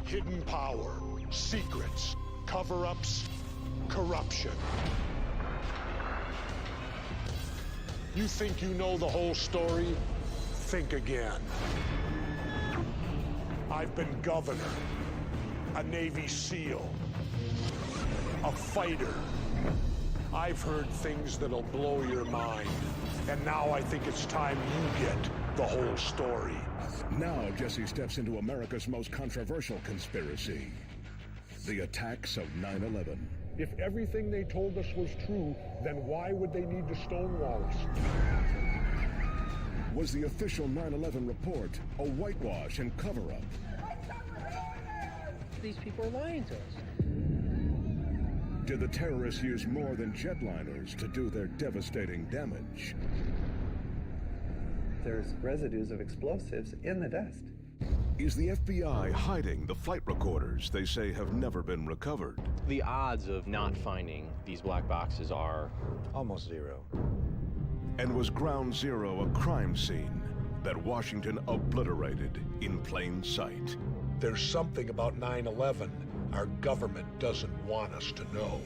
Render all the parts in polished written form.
Hidden power, secrets, cover-ups, corruption. You think you know the whole story? Think again. I've been governor, a Navy SEAL, a fighter. I've heard things that'll blow your mind. And now I think it's time you get the whole story. Now Jesse steps into America's most controversial conspiracy. The attacks of 9/11. If everything they told us was true, then why would they need to stonewall us? Was the official 9/11 report a whitewash and cover-up? These people are lying to us. Did the terrorists use more than jetliners to do their devastating damage? There's residues of explosives in the dust. Is the FBI hiding the flight recorders they say have never been recovered? The odds of not finding these black boxes are almost zero. And was Ground Zero a crime scene that Washington obliterated in plain sight? There's something about 9/11 our government doesn't want us to know.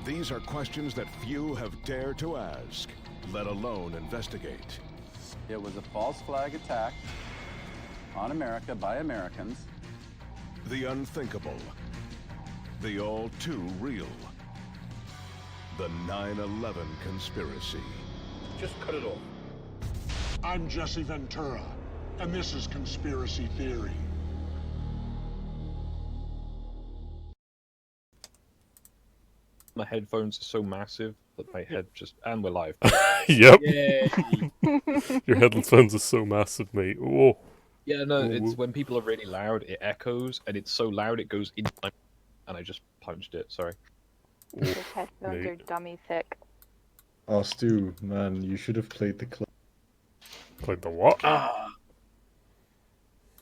These are questions that few have dared to ask, let alone investigate. It was a false flag attack on America by Americans. The unthinkable. The all too real. The 9/11 conspiracy. Just cut it off. I'm Jesse Ventura, and this is Conspiracy Theory. My headphones are so massive that my head just... And we're live. Yep. Yay. Your headphones are so massive, mate. Oh. Yeah, no, it's when people are really loud, it echoes, and it's so loud it goes in my... And I just punched it, sorry. His headphones are dummy thick. Oh, Stu, man, you should have played the clip. Played the what? Ah!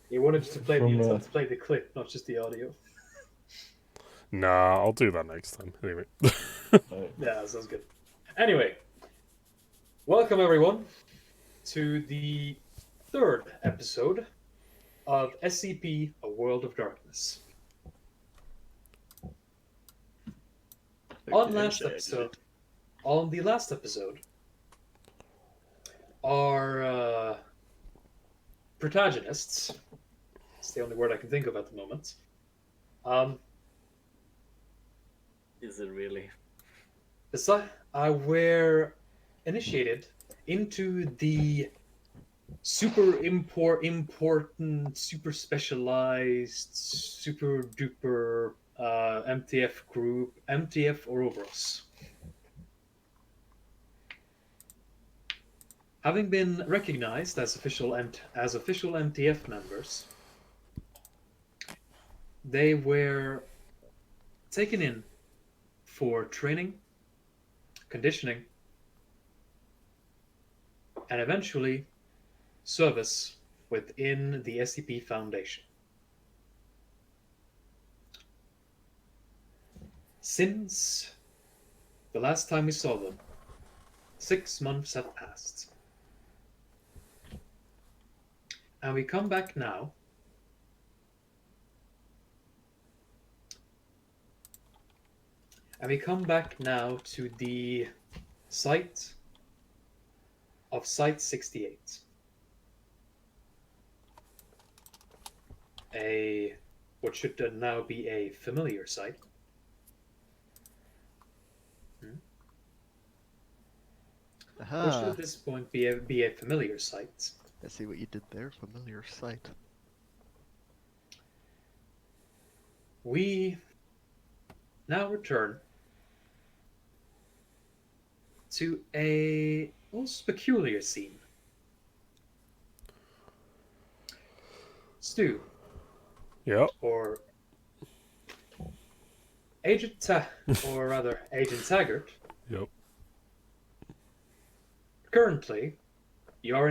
He wanted to play From, play the clip, not just the audio. Nah, I'll do that next time. Anyway. Yeah, that sounds good. Anyway, welcome everyone to the third episode of SCP: A World of Darkness. On the last episode, our protagonists, it's the only word I can think of at the moment, is it really? Were initiated into the super important, super specialized, super duper MTF group, MTF Ouroboros. Having been recognized as official MTF members, they were taken in for training, conditioning, and eventually service within the SCP Foundation. Since the last time we saw them, 6 months have passed. And we come back now to the site of Site 68. What should now be a familiar site. What should at this point be a familiar site. I see what you did there, familiar site. We now return to a most peculiar scene. Stu. Yeah. Or Agent Taggart. Yep. Currently, you are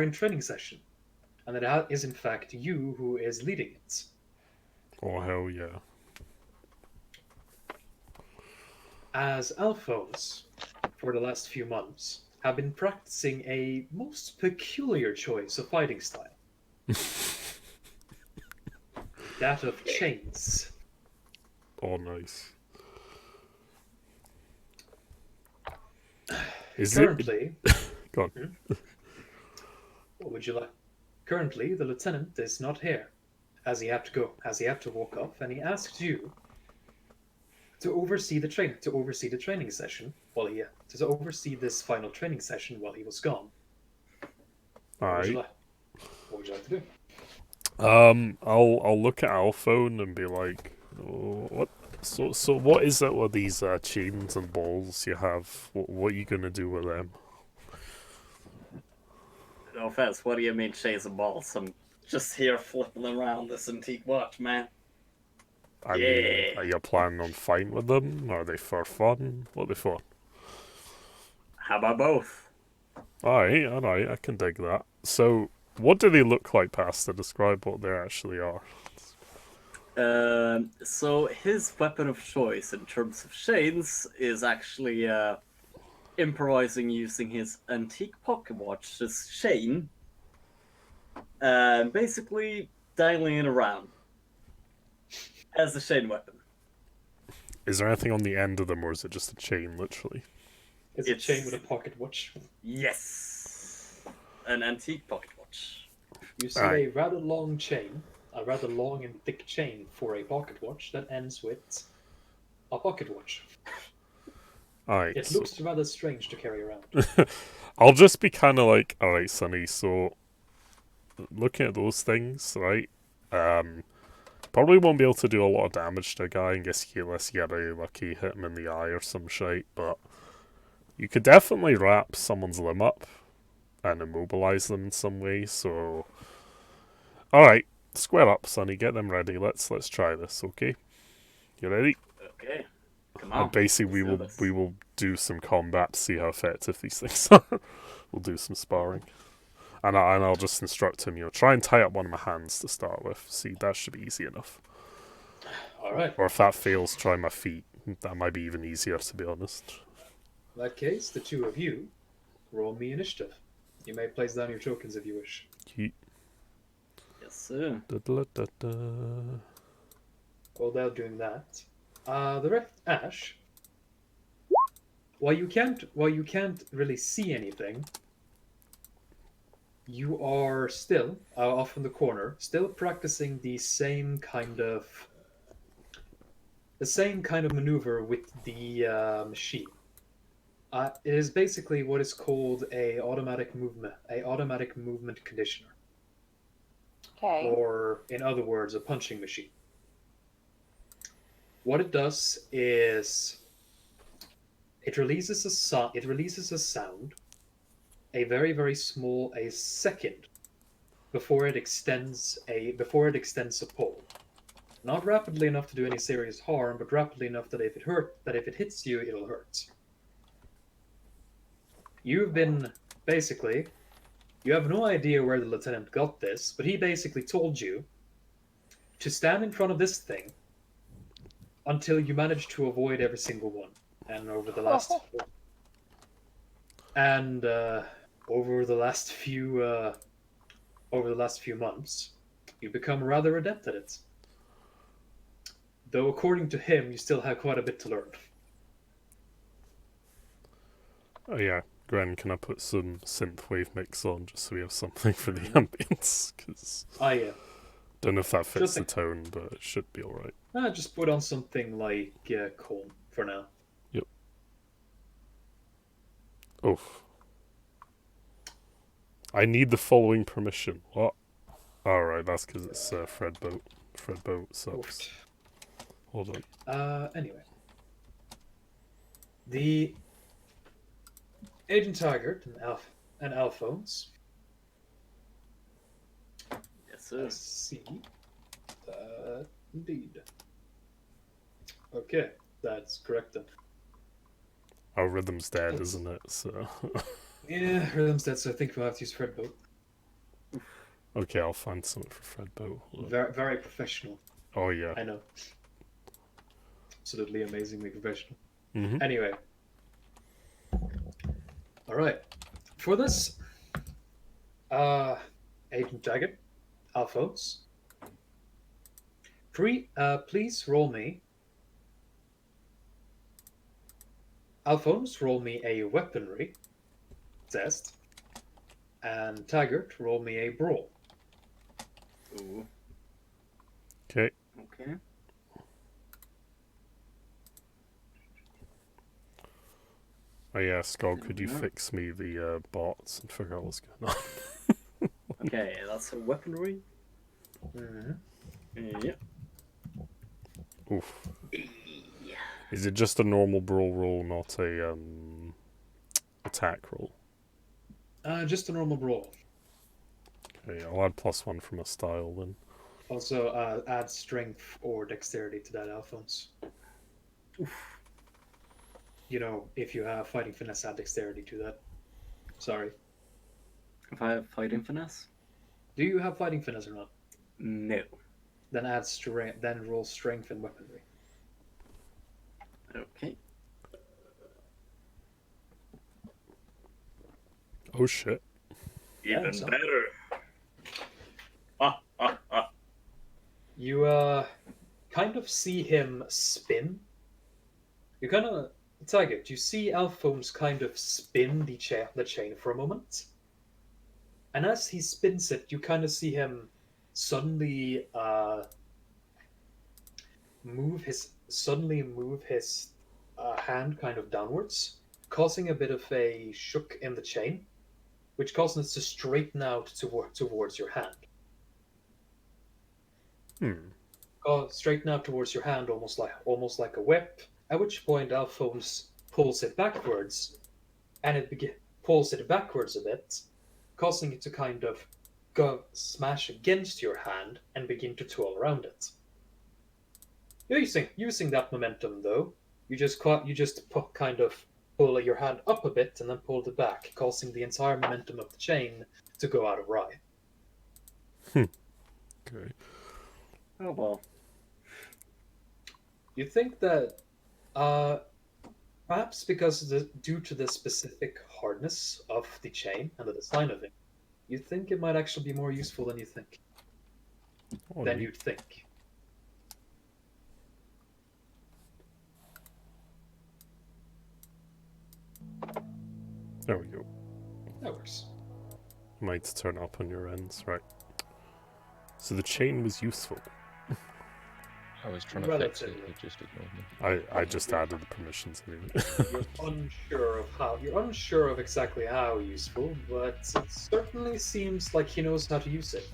in training session, and it is in fact you who is leading it. Oh hell yeah! As Alphos, for the last few months, have been practicing a most peculiar choice of fighting style. that of chains. Oh, nice. Is Currently, Go on. what would you like? Currently, the lieutenant is not here, as he had to go, as he had to walk off, and he asked you to oversee the training session while he to oversee this final training session while he was gone. What would you like? What would you like to do? I'll look at our phone and be like, oh, what? So what is it with these chains and balls you have? What are you gonna do with them? No offense, what do you mean chains and balls? I'm just here flipping around this antique watch, man. I mean, are you planning on fighting with them? Are they for fun? What are they for? How about both? Alright, I can dig that. So, what do they look like, Pastor? Describe what they actually are. So his weapon of choice in terms of chains is actually improvising using his antique pocket watch's chain and basically dialing it around as a chain weapon. Is there anything on the end of them, or is it just a chain, literally? It's a chain with a pocket watch. Yes, an antique pocket watch. You see a rather long chain, a rather long and thick chain for a pocket watch that ends with a pocket watch. Alright. It looks rather strange to carry around. I'll just be kind of like, alright, Sonny, so looking at those things, right? Probably won't be able to do a lot of damage to a guy unless you get really lucky, hit him in the eye or some shit, but you could definitely wrap someone's limb up and immobilize them in some way, so alright, square up, Sonny, get them ready. Let's try this, okay? You ready? Okay. Come on. And basically we will do some combat to see how effective these things are. We'll do some sparring. And I'll just instruct him, try and tie up one of my hands to start with. See, that should be easy enough. Alright. Or if that fails, try my feet. That might be even easier, to be honest. In that case, the two of you roll me initiative. You may place down your tokens if you wish. Yes, sir. While they're doing that, the rest, Ash. While you can't really see anything, you are still off in the corner, still practicing the same kind of maneuver with the machine. It is basically what is called a automatic movement conditioner. Okay. Or, in other words, a punching machine. What it does is it releases a sound, a very, very small, a second before it extends a pole. Not rapidly enough to do any serious harm, but rapidly enough that if it hits you, it'll hurt. You have no idea where the lieutenant got this, but he basically told you to stand in front of this thing until you manage to avoid every single one. And over the last few months, you become rather adept at it. Though according to him, you still have quite a bit to learn. Oh yeah, Gren, can I put some synthwave mix on just so we have something for the ambience? Cause yeah. Don't know if that fits the tone, but it should be alright. Just put on something like Calm for now. Yep. Oof. I need the following permission. What? Alright, that's because it's Fred Boat. Fred Boat sucks. Oof. Hold on. Anyway. The Agent Taggart and Alphonse. Yes, sir. Let's see. Indeed. Okay, that's correct then. Our rhythm's dead, isn't it? So. Yeah, rhythm's dead, so I think we'll have to use Fred Boat. Okay, I'll find something for Fred Boat. Very, very professional. Oh, yeah. I know. Absolutely amazingly professional. Mm-hmm. Anyway. Alright. For this, Agent Taggart, Alphonse, Please roll me. Alphonse, roll me a weaponry test. And Taggart, roll me a brawl. Ooh. Okay. Okay. Oh yeah, Skog, could you fix me the bots and figure out what's going on? Okay, that's a weaponry. Yeah. Oof. Is it just a normal brawl roll, not a attack roll? Just a normal brawl. Okay, I'll add +1 from a style then. Also, add strength or dexterity to that, Alphonse. Oof. You know, if you have fighting finesse, add dexterity to that. Sorry. If I have fighting finesse? Do you have fighting finesse or not? No. Then add strength. Then roll strength and weaponry. Okay. Oh shit. Even so. better. You kind of see him spin. You kind of Taggart. You see Alphonse kind of spin the chain for a moment, and as he spins it, you kind of see him suddenly move his hand kind of downwards, causing a bit of a shook in the chain, which causes it to straighten out towards your hand. Straighten out towards your hand, almost like a whip. At which point Alphonse pulls it backwards, and pulls it backwards a bit, causing it to kind of smash against your hand and begin to twirl around it. Using that momentum, though, you just kind of pull your hand up a bit and then pull it back, causing the entire momentum of the chain to go out of awry. Okay. Oh well. You think that, perhaps due to the specific hardness of the chain and the design of it, you think it might actually be more useful than you'd think. There we go. That works. Might turn up on your ends, right. So the chain was useful. I was trying to fix it, it just ignored me. I just added the permissions anyway. You're unsure of exactly how useful, but it certainly seems like he knows how to use it.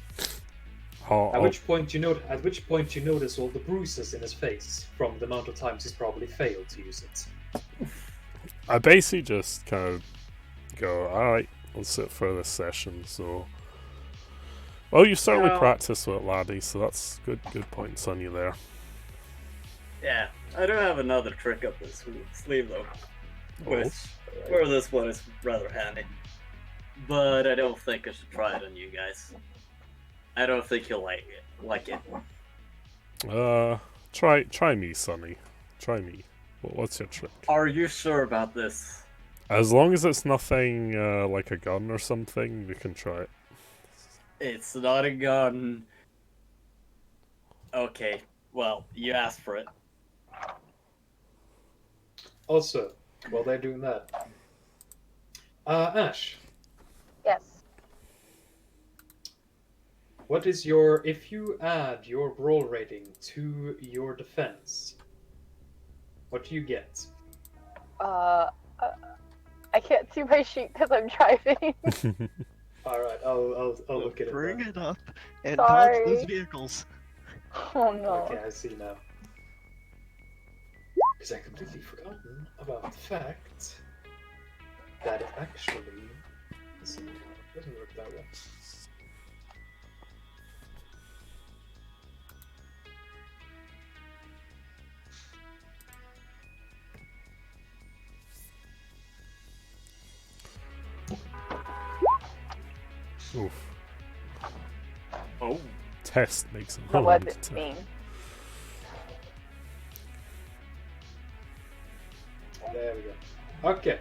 At which point you notice all the bruises in his face from the amount of times he's probably failed to use it. I basically just kind of go, alright, let's sit for this session, so... Well, you certainly practiced with it, laddie, so that's good points on you there. Yeah, I do have another trick up this sleeve though, where this one is rather handy. But I don't think I should try it on you guys. I don't think you'll like it. Try me, Sonny. Try me. What's your trick? Are you sure about this? As long as it's nothing like a gun or something, we can try it. It's not a gun. Okay, well, you asked for it. Also, while they're doing that, Ash. Yes. What is if you add your brawl rating to your defense, what do you get? I can't see my sheet because I'm driving. All right, I'll look at it. Bring it up and Sorry. dodge those vehicles. Oh no. Okay, I see now. Because I completely forgotten about the fact that it actually doesn't work that way. Oof. Oh. Test makes it What hard does it to... mean? There we go. Okay.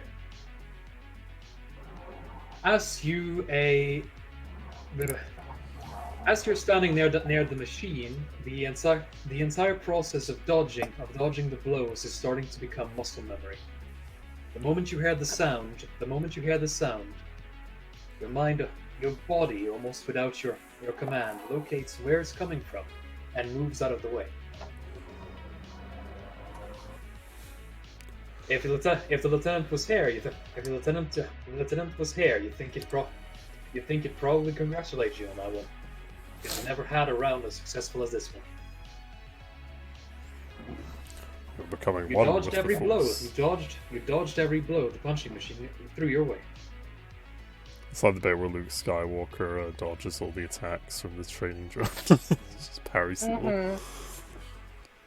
As you As you're standing near the machine, the entire process of dodging the blows is starting to become muscle memory. The moment you hear the sound, your mind, your body, almost without your command, locates where it's coming from and moves out of the way. If the lieutenant was here, you think it probably congratulate you on that one. Because you never had a round as successful as this one. You're becoming You one dodged with every the blow. Force. You dodged every blow the punching machine threw your way. It's like the bit where Luke Skywalker dodges all the attacks from the training drone. Just parries them all.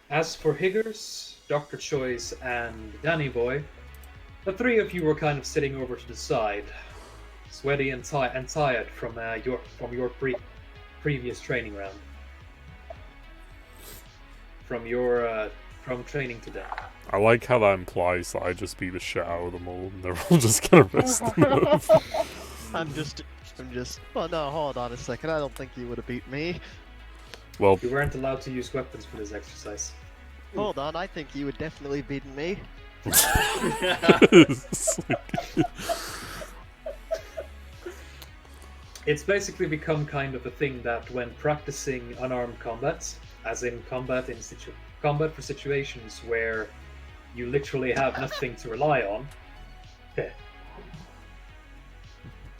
As for Higgers, Dr. Choice, and Danny Boy, the three of you were kind of sitting over to the side, sweaty and tired from your previous training round. From training today. I like how that implies that I just beat the shit out of them all and they're all just gonna rest enough. I'm just. Well, no, hold on a second. I don't think you would have beat me. Well, you weren't allowed to use weapons for this exercise. Hold on, I think you would definitely beat me. It's basically become kind of a thing that when practicing unarmed combat, as in combat for situations where you literally have nothing to rely on. Okay.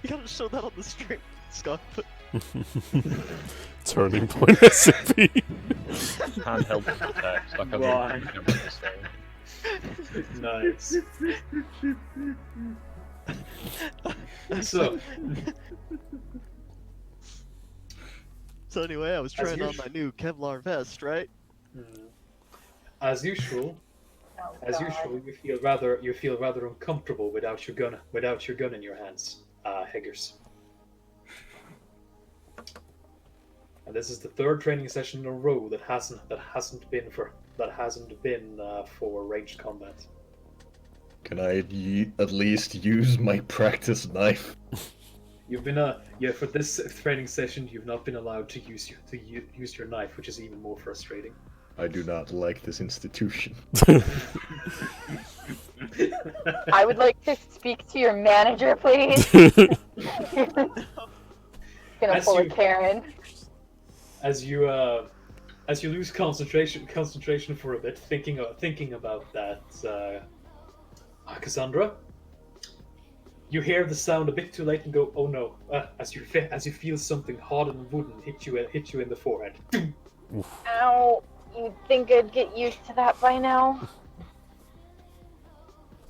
You gotta show that on the stream, Scott. Turning point SCP. Handheld text, like Nice. So anyway, I was trying on my new Kevlar vest, right? As usual, you feel rather uncomfortable without your gun in your hands, Higgers. And this is the third training session in a row that hasn't been for ranged combat. Can I at least use my practice knife? You've been for this training session, you've not been allowed to use your knife, which is even more frustrating. I do not like this institution. I would like to speak to your manager, please. Gonna pull a Karen. As you lose concentration for a bit, thinking about that, Cassandra, you hear the sound a bit too late and go, "Oh no!" As you feel something hard and wooden hit you in the forehead. Ow! You'd think I'd get used to that by now.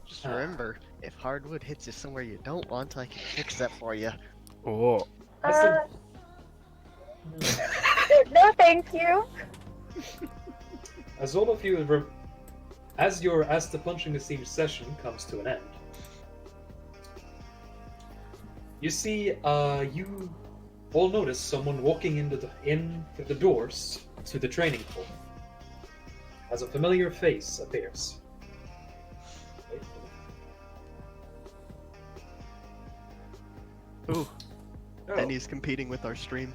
Just remember, if hardwood hits you somewhere you don't want, I can fix that for you. Oh. No, thank you. As all of you, as the punching machine session comes to an end, you see, you all notice someone walking into the doors to the training hall. As a familiar face appears. Ooh, Penny's competing with our stream.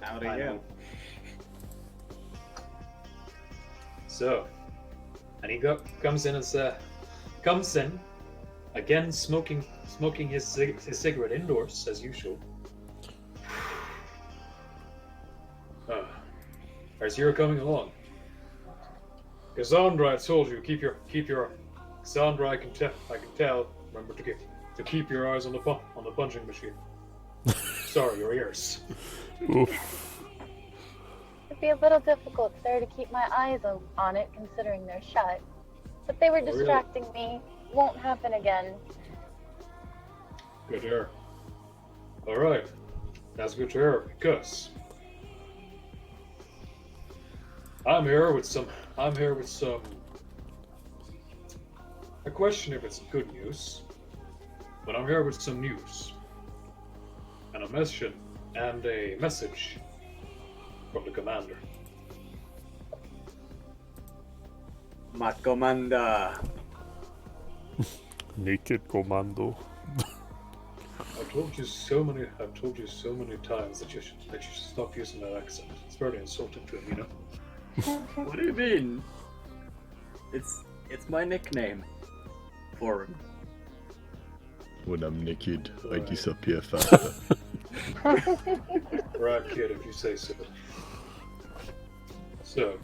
Howdy go. So, and he comes in again, smoking his cigarette indoors as usual. As you're coming along, Cassandra, I told you keep your Cassandra. I can tell. Remember to keep your eyes on the punching machine. Sorry, your ears. Oof. It'd be a little difficult, sir, to keep my eyes on it, considering they're shut. But they were distracting me. Won't happen again. Good to hear. All right, that's good to hear because I'm here with some. I question if it's good news, but I'm here with some news and a message from the commander. My commander. Naked commando. I've told you so many times that you should stop using that accent. It's very insulting to him, you know. What do you mean? It's my nickname for him. When I'm naked, I disappear faster. Right, kid, if you say so. So,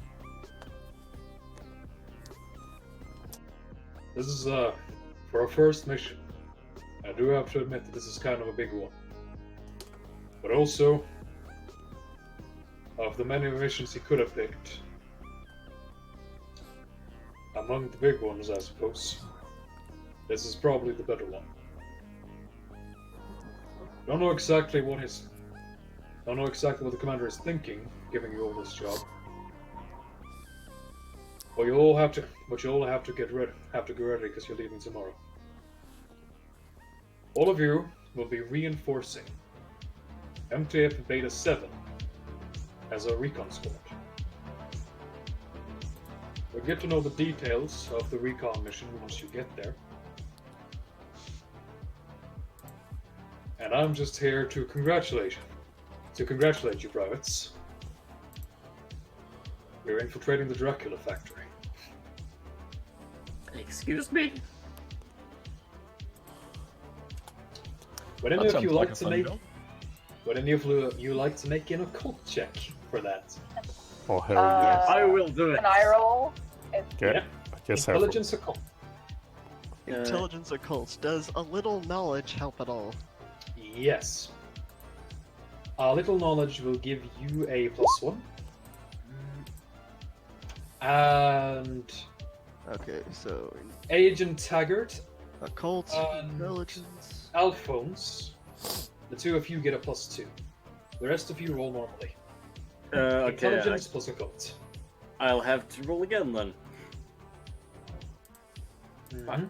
this is for our first mission. I do have to admit that this is kind of a big one. But also, of the many missions he could have picked, among the big ones, I suppose, this is probably the better one. Don't know exactly what the commander is thinking, giving you all this job. But you all have to get ready because you're leaving tomorrow. All of you will be reinforcing MTF Beta 7 as a recon squad. We'll get to know the details of the recon mission once you get there. And I'm just here to congratulate you, privates. We're infiltrating the Dracula factory. Excuse me? Would any of you like to make an occult check for that? Oh hell yeah! I will do it. Can I roll? Yeah, I guess Intelligence occult. Intelligence occult. Does a little knowledge help at all? Yes. A little knowledge will give you a +1. And Okay, so Agent Taggart, occult, intelligence. Alphonse, the two of you get a +2. The rest of you roll normally. Okay. Intelligence plus occult. I'll have to roll again then. Mm-hmm.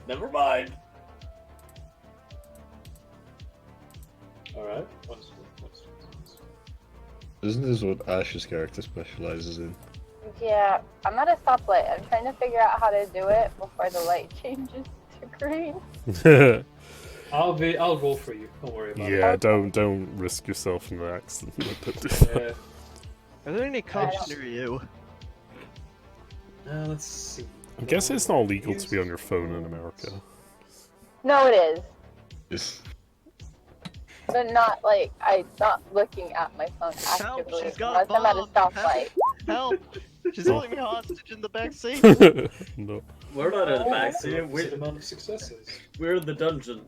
Never mind. Alright. Isn't this what Ash's character specializes in? Yeah, I'm at a stoplight. I'm trying to figure out how to do it before the light changes to green. I'll roll for you. Don't worry about it. Yeah, don't risk yourself in an accident. Yeah. Are there any cops near you? Let's see. I guess it's not illegal to be on your phone in America. No, it is. Yes. But not like I'm not looking at my phone Help, actively she's got unless I'm at a bombed. stoplight. Help! She's holding me hostage in the back seat. No. We're not in the backseat. We're the amount of successes. We're in the dungeon.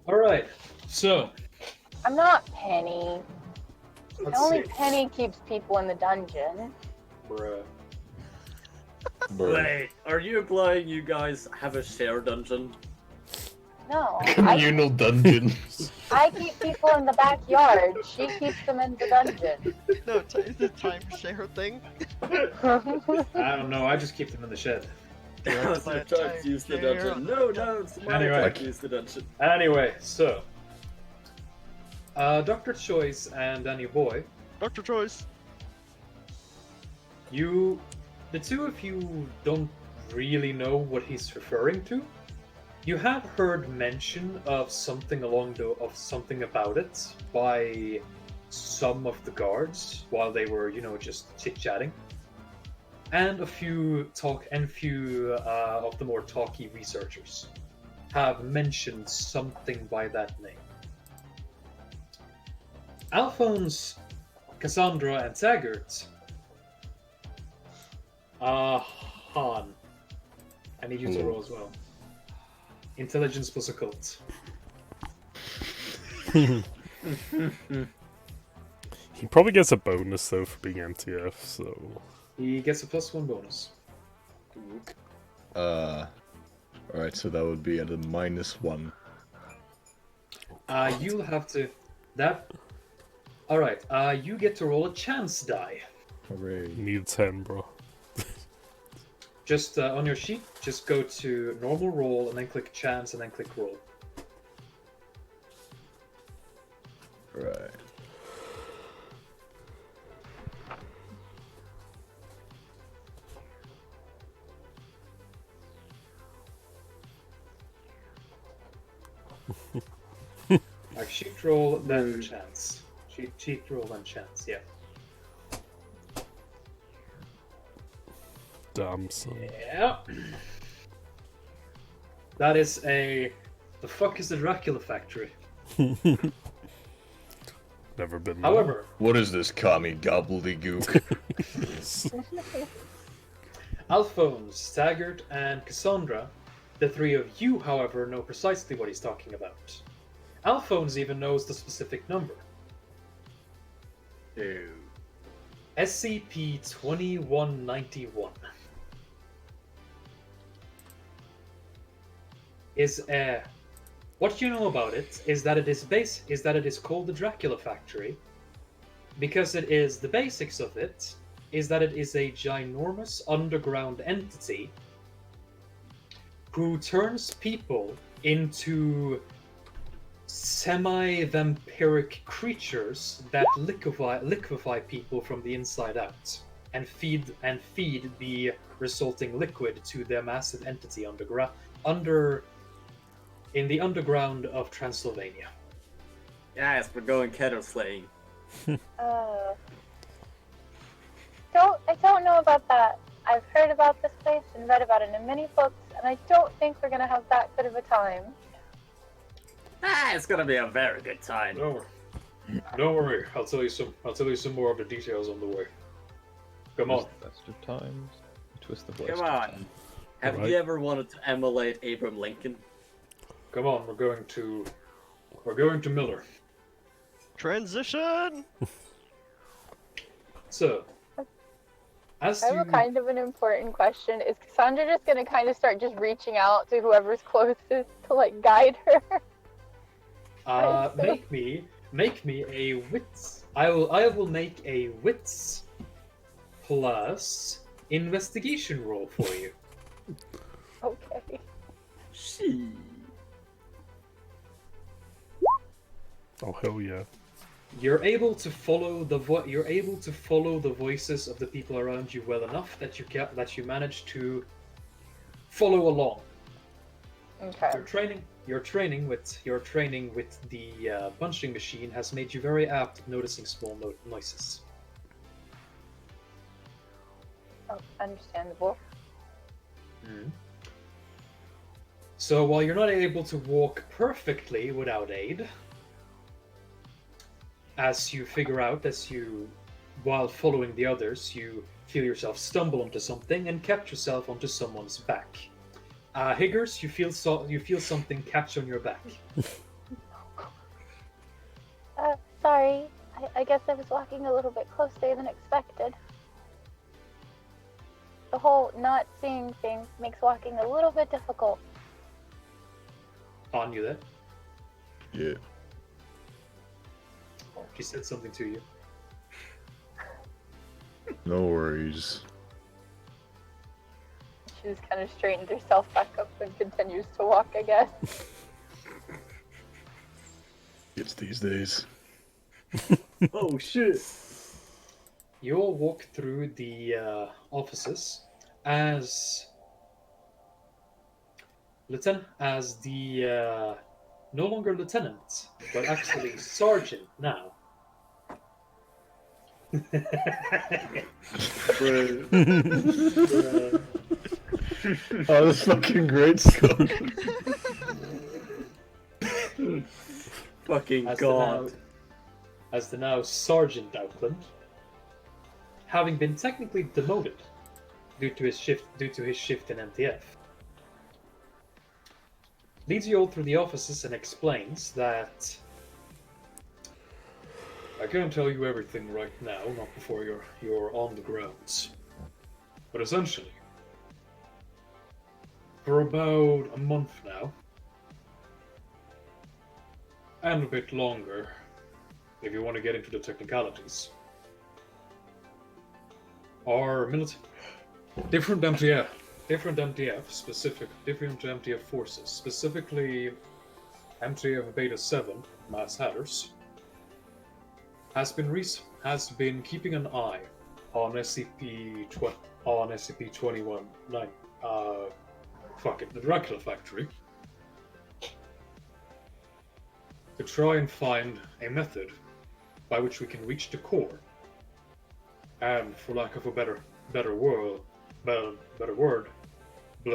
Alright, so. I'm not Penny. Let's Only see. Penny keeps people in the dungeon. Bruh. Wait, are you implying you guys have a shared dungeon? No. Communal dungeon. I keep people in the backyard. She keeps them in the dungeon. No, it's a timeshare thing. I don't know, I just keep them in the shed. It's my turn to use the dungeon. No, it's my turn to use the dungeon. Anyway, so. Dr. Choice and Danny Boy. Dr. Choice. The two of you don't really know what he's referring to. You have heard mention of something something about it by some of the guards while they were, just chit-chatting. And a few of the more talky researchers have mentioned something by that name. Alphonse, Cassandra, and Taggart. Han. I need you to roll as well. Intelligence plus occult. He probably gets a bonus though for being MTF, so. He gets a +1 bonus. Alright, so that would be at a -1. You'll have to. Alright, you get to roll a chance die. Hooray. Need 10, bro. Just on your sheet, just go to normal roll and then click chance and then click roll. Right. Like cheat roll, then chance. Cheat roll, then chance, yeah. Damn, son. Yeah. That is a... The fuck is the Dracula factory? Never been there. However... What is this commie gobbledygook? Alphonse, Taggart, and Cassandra, the three of you, however, know precisely what he's talking about. Alphonse even knows the specific number. Ew. SCP-2191 is what you know about it is that it is called the Dracula Factory because it is the basics of it is that it is a ginormous underground entity who turns people into semi-vampiric creatures that liquefy people from the inside out and feed the resulting liquid to their massive entity in the underground of Transylvania. Yes, we're going kettle slaying. I don't know about that. I've heard about this place and read about it in many books, and I don't think we're gonna have that good of a time. It's gonna be a very good time. Don't worry. I'll tell you some more of the details on the way. Come on. Best of times. Twist the voice. Come on. Have you ever wanted to emulate Abraham Lincoln? Come on, we're going to Miller. Transition. So, I have a kind of an important question. Is Cassandra just gonna kind of start just reaching out to whoever's closest to like guide her? Make me a wits. I will make a wits plus investigation roll for you. Okay. Oh hell yeah! You're able to follow the voices of the people around you well enough that you manage to follow along. Okay. Your training with the punching machine has made you very apt at noticing small noises. Oh, understandable. So while you're not able to walk perfectly without aid, while following the others, you feel yourself stumble onto something and catch yourself onto someone's back. Higgers, you feel something catch on your back. Sorry. I guess I was walking a little bit closer than expected. The whole not seeing things makes walking a little bit difficult. On you there? Yeah. She said something to you. No worries. She just kind of straightens herself back up and continues to walk, I guess. It's these days. Oh shit! You all walk through the offices as the no longer lieutenant, but actually sergeant now. Oh, that's fucking great, Scott. Fucking god. As the now Sergeant Outland, having been technically demoted due to his shift in MTF, leads you all through the offices and explains that I can't tell you everything right now, not before you're on the grounds. But essentially, for about a month now, and a bit longer, if you want to get into the technicalities, our different MTF forces, specifically MTF Beta 7 Mass Hatters, has been keeping an eye on SCP-21 the Dracula Factory, to try and find a method by which we can reach the core, and, for lack of a better word, blow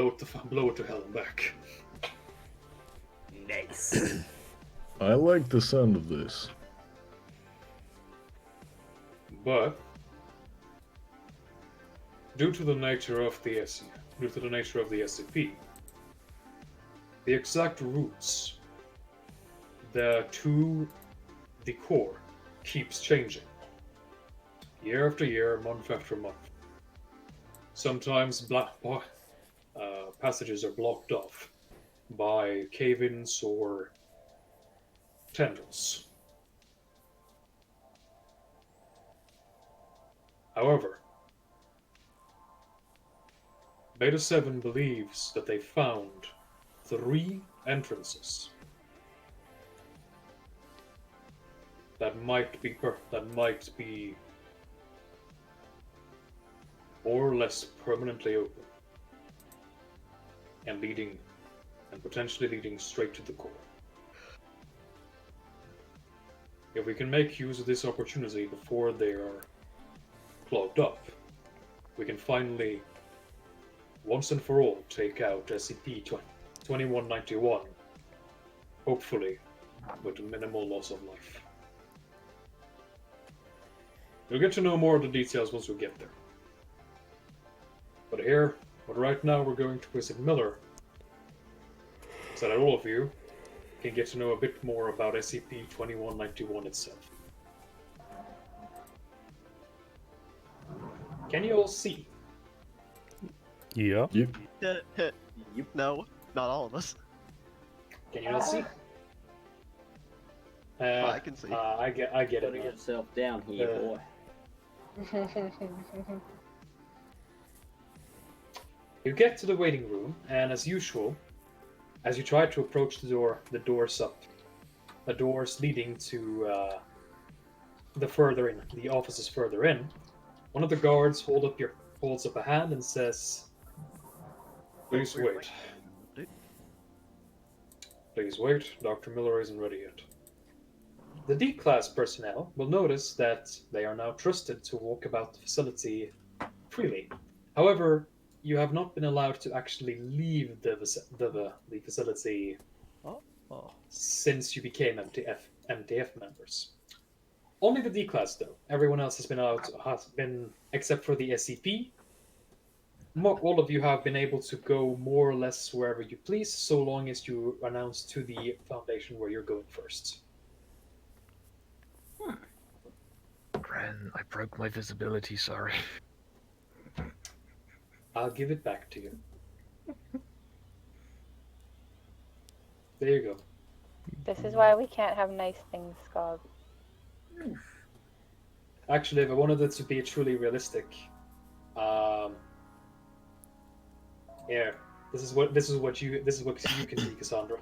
it to hell and back. Nice. I like the sound of this. But due to the nature of the SCP, the exact routes to the core keeps changing. Year after year, month after month. Sometimes passages are blocked off by cave-ins or tendrils. However, Beta 7 believes that they found 3 entrances that might be more or less permanently open and potentially leading straight to the core. If we can make use of this opportunity before they are clogged up, we can finally, once and for all, take out SCP-2191, hopefully with minimal loss of life. We'll get to know more of the details once we get there. But right now we're going to visit Miller, so that all of you can get to know a bit more about SCP-2191 itself. Can you all see? Yeah. Yep. No, not all of us. Can you not see? I can see. I get Gotta it. get Now. yourself down here, boy. You get to the waiting room, and as usual, as you try to approach the door, the doors leading to the offices further in. One of the guards holds up a hand and says, "Please wait. Please wait. Dr. Miller isn't ready yet." The D-class personnel will notice that they are now trusted to walk about the facility freely. However, you have not been allowed to actually leave the facility since you became MTF members. Only the D-class, though. Everyone else has been, except for the SCP. All of you have been able to go more or less wherever you please, so long as you announce to the Foundation where you're going first. Ren, I broke my visibility, sorry. I'll give it back to you. There you go. This is why we can't have nice things, Skog. Actually, if I wanted it to be truly realistic, yeah, this is what you can see, Cassandra.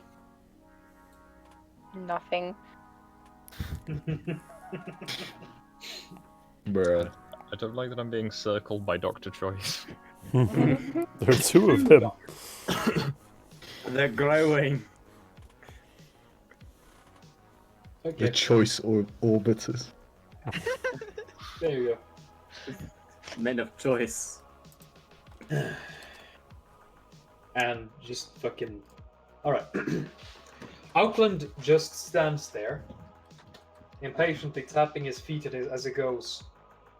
Nothing. Bruh. I don't like that I'm being circled by Dr. Choice. There are 2 of him. They're growing. Okay. The choice orbiters. There you go. Men of choice. And just fucking... Alright. Auckland just stands there, impatiently tapping his feet as it goes.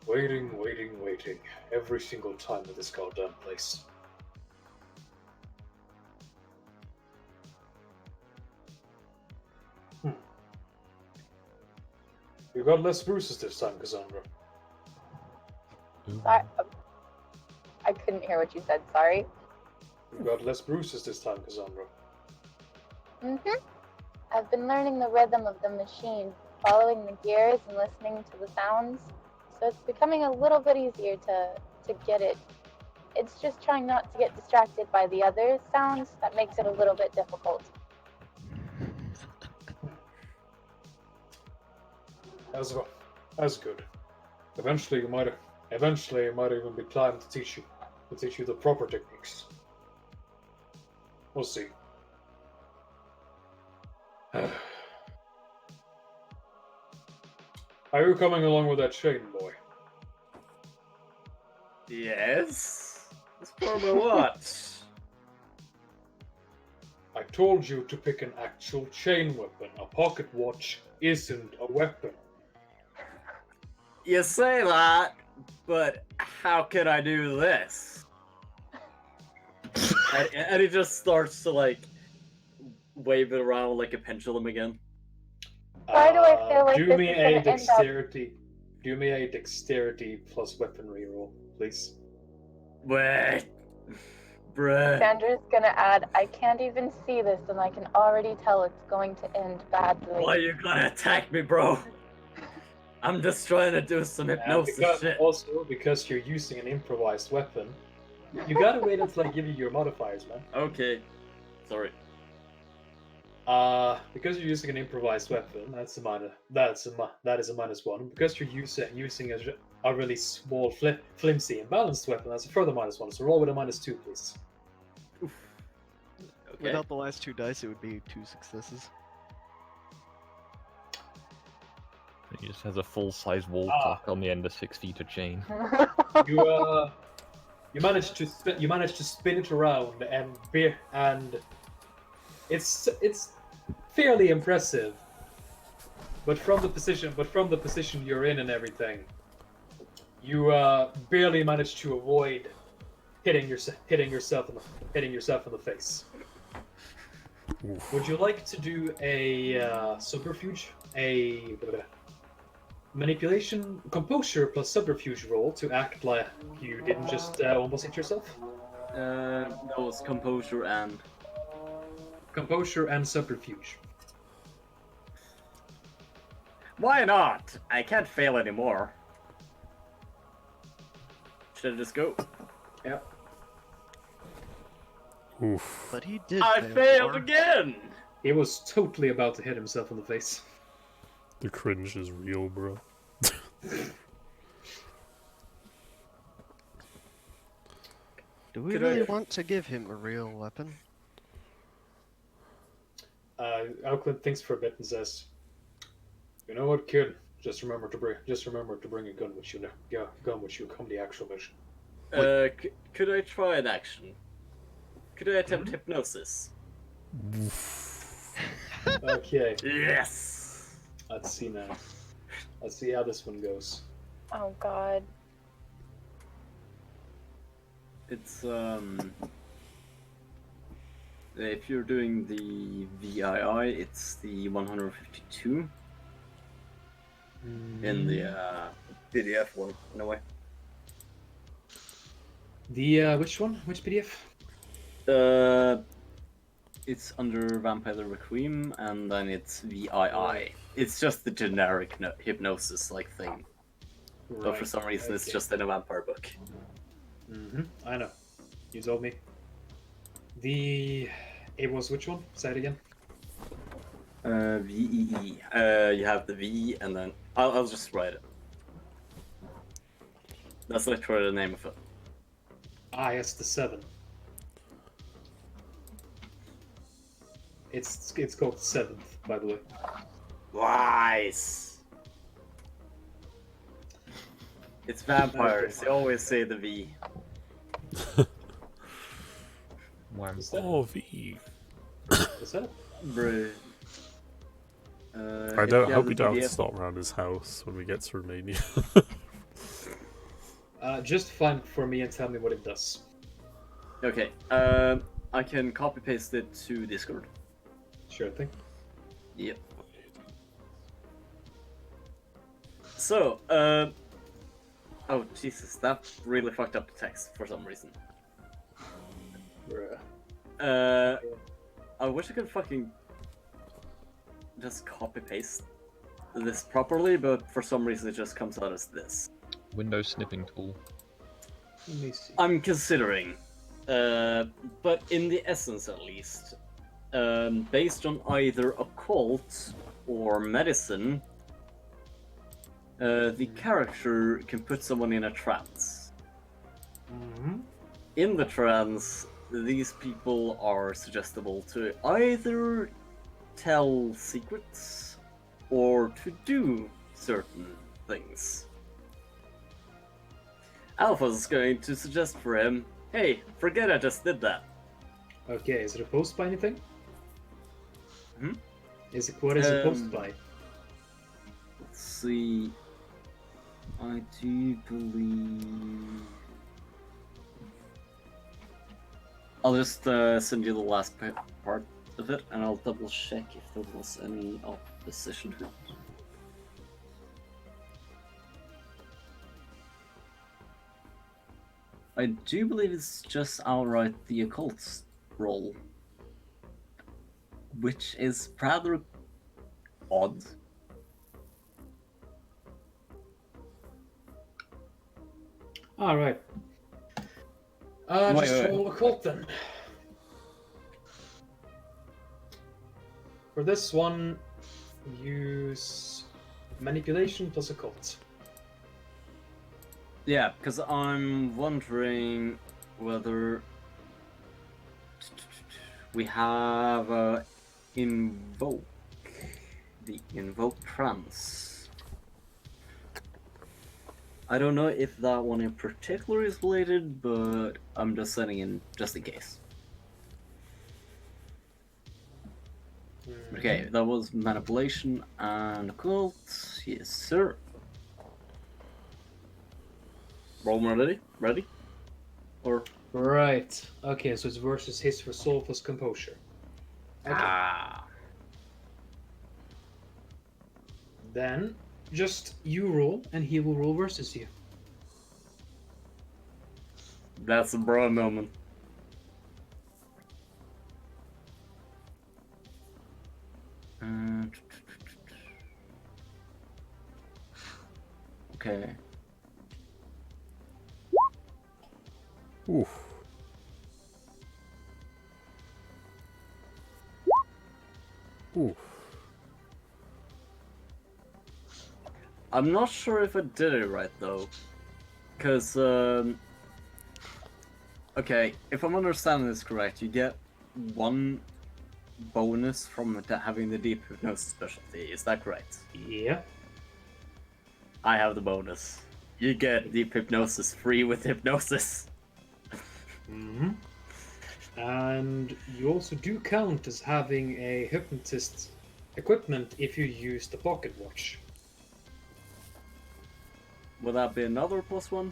Waiting, every single time at this goddamn place. You got less bruises this time, Cassandra. I couldn't hear what you said, sorry. You got less bruises this time, Cassandra. I've been learning the rhythm of the machine, following the gears and listening to the sounds, so it's becoming a little bit easier to get it. It's just trying not to get distracted by the other sounds that makes it a little bit difficult. That's good. Eventually, it might even be time to teach you the proper techniques. We'll see. Are you coming along with that chain, boy? Yes. It's for my watch. I told you to pick an actual chain weapon. A pocket watch isn't a weapon. You say that, but how can I do this? and he just starts to like wave it around like a pendulum again. Why do I feel like do this me is a gonna end up? dexterity. Do me a dexterity plus weaponry roll, please. Wait. Bruh. Sandra's gonna add, I can't even see this and I can already tell it's going to end badly. Why you gonna attack me, bro? I'm just trying to do some hypnosis shit. Also, because you're using an improvised weapon, you gotta wait until I give you your modifiers, man. Okay. Sorry. Because you're using an improvised weapon, that is a -1. Because you're using a really small, flimsy, and balanced weapon, that's a further -1. So roll with a -2, please. Okay. Without the last 2 dice, it would be 2 successes. He just has a full-size wall clock on the end of 6 feet of chain. You managed to spin it around and it's fairly impressive. But from the position you're in and everything, you barely managed to avoid hitting yourself in the face. Oof. Would you like to do a subterfuge, a manipulation, composure plus subterfuge roll to act like you didn't just almost hit yourself? No, it's composure and subterfuge. Why not? I can't fail anymore. Should I just go? Yep. Oof. But he did. I fail failed more. again! He was totally about to hit himself in the face. The cringe is real, bro. Do we Could really I- want to give him a real weapon? Auckland thinks for a bit and says, "You know what, kid? Just remember to bring a gun with you. Gun with you come the actual mission." Could I try an action? Could I attempt hypnosis? Okay, Yes! let's see now. Let's see how this one goes. Oh god. It's, if you're doing the VII, it's the 152 in the PDF one, in a way. The which one? Which PDF? It's under Vampire the Requiem, and then it's VII. It's just the generic hypnosis-like thing. But for some reason, it's just in a vampire book. I know. You told me. It was which one? Say it again. VEE. You have the V, and then I'll just write it. That's literally the name of it. Yes, the 7. It's called 7th, by the way. Wise. It's vampires. They always say the V. Oh, V. What's that? Bruh. I hope we don't have to stop around his house when we get to Romania. Just find it for me and tell me what it does. Okay. I can copy paste it to Discord. Sure thing. Yep. So, oh Jesus, that really fucked up the text for some reason. Bruh. I wish I could fucking just copy paste this properly, but for some reason it just comes out as this. Windows snipping tool. Let me see. I'm considering, but in the essence at least, based on either occult or medicine, the character can put someone in a trance. In the trance, these people are suggestible to either tell secrets or to do certain things. Alpha's going to suggest for him, hey, forget I just did that. Okay, is it opposed by anything? Hmm? What is it opposed by? Let's see. I do believe. I'll just send you the last part of it, and I'll double check if there was any opposition to it. I do believe it's just outright the occult role, which is rather odd. Alright. Just roll occult then. For this one, use manipulation plus occult. Yeah, because I'm wondering whether we have invoke, the invoke trance. I don't know if that one in particular is related, but I'm just sending in just in case. Okay, that was manipulation and occult. Yes, sir. Roll ready? Ready? Or right. Okay, so it's versus his resolve plus composure. Okay. Then just you roll, and he will roll versus you. That's a bro moment. Okay. Oof. Oof. I'm not sure if I did it right though, because okay, if I'm understanding this correct, you get one bonus from having the deep hypnosis specialty. Is that correct? Yeah. I have the bonus. You get deep hypnosis free with hypnosis. Mm-hmm. And you also do count as having a hypnotist equipment if you use the pocket watch. Will that be another +1?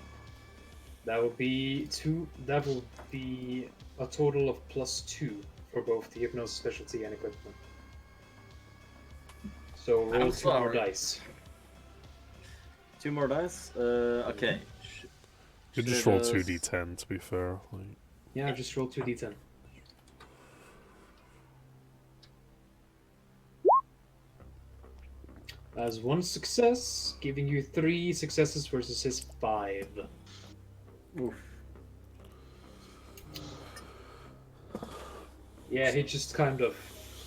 That would be two. That will be a total of +2 for both the hypnosis specialty and equipment. So roll 2 more dice. 2 more dice? Okay. You just roll 2d10 to be fair. Like... Yeah, just roll 2d10. As 1 success, giving you 3 successes versus his 5. Oof. Yeah, he just kind of...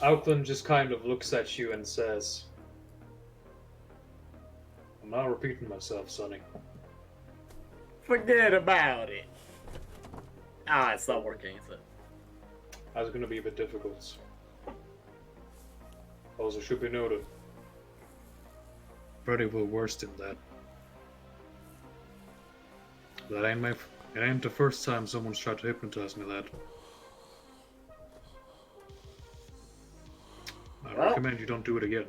Auckland just kind of looks at you and says, I'm not repeating myself, Sonny. Forget about it. Ah, it's not working, is it? That's going to be a bit difficult. Also should be noted, Freddy will worse than that. It ain't the first time someone's tried to hypnotize me, lad. I recommend you don't do it again.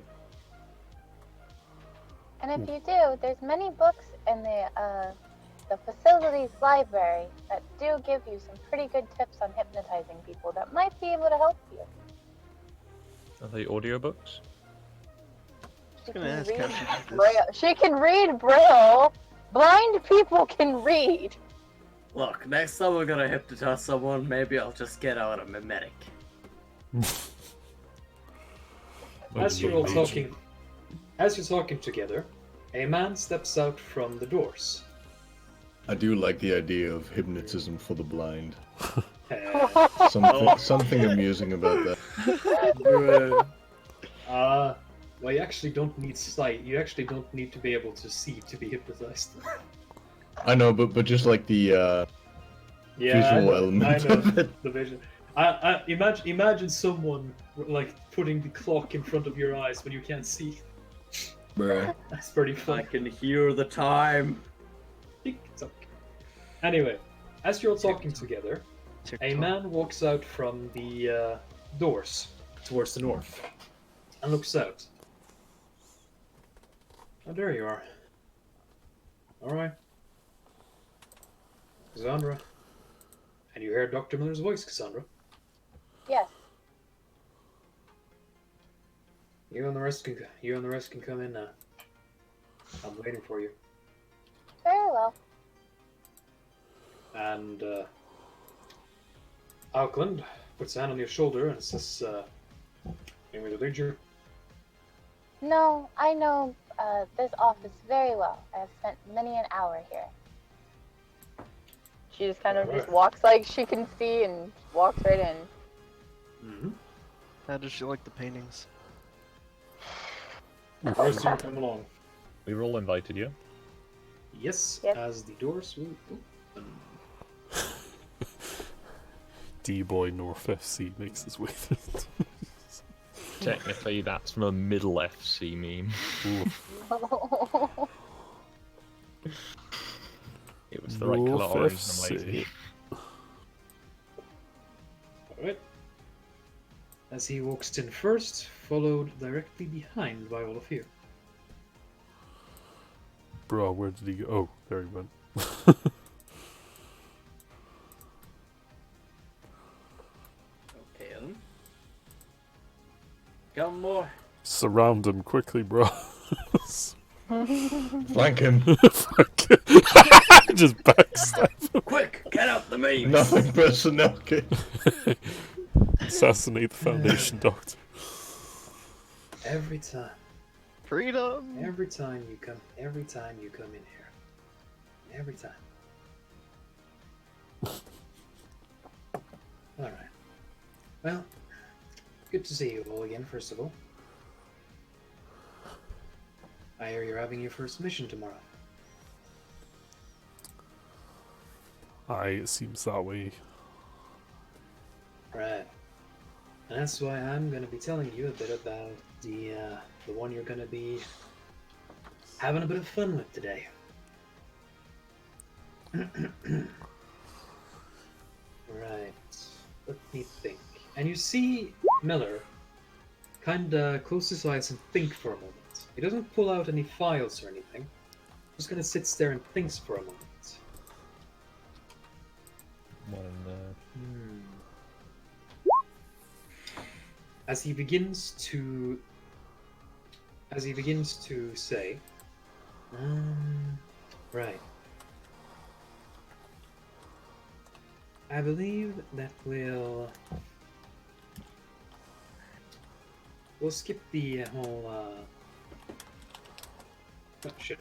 And if you do, there's many books in the facilities library that do give you some pretty good tips on hypnotizing people that might be able to help you. Are they audiobooks? She can read Braille. She can read Braille. Blind people can read. Look, next time we're gonna hypnotize someone, maybe I'll just get out a mimetic. As you're talking together, a man steps out from the doors. I do like the idea of hypnotism for the blind. Uh, Something amusing about that. Well, you actually don't need sight. You actually don't need to be able to see to be hypnotized. I know, but just like the visual element I know, of it. the vision. Imagine someone like putting the clock in front of your eyes when you can't see. Bruh. That's pretty I fun. can hear the time. Tick-tock. Anyway, as you're talking together, a man walks out from the doors towards the north and looks out. Oh, there you are. Alright. Cassandra. And you hear Dr. Miller's voice, Cassandra. Yes. You and the rest can come in now. I'm waiting for you. Very well. And Auckland puts a hand on your shoulder and says, "Need me to lead you?" No, I know this office very well. I have spent many an hour here. She just kind of just walks like she can see and walks right in. Mm-hmm. How does she like the paintings? First you come along. We were all invited, yeah? Yes, Yep. as the doors will open. D-Boy North FC makes his way through. Technically, that's from a middle FC meme. It was the right colour North orange and FC. lazy. Alright. As he walks in first, followed directly behind by all of you. Bro, where did he go? Oh, there he went. Okay then. Come more. Surround him quickly, bro. Flank him. Flank him. Just backstab him. Quick, get out the memes. Nothing personnel kit. Assassinate the Foundation Doctor. Every time. Freedom. Every time you come in here. Every time. Alright. Well, good to see you all again, first of all. I hear you're having your first mission tomorrow. Aye, it seems that way. Right. And that's why I'm gonna be telling you a bit about the one you're gonna be having a bit of fun with today. Right. Let me think. And you see Miller kinda close his eyes and think for a moment. He doesn't pull out any files or anything. Just kinda sits there and thinks for a moment. As he begins to say, right. I believe that we'll skip the whole, oh shit.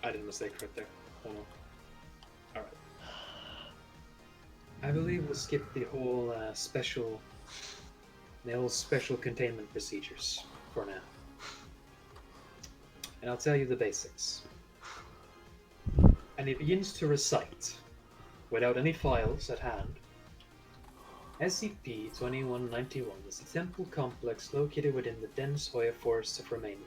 I did a mistake right there. Hold on. Alright. I believe we'll skip the whole special containment procedures for now. And I'll tell you the basics. And he begins to recite, without any files at hand, SCP-2191 is a temple complex located within the dense Hoya forests of Romania.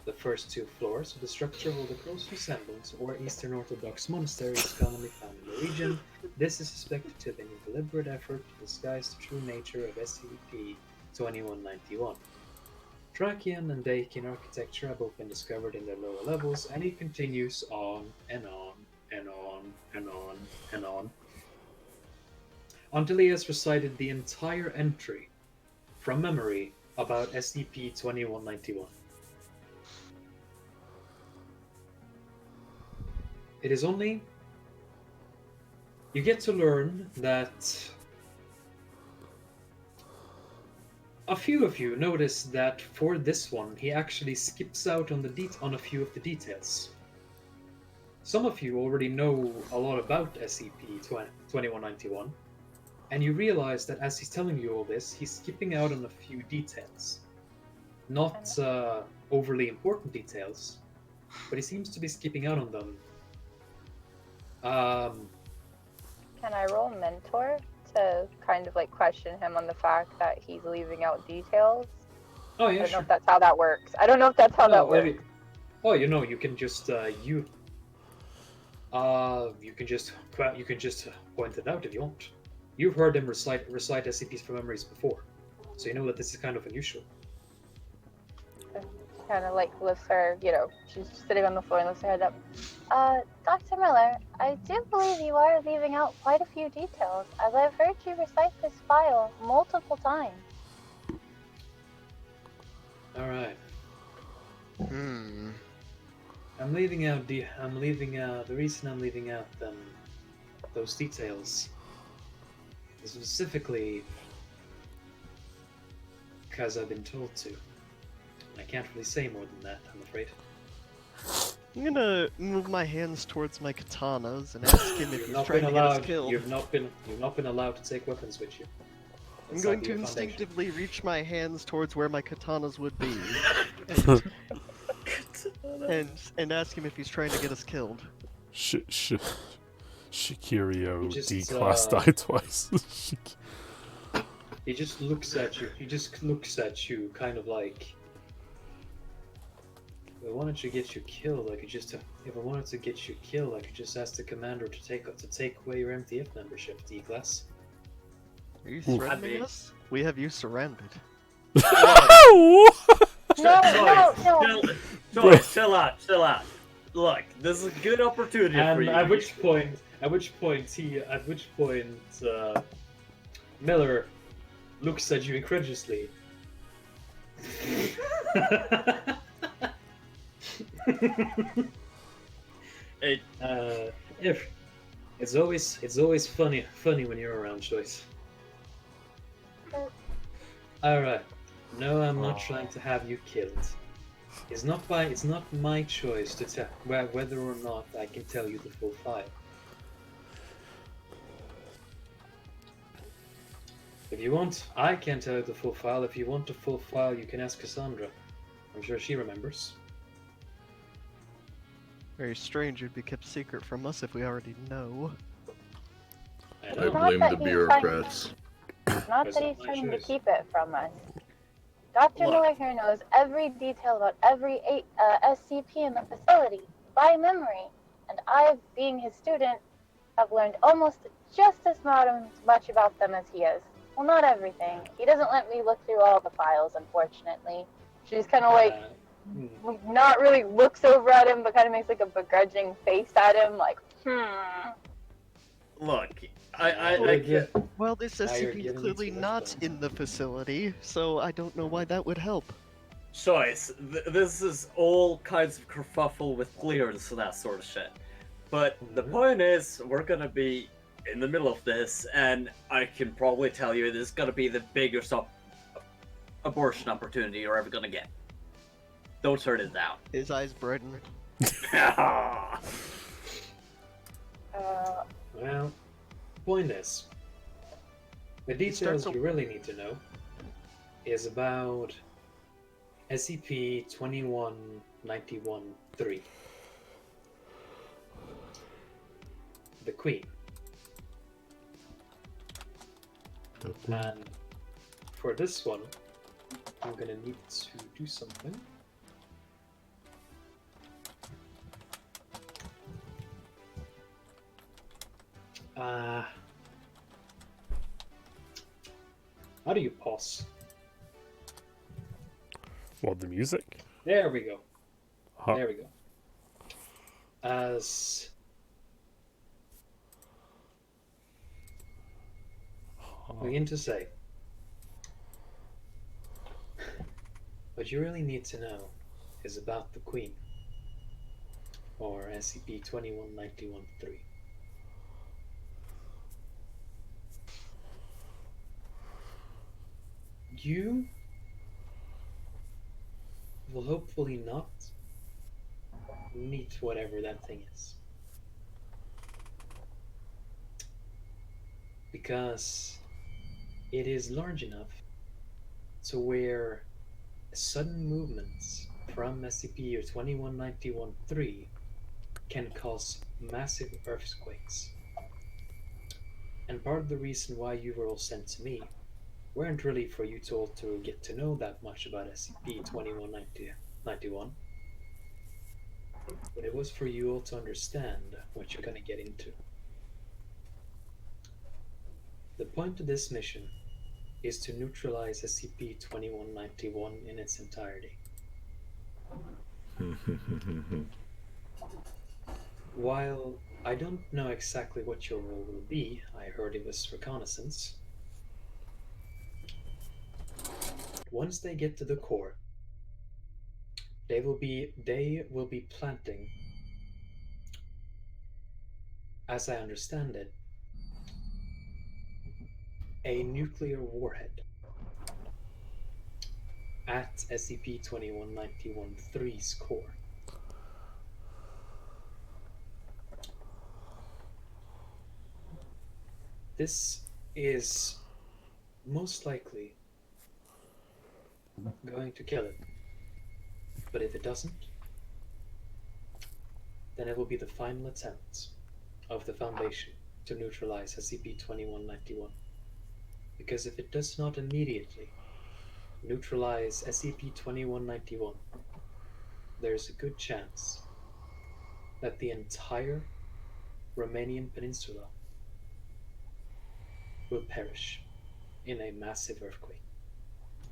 The first two floors of the structure hold a close resemblance to or Eastern Orthodox monasteries commonly found in the region. This is suspected to have been a deliberate effort to disguise the true nature of SCP-2191. Thracian and Dacian architecture have both been discovered in their lower levels, and he continues on and on and on and on and on until he has recited the entire entry from memory about SCP-2191. It is only... You get to learn that a few of you notice that for this one, he actually skips out on a few of the details. Some of you already know a lot about SCP-2191, and you realize that as he's telling you all this, he's skipping out on a few details. Not overly important details, but he seems to be skipping out on them. Can I roll Mentor to kind of like question him on the fact that he's leaving out details? Oh I yeah, don't know sure. if that's how that works. I don't know if that's how that works. Oh, you know, you can just you can just point it out if you want. You've heard him recite SCPs from memories before, so you know that this is kind of unusual. Kind of like lifts her, she's sitting on the floor and lifts her head up. Dr. Miller, I do believe you are leaving out quite a few details, as I've heard you recite this file multiple times. All right. Hmm. I'm leaving out the reason I'm leaving out those details is specifically because I've been told to. I can't really say more than that, I'm afraid. I'm gonna move my hands towards my katanas and ask him if he's trying to get us killed. You've not been allowed to take weapons with you. I'm going to instinctively reach my hands towards where my katanas would be, and ask him if he's trying to get us killed. Shikirio Just, D-class died twice. He just looks at you. He just looks at you, kind of like, if I wanted to get you killed, I could just. If I wanted to get you killed, I could just ask the commander to take away your MTF membership, D-class. Are you threatening us? We have you surrounded. No. Chill out. Look, this is a good opportunity for you. At which point, Miller looks at you incredulously. If it's always funny when you're around, Joyce. All right. No, I'm not trying to have you killed. It's not my choice to tell whether or not I can tell you the full file. If you want, I can tell you the full file. If you want the full file, you can ask Cassandra. I'm sure she remembers. Very strange it'd be kept secret from us if we already know. I blame the bureaucrats. Not that he's trying to keep it from us. Dr. Miller here knows every detail about every SCP in the facility by memory, and I, being his student, have learned almost just as much about them as he is. Well, not everything. He doesn't let me look through all the files, unfortunately. She's kind of like, not really looks over at him, but kind of makes like a begrudging face at him, like, Look, I get. Well, this SCP is clearly not in the facility, so I don't know why that would help. Choice. This is all kinds of kerfuffle with clearance and that sort of shit. But the point is, we're gonna be in the middle of this, and I can probably tell you this is gonna be the biggest abortion opportunity you're ever gonna get. Don't turn it down. His eyes brighten. Well, point is, the details you really need to know is about SCP-2191-3. The Queen. And for this one, I'm gonna need to do something. How do you pause? What, the music? There we go. Huh. There we go. As begin to say, what you really need to know is about the Queen, or SCP-2191-3. You will hopefully not meet whatever that thing is. Because it is large enough to where sudden movements from SCP or 2191-3 can cause massive earthquakes. And part of the reason why you were all sent to me weren't really for you all to get to know that much about SCP-2191, but it was for you all to understand what you're going to get into. The point of this mission is to neutralize SCP-2191 in its entirety. While I don't know exactly what your role will be, I heard it was reconnaissance. Once they get to the core, they will be planting, as I understand it, a nuclear warhead at SCP-2191-3's core. This is most likely going to kill it. But if it doesn't, then it will be the final attempt of the Foundation to neutralize SCP-2191. Because if it does not immediately neutralize SCP-2191, there's a good chance that the entire Romanian peninsula will perish in a massive earthquake.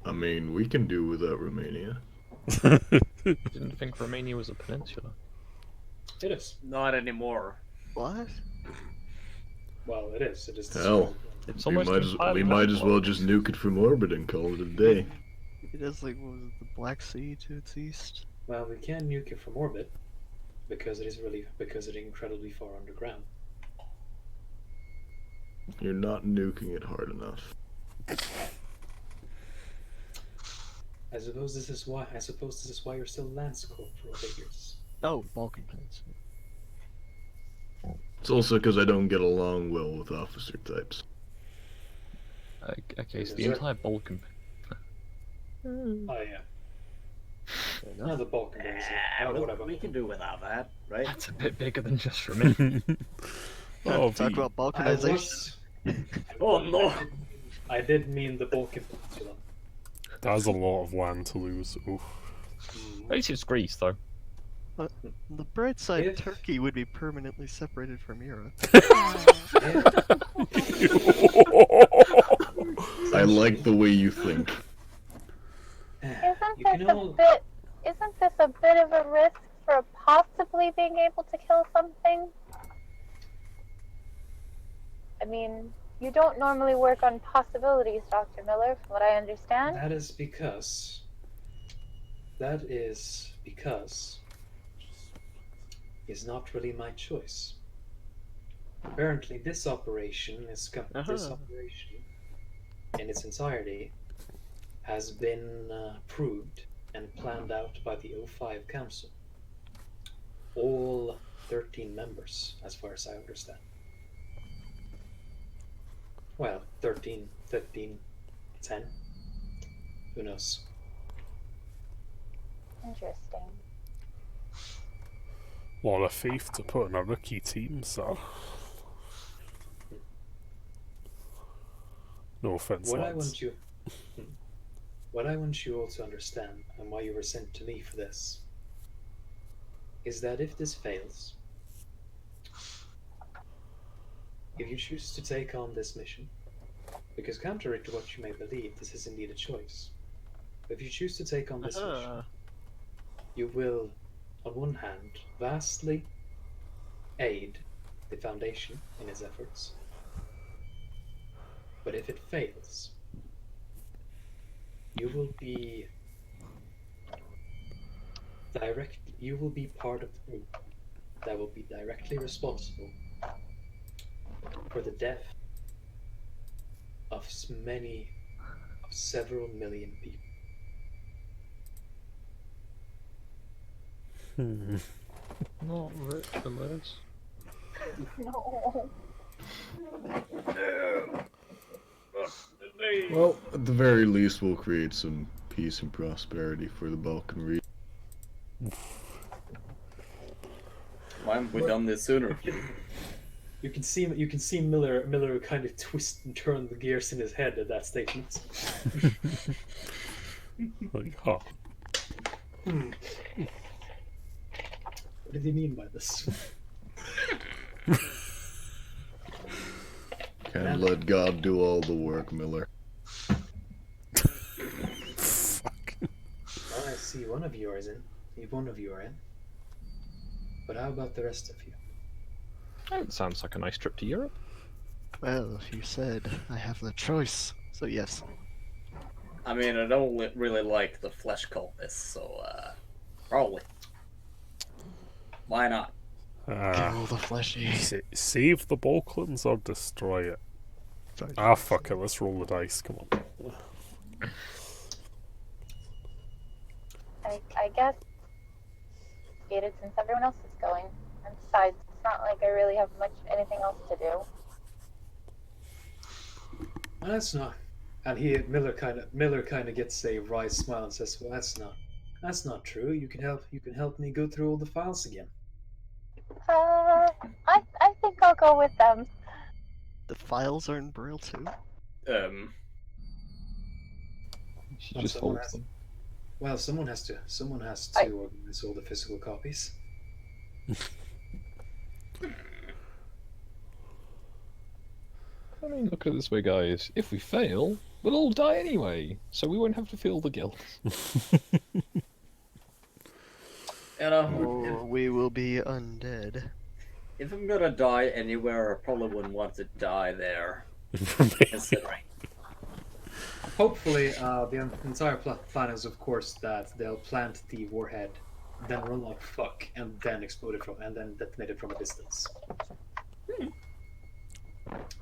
I mean, we can do without Romania. Didn't think Romania was a peninsula. It is. Not anymore. What? Well, it is. It is. Hell, It's we almost might as well just nuke it from orbit and call it a day. It is like, what was it, the Black Sea to its east? Well, we can nuke it from orbit because it is incredibly far underground. You're not nuking it hard enough. I suppose this is why you're still Lance Corporal figures. Oh, Balkan Peninsula. It's also because I don't get along well with officer types. Okay, so the entire Balkan. Oh yeah. Not the Balkan Peninsula. Whatever. We can do without that, right? That's a bit bigger than just Romania. Oh, Talk about balkanization. Oh no! I did mean the Balkan Peninsula. That's a lot of land to lose. Oof. At least it's Greece, though. But on the bright side, If- Turkey would be permanently separated from Europe. I like the way you think. Isn't You this can a all- bit? Isn't this a bit of a risk for possibly being able to kill something? I mean, you don't normally work on possibilities, Dr. Miller, from what I understand. That is because it's not really my choice. Apparently, this operation in its entirety has been approved and planned out by the O5 Council. All 13 members, as far as I understand. Well, 13, 15, 10. Who knows? Interesting. A lot of faith to put in a rookie team, so. No offense, What lads. what I want you all to understand, and why you were sent to me for this, is that if this fails, if you choose to take on this mission, because contrary to what you may believe, this is indeed a choice. If you choose to take on this mission, you will, on one hand, vastly aid the Foundation in its efforts. But if it fails, you will be part of the group that will be directly responsible for the death of several million people. Not ridiculous. No. Well, at the very least, we'll create some peace and prosperity for the Balkan region. Why haven't we done this sooner? You can see Miller kind of twist and turn the gears in his head at that statement. Like, huh. What did he mean by this? Can't let God do all the work, Miller. Fuck. Well, I see one of you are in. One of you are in. But how about the rest of you? That sounds like a nice trip to Europe. Well, you said I have the choice, so yes. I mean, I don't really like the flesh cultists, so probably. Why not? Kill the fleshy. Save the Balkans or destroy it? Ah, fuck it, let's roll the dice, come on. I guess gated since everyone else is going. And besides, it's not like I really have anything else to do. Well, that's not. And Miller kind of gets a wry smile and says, "Well, that's not true. You can help me go through all the files again." I think I'll go with them. The files are in Braille too? She just holds them. Well, someone has to organize all the physical copies. I mean, look at it this way, guys. If we fail, we'll all die anyway, so we won't have to feel the guilt. Or we will be undead. If I'm gonna die anywhere, I probably wouldn't want to die there. Considering. Hopefully, the entire plan is, of course, that they'll plant the warhead, then run like fuck, and then explode it and then detonate it from a distance.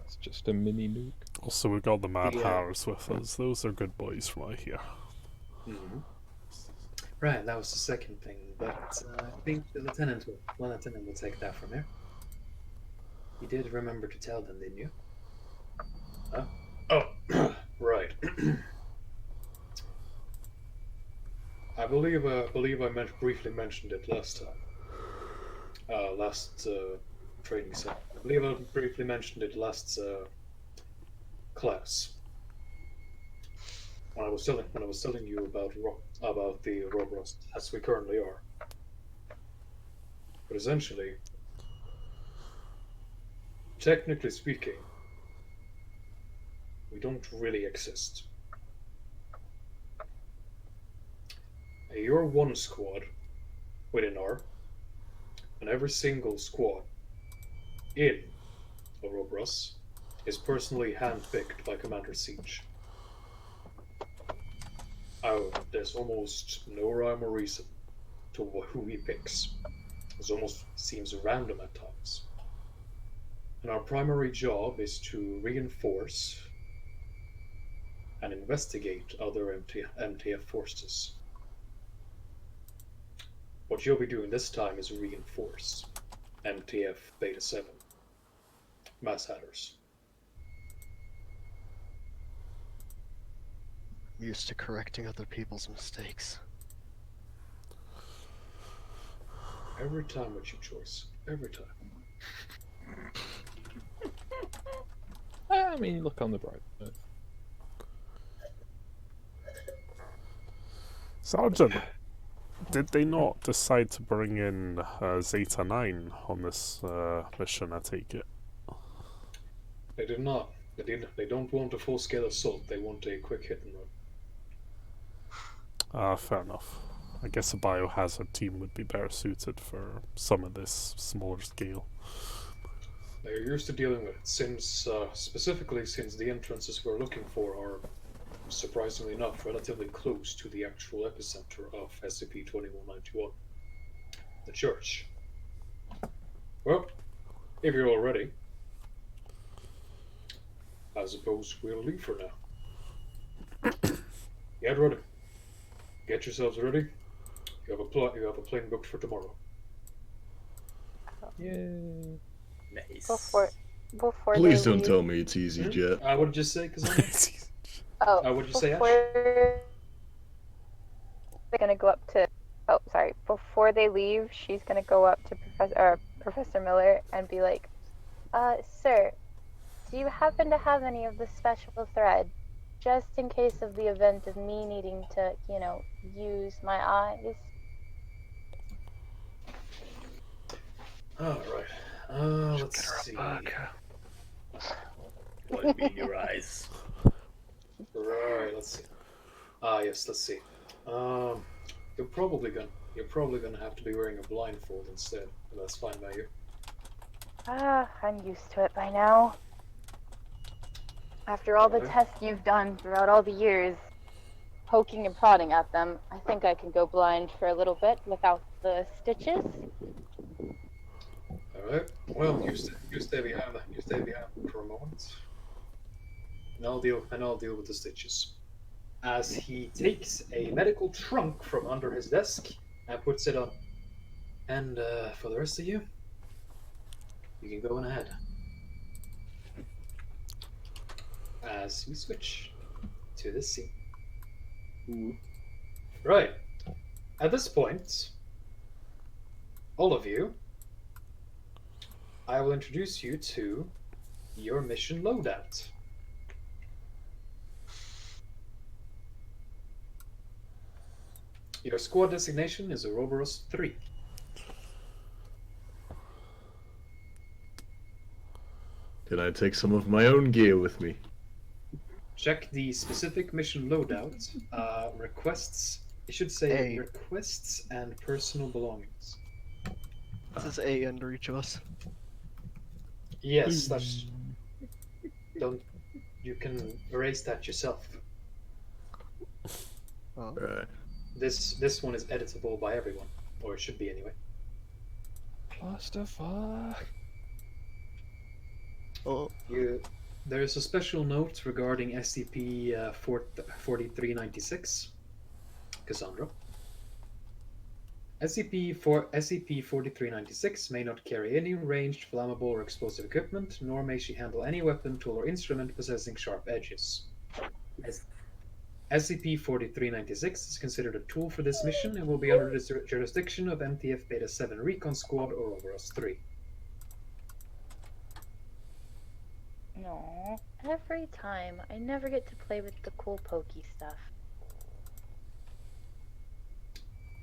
It's just a mini nuke. Also, we've got the Mad Hatters with us. Those are good boys from out here. Mm-hmm. Right, that was the second thing, but I think the lieutenant will take that from here. You did remember to tell them, didn't you? Huh? Oh, right. I believe I briefly mentioned it last time. Last training set. I believe I briefly mentioned it last class. When I was telling you about the Robrost as we currently are. But essentially, technically speaking, we don't really exist. You're one squad within R, and every single squad in Ouroboros is personally handpicked by Commander Siege. There's almost no rhyme or reason to who he picks. It almost seems random at times. And our primary job is to reinforce and investigate other MTF forces. What you'll be doing this time is reinforce MTF Beta 7 Mass Hatters. I'm used to correcting other people's mistakes. Every time it's your choice. Every time. I mean, look on the bright side. Sergeant, did they not decide to bring in Zeta 9 on this mission, I take it? They did not. They don't want a full-scale assault. They want a quick hit and run. Fair enough. I guess a biohazard team would be better suited for some of this smaller scale. They're used to dealing with it, specifically since the entrances we're looking for are, surprisingly enough, relatively close to the actual epicenter of SCP-2191, the church. Well, if you're all ready, I suppose we'll leave for now. Get ready. Get yourselves ready. You have a plane booked for tomorrow. Yay. Nice. Before Please they don't leave. tell me it's EasyJet. I would just say, because Oh, what did you say, Ash? they're gonna go up to. Oh, sorry. Before they leave, she's gonna go up to Professor Miller and be like, Sir, do you happen to have any of the special thread? Just in case of the event of me needing to, use my eyes. Alright. Let's see. What be in your eyes? Right, let's see. Yes, let's see. You're probably gonna have to be wearing a blindfold instead. If that's fine by you. I'm used to it by now. After all the tests you've done throughout all the years, poking and prodding at them, I think I can go blind for a little bit without the stitches. Alright. Well, you stay behind. You stay behind for a moment, and I'll deal with the stitches. As he takes a medical trunk from under his desk and puts it on. And for the rest of you, you can go on ahead. As we switch to this scene. Ooh. Right. At this point, all of you, I will introduce you to your mission loadout. Your squad designation is Ouroboros 3. Can I take some of my own gear with me? Check the specific mission loadout. Requests. It should say requests and personal belongings. This is A under each of us. Yes, that's. Don't. You can erase that yourself. Oh. Right. This one is editable by everyone, or it should be anyway. Clusterfuck. Oh. There's a special note regarding SCP 4396, Cassandra. SCP-4396 may not carry any ranged, flammable, or explosive equipment, nor may she handle any weapon, tool, or instrument possessing sharp edges. SCP-4396 is considered a tool for this mission and will be under the jurisdiction of MTF Beta-7 Recon Squad or Ouroboros 3. No, every time I never get to play with the cool pokey stuff.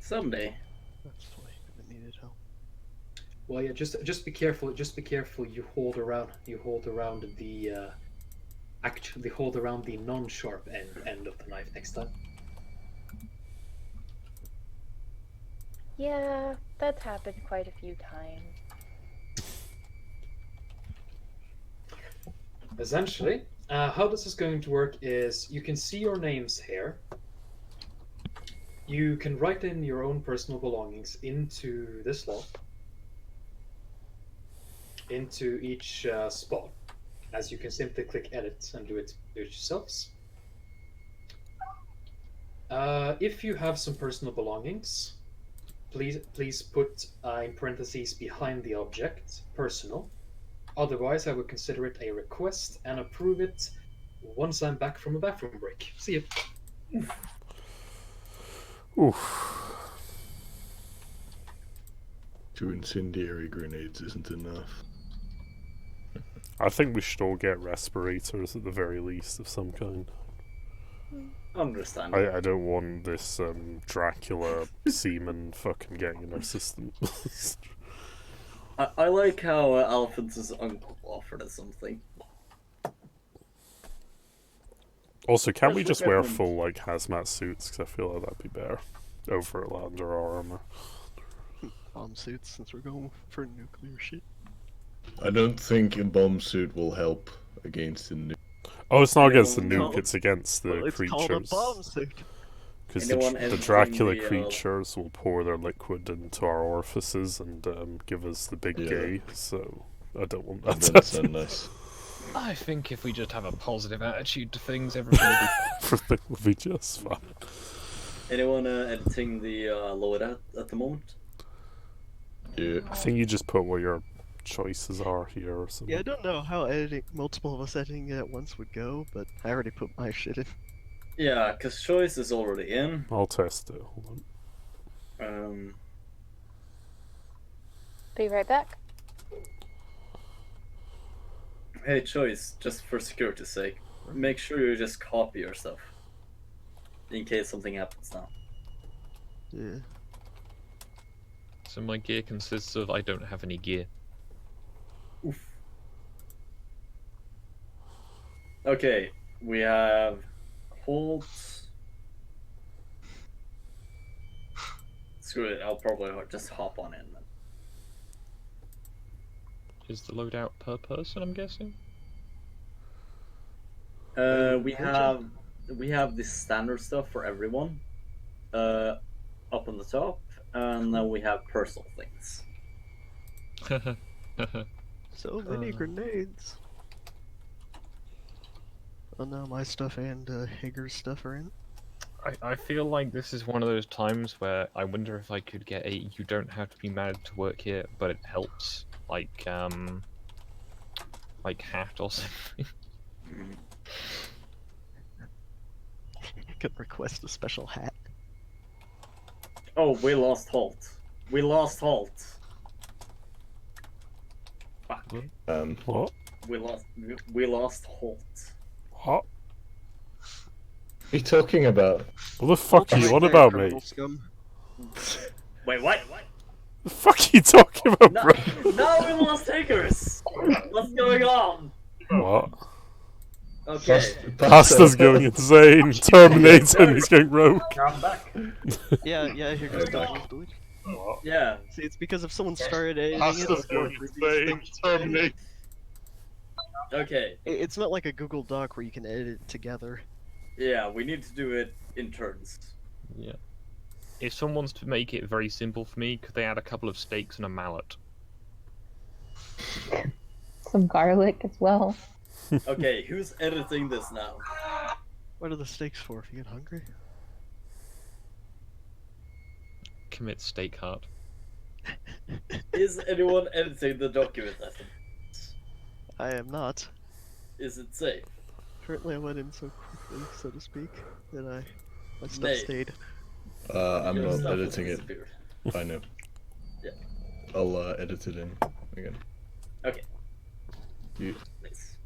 Someday. That's why I needed help. Well, yeah, just be careful. Just be careful. You hold around the hold around the non-sharp end of the knife next time. Yeah, that's happened quite a few times. Essentially, how this is going to work is you can see your names here. You can write in your own personal belongings into this log, into each spot, as you can simply click edit and do it yourselves. If you have some personal belongings, please put in parentheses behind the object, personal. Otherwise, I would consider it a request and approve it once I'm back from a bathroom break. See you. Oof. 2 incendiary grenades isn't enough. I think we should all get respirators at the very least of some kind. Understand. I don't want this Dracula semen fucking getting in our system. I like how Alphonse's uncle offered us something. Also, can't we just wear full like hazmat suits? Because I feel like that'd be better over under our armor. Bomb suits, since we're going for nuclear shit. I don't think a bomb suit will help against the nuke. Oh, it's not against the nuke, it's against the It's creatures. called a bomb suit. Because the Dracula creatures will pour their liquid into our orifices and give us the big gay, so I don't want that to sound nice. I think if we just have a positive attitude to things, everything will be just fine. Anyone editing the loadout at the moment? Yeah. I think you just put what your choices are here or something. Yeah, I don't know how multiple of us editing it at once would go, but I already put my shit in. Yeah, because choice is already in. I'll test it. Hold on. Be right back. Hey, Choice, just for security's sake, make sure you just copy your stuff. In case something happens now. Yeah. So my gear consists of I don't have any gear. Oof. Okay, we have Holt. Screw it, I'll probably just hop on in then. Is the loadout per person, I'm guessing? We have the standard stuff for everyone. Up on the top, and then we have personal things. So many grenades. Oh no, my stuff and Hager's stuff are in. I feel like this is one of those times where I wonder if I could get a you don't have to be mad to work here, but it helps, like hat or something. You could request a special hat. Oh, we lost Holt. We lost Holt. Fuck. What? We lost Holt. What? What are you talking about? What the fuck are you on about, mate? Scum. Wait, what? The fuck are you talking about, No, bro? no, we lost Hackers! What's going on? What? Okay. Pasta's going insane. Terminator, he's going rogue. I'm back. Yeah, Hager's stuff was deleted. Yeah. See, it's because if someone started editing Pasta's it, going insane. Terminator. Okay. It's not like a Google Doc where you can edit it together. Yeah, we need to do it in turns. Yeah. If someone wants to make it very simple for me, could they add a couple of steaks and a mallet? Some garlic as well. Okay, who's editing this now? What are the steaks for if you get hungry? Commit steak heart. Is anyone editing the document? I am not. Is it safe? Currently, I went in so quickly, so to speak, that my stuff Nate. stayed. I'm Your not stuff has editing it. disappeared. I know. Yeah. I'll edit it in again. Okay. You... Nice.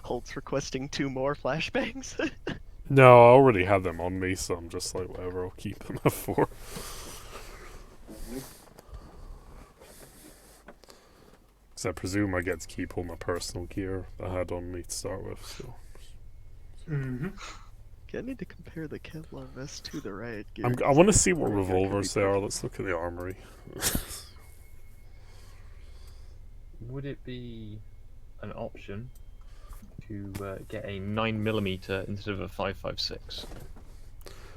Holt's requesting 2 more flashbangs. No, I already had them on me, so I'm just like, whatever, I'll keep them at 4. Because I presume I get to keep all my personal gear I had on me to start with, so... Okay, I need to compare the Kevlar vest to the riot gear. I want to see what revolvers they are. Let's look at the armory. Would it be an option to get a 9mm instead of a 5.56?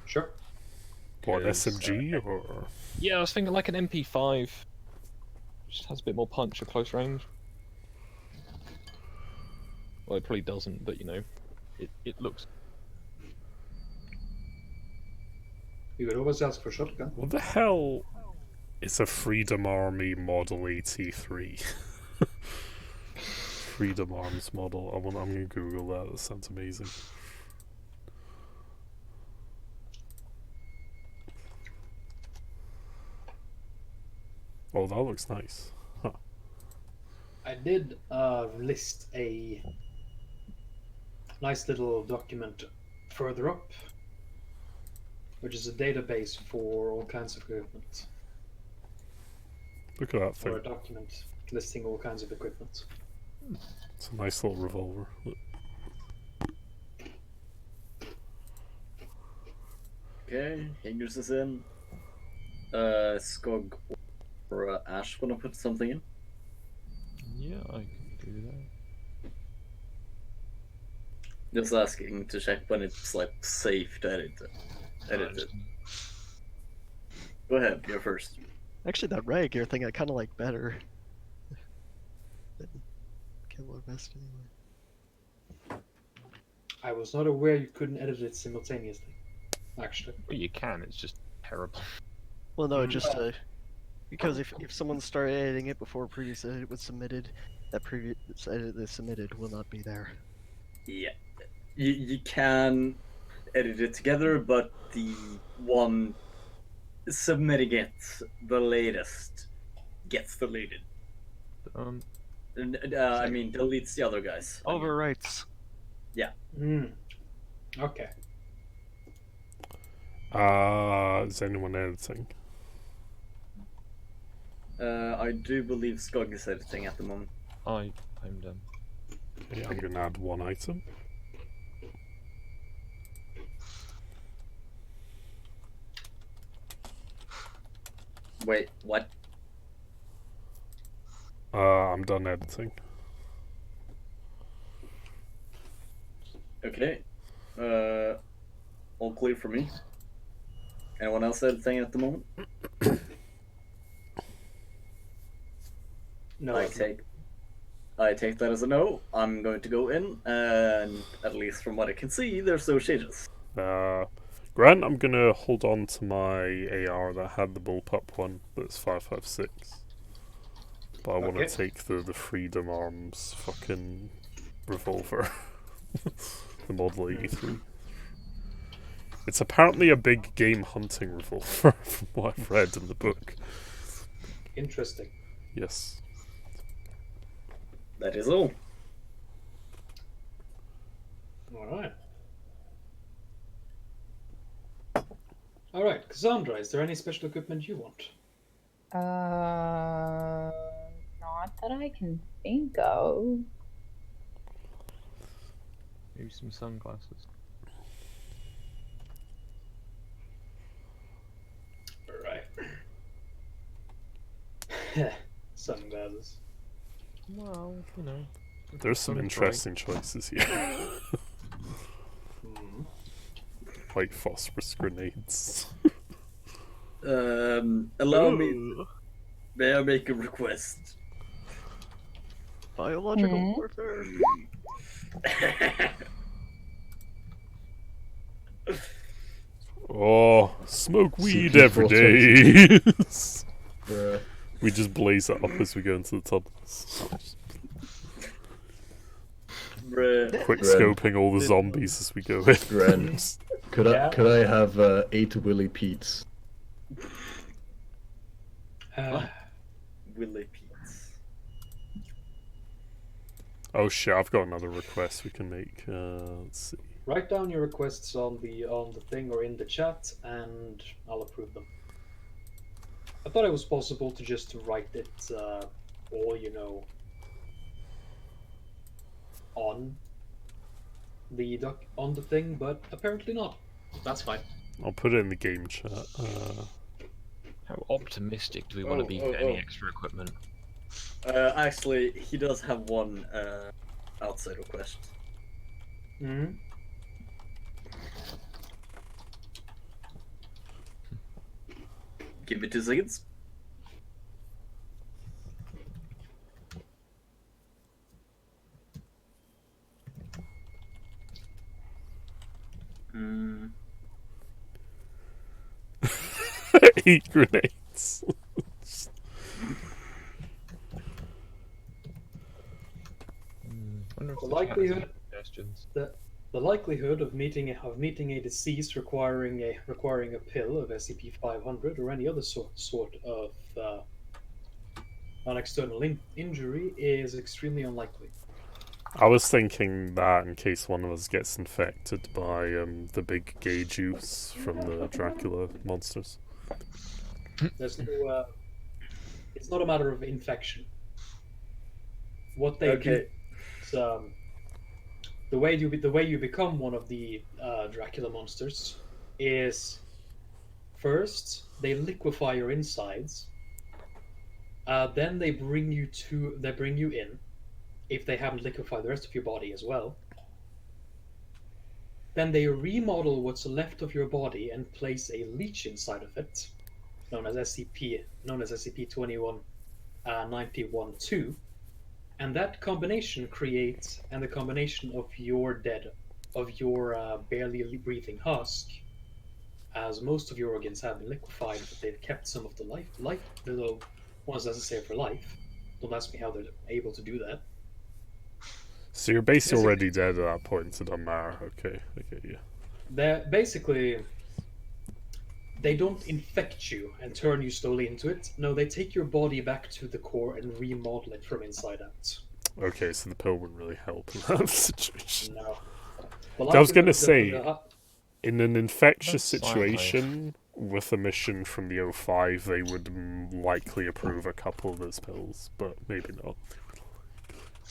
Sure. What, SMG or? Yeah, I was thinking like an MP5. Just has a bit more punch at close range. Well, it probably doesn't, but you know, it looks. You could always ask for shotgun. What the hell is a Freedom Army Model AT3? Freedom Arms model. I'm gonna Google that. That sounds amazing. Oh, that looks nice. Huh. I did list a nice little document further up, which is a database for all kinds of equipment. Look at that thing. Or a document listing all kinds of equipment. It's a nice little revolver. Look. Okay, Hingers is in. Skog or Ash wanna put something in? Yeah, I can do that. Just asking to check when it's like safe to edit it. Go ahead, you're first. Actually, that riot gear thing I kind of like better. Than Kevlar vest anyway. I was not aware you couldn't edit it simultaneously. Actually. Well, you can, it's just terrible. Well, no, just because if someone started editing it before a previous edit was submitted, that previous edit they submitted will not be there. Yeah. You can edit it together, but the one submitting it the latest gets deleted. I mean, deletes the other guys. Overwrites. Yeah. Okay. Is anyone editing? I do believe Skog is editing at the moment. I'm done. Okay, I'm gonna add one item. Wait, what? I'm done editing. Okay. All clear for me. Anyone else editing at the moment? No. I take that as a no. I'm going to go in, and at least from what I can see, there's no changes. Grant, I'm gonna hold on to my AR that had the bullpup one that's 5.56. But I want to take the Freedom Arms fucking revolver. The Model 83. It's apparently a big game hunting revolver, from what I've read in the book. Interesting. Yes. That is all. Alright. Alright, Cassandra, is there any special equipment you want? Not that I can think of. Maybe some sunglasses. Right. Sunglasses. Well, you know. There's some interesting choices here. Like phosphorus grenades. Allow me. May I make a request? Biological warfare. Oh, smoke weed CP every day. Bruh. We just blaze it up as we go into the tunnels. Quick scoping all the zombies as we go in. Grand. Could I have 8 Willy Pete's? Willy Pete's. Oh shit! I've got another request we can make. Let's see. Write down your requests on the thing or in the chat, and I'll approve them. I thought it was possible to just write it all, you know, on the thing, but apparently not. That's fine. I'll put it in the game chat. How optimistic do we want to be for any extra equipment? Actually, he does have one outside request. Give it 2 seconds. Eat grenades. The likelihood of meeting a deceased requiring a pill of SCP-500 or any other sort of non-external injury is extremely unlikely. I was thinking that in case one of us gets infected by the big gay juice from the Dracula monsters. There's no. It's not a matter of infection. What they do is, the way you become one of the Dracula monsters is first they liquefy your insides. Then they bring you in. If they haven't liquefied the rest of your body as well. Then they remodel what's left of your body and place a leech inside of it, known as SCP-2191-2, and that combination creates, and the combination of your barely breathing husk, as most of your organs have been liquefied, but they've kept some of the the ones necessary for life. Don't ask me how they're able to do that. So you're basically already dead at that point, so it doesn't matter. Okay, yeah. They're basically they don't infect you and turn you slowly into it. No, they take your body back to the core and remodel it from inside out. Okay, so the pill wouldn't really help in that situation. No. I was gonna say, the in an infectious That's cyanide. situation with a mission from the 05, they would likely approve a couple of those pills, but maybe not.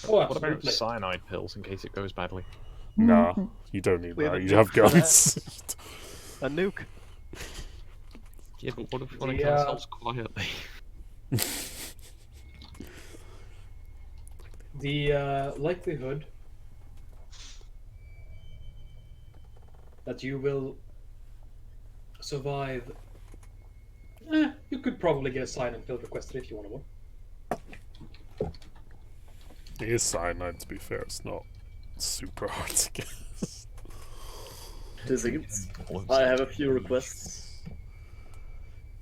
Oh, What about absolutely. cyanide pills in case it goes badly? Nah, you don't need We have that. a You nuke have for that. guns. A nuke. Yeah, but what if we want to The, kill ourselves quietly? The likelihood that you will survive. You could probably get a cyanide pill requested if you want one. It is cyanide, to be fair. It's not super hard to get. 2 seconds. I have a few requests.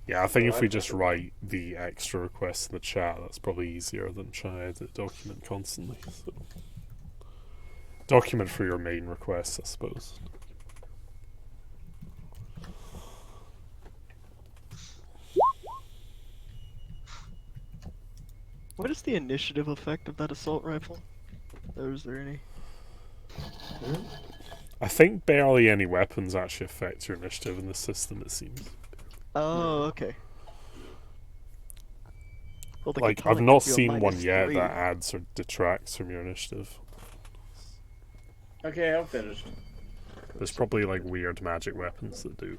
Yeah, I think if we just write the extra request in the chat, that's probably easier than trying to edit document constantly. So. Document for your main requests, I suppose. What is the initiative effect of that assault rifle? Or is there any? I think barely any weapons actually affect your initiative in the system, it seems. Oh, okay. Well, the Like, katana I've not gives you a seen one yet -3. that adds or detracts from your initiative. Okay, I'm finished. There's probably, like, weird magic weapons that do.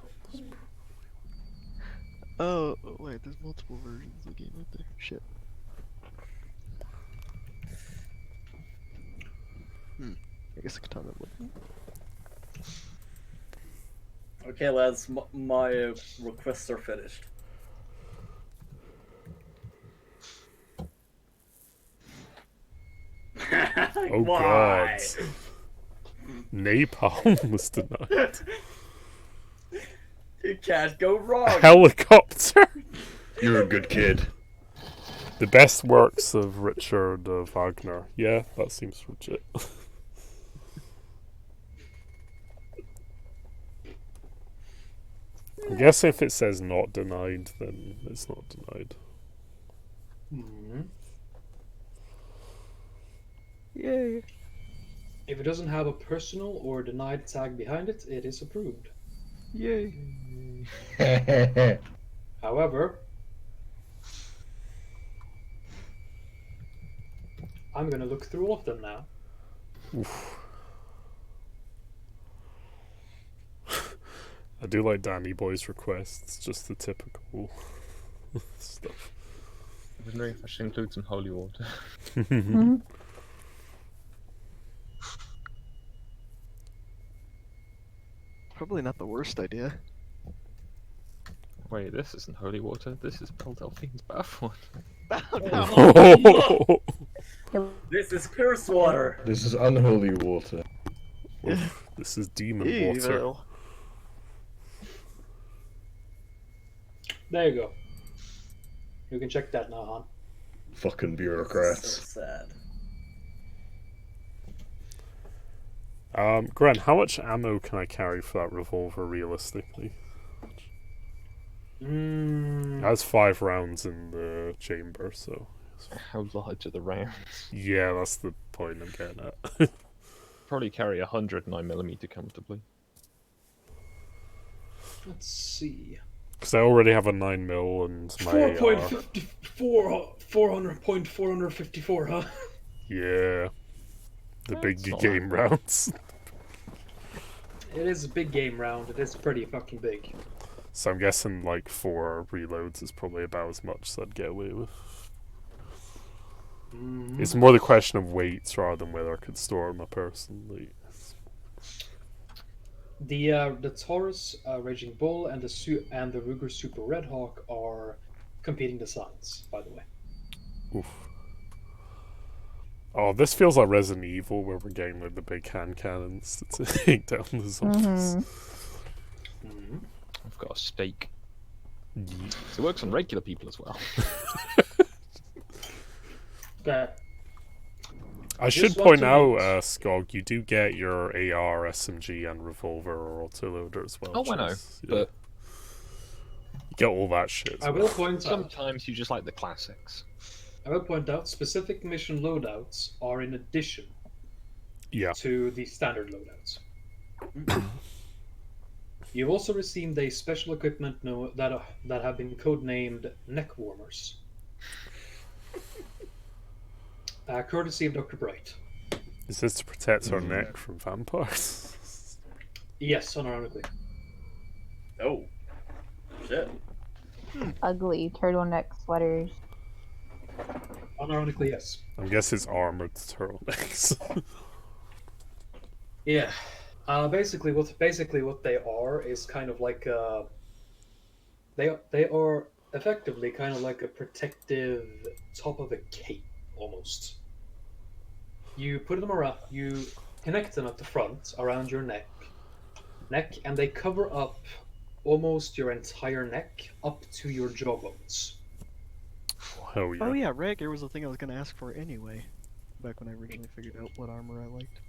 Oh, wait, there's multiple versions of the game right there. Shit. I guess the katana would. Okay, lads, my requests are finished. Oh Why? god. Napalm was denied. You can't go wrong. A helicopter! You're a good kid. The best works of Richard Wagner. Yeah, that seems legit. I guess if it says not denied, then it's not denied. Yay. If it doesn't have a personal or denied tag behind it, it is approved. Yay. However, I'm gonna look through all of them now. Oof. I do like Danny Boy's requests, just the typical stuff. I was wondering if I should include some holy water. Probably not the worst idea. Wait, this isn't holy water. This is Belle Delphine's bathwater. This is curse water. This is unholy water. Oof, this is demon water. Evil. There you go. You can check that now, Han. Fucking So bureaucrats. sad. Gren, how much ammo can I carry for that revolver realistically? It has 5 rounds in the chamber, so... How large are the rounds? Yeah, that's the point I'm getting at. Probably carry 100 9mm comfortably. Let's see. Because I already have a 9mm and my AR. 4.54, 400.454, huh? Yeah. The big That's not game that bad. rounds. It is a big game round. It is pretty fucking big. So I'm guessing like 4 reloads is probably about as much as I'd get away with. It's more the question of weights rather than whether I could store it in my person. Like, The Taurus, Raging Bull, and the Ruger Super Red Hawk are competing designs, by the way. oof. Oh, this feels like Resident Evil, where we're getting like the big hand cannons to take down the zombies. I've got a stake. Yeet. It works on regular people as well. Okay. I should Just point want out, to Skog, you do get your AR, SMG, and revolver or autoloader as well. Oh, I know, Chase. Yeah. but Get all that shit. I will point out. Sometimes you just like the classics. I will point out specific mission loadouts are in addition to the standard loadouts. You've also received a special equipment that have been codenamed neck warmers, courtesy of Dr. Bright. Is this to protect our neck from vampires? Yes, unironically. Oh, shit. Ugly turtleneck sweaters. Unironically, yes. I guess it's armored turtlenecks. Yeah. Basically what they are is kind of like they are effectively kind of like a protective top of a cape almost. You put them around, you connect them at the front around your neck, and they cover up almost your entire neck up to your jawbones. Oh yeah. Oh yeah, Rager was the thing I was going to ask for anyway, back when I originally figured out what armor I liked.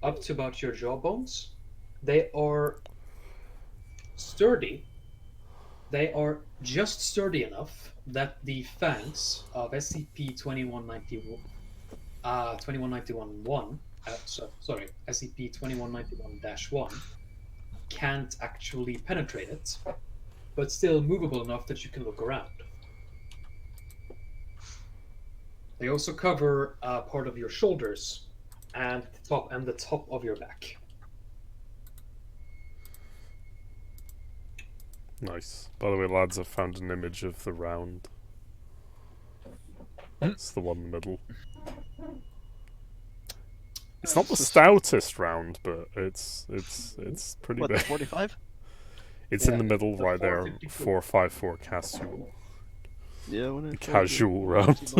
Up to about your jawbones. They are sturdy. They are just sturdy enough that the fangs of SCP-2191, SCP-2191-1 can't actually penetrate it, but still movable enough that you can look around. They also cover part of your shoulders and the top of your back. Nice. By the way, lads, I've found an image of the round. It's the one in the middle. It's not the stoutest round, but it's pretty What, big. 45? It's in the middle right there. 454 casual. Yeah, when it Casual round.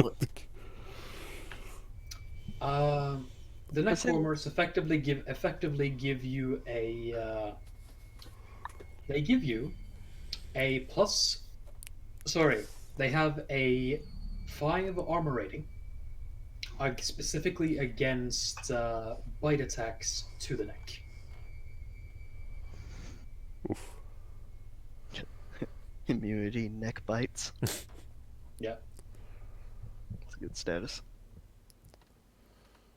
The neck warmers effectively give you a they give you a plus. Sorry, they have a 5 armor rating, specifically against bite attacks to the neck. Oof. Immunity, neck bites. Yeah. That's a good status.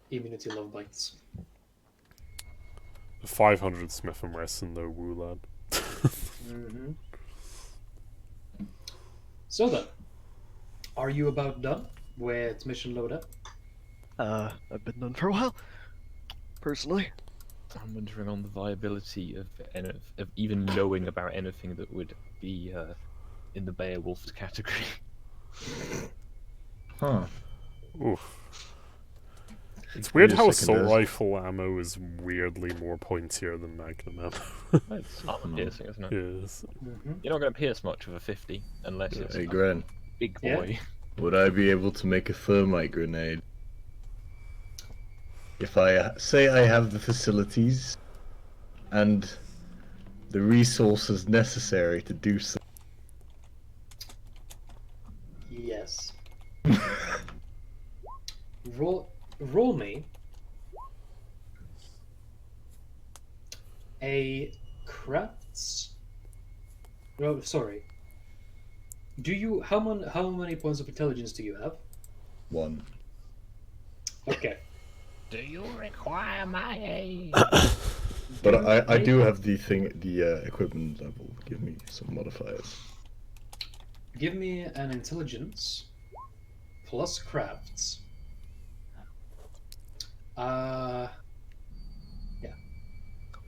Immunity love bites. 500 Smith & Wesson though, woo lad. Mm-hmm. So then, are you about done with mission loadout? I've been done for a while, personally. I'm wondering on the viability of even knowing about anything that would be in the Beowulf category. Huh. Oof. It's weird how Second assault dose. rifle ammo is weirdly more pointier than magnum ammo. It's armor piercing, isn't it? Yes. You're not going to pierce much with a 50 unless it's Hey, a Grant. big boy. Would I be able to make a thermite grenade? If I say I have the facilities and the resources necessary to do so. Yes. Roll me a crafts. Oh, sorry. Do you how many points of intelligence do you have? 1. Okay. Do you require my aid? But I do have the equipment level. Give me some modifiers. Give me an intelligence plus crafts. Yeah.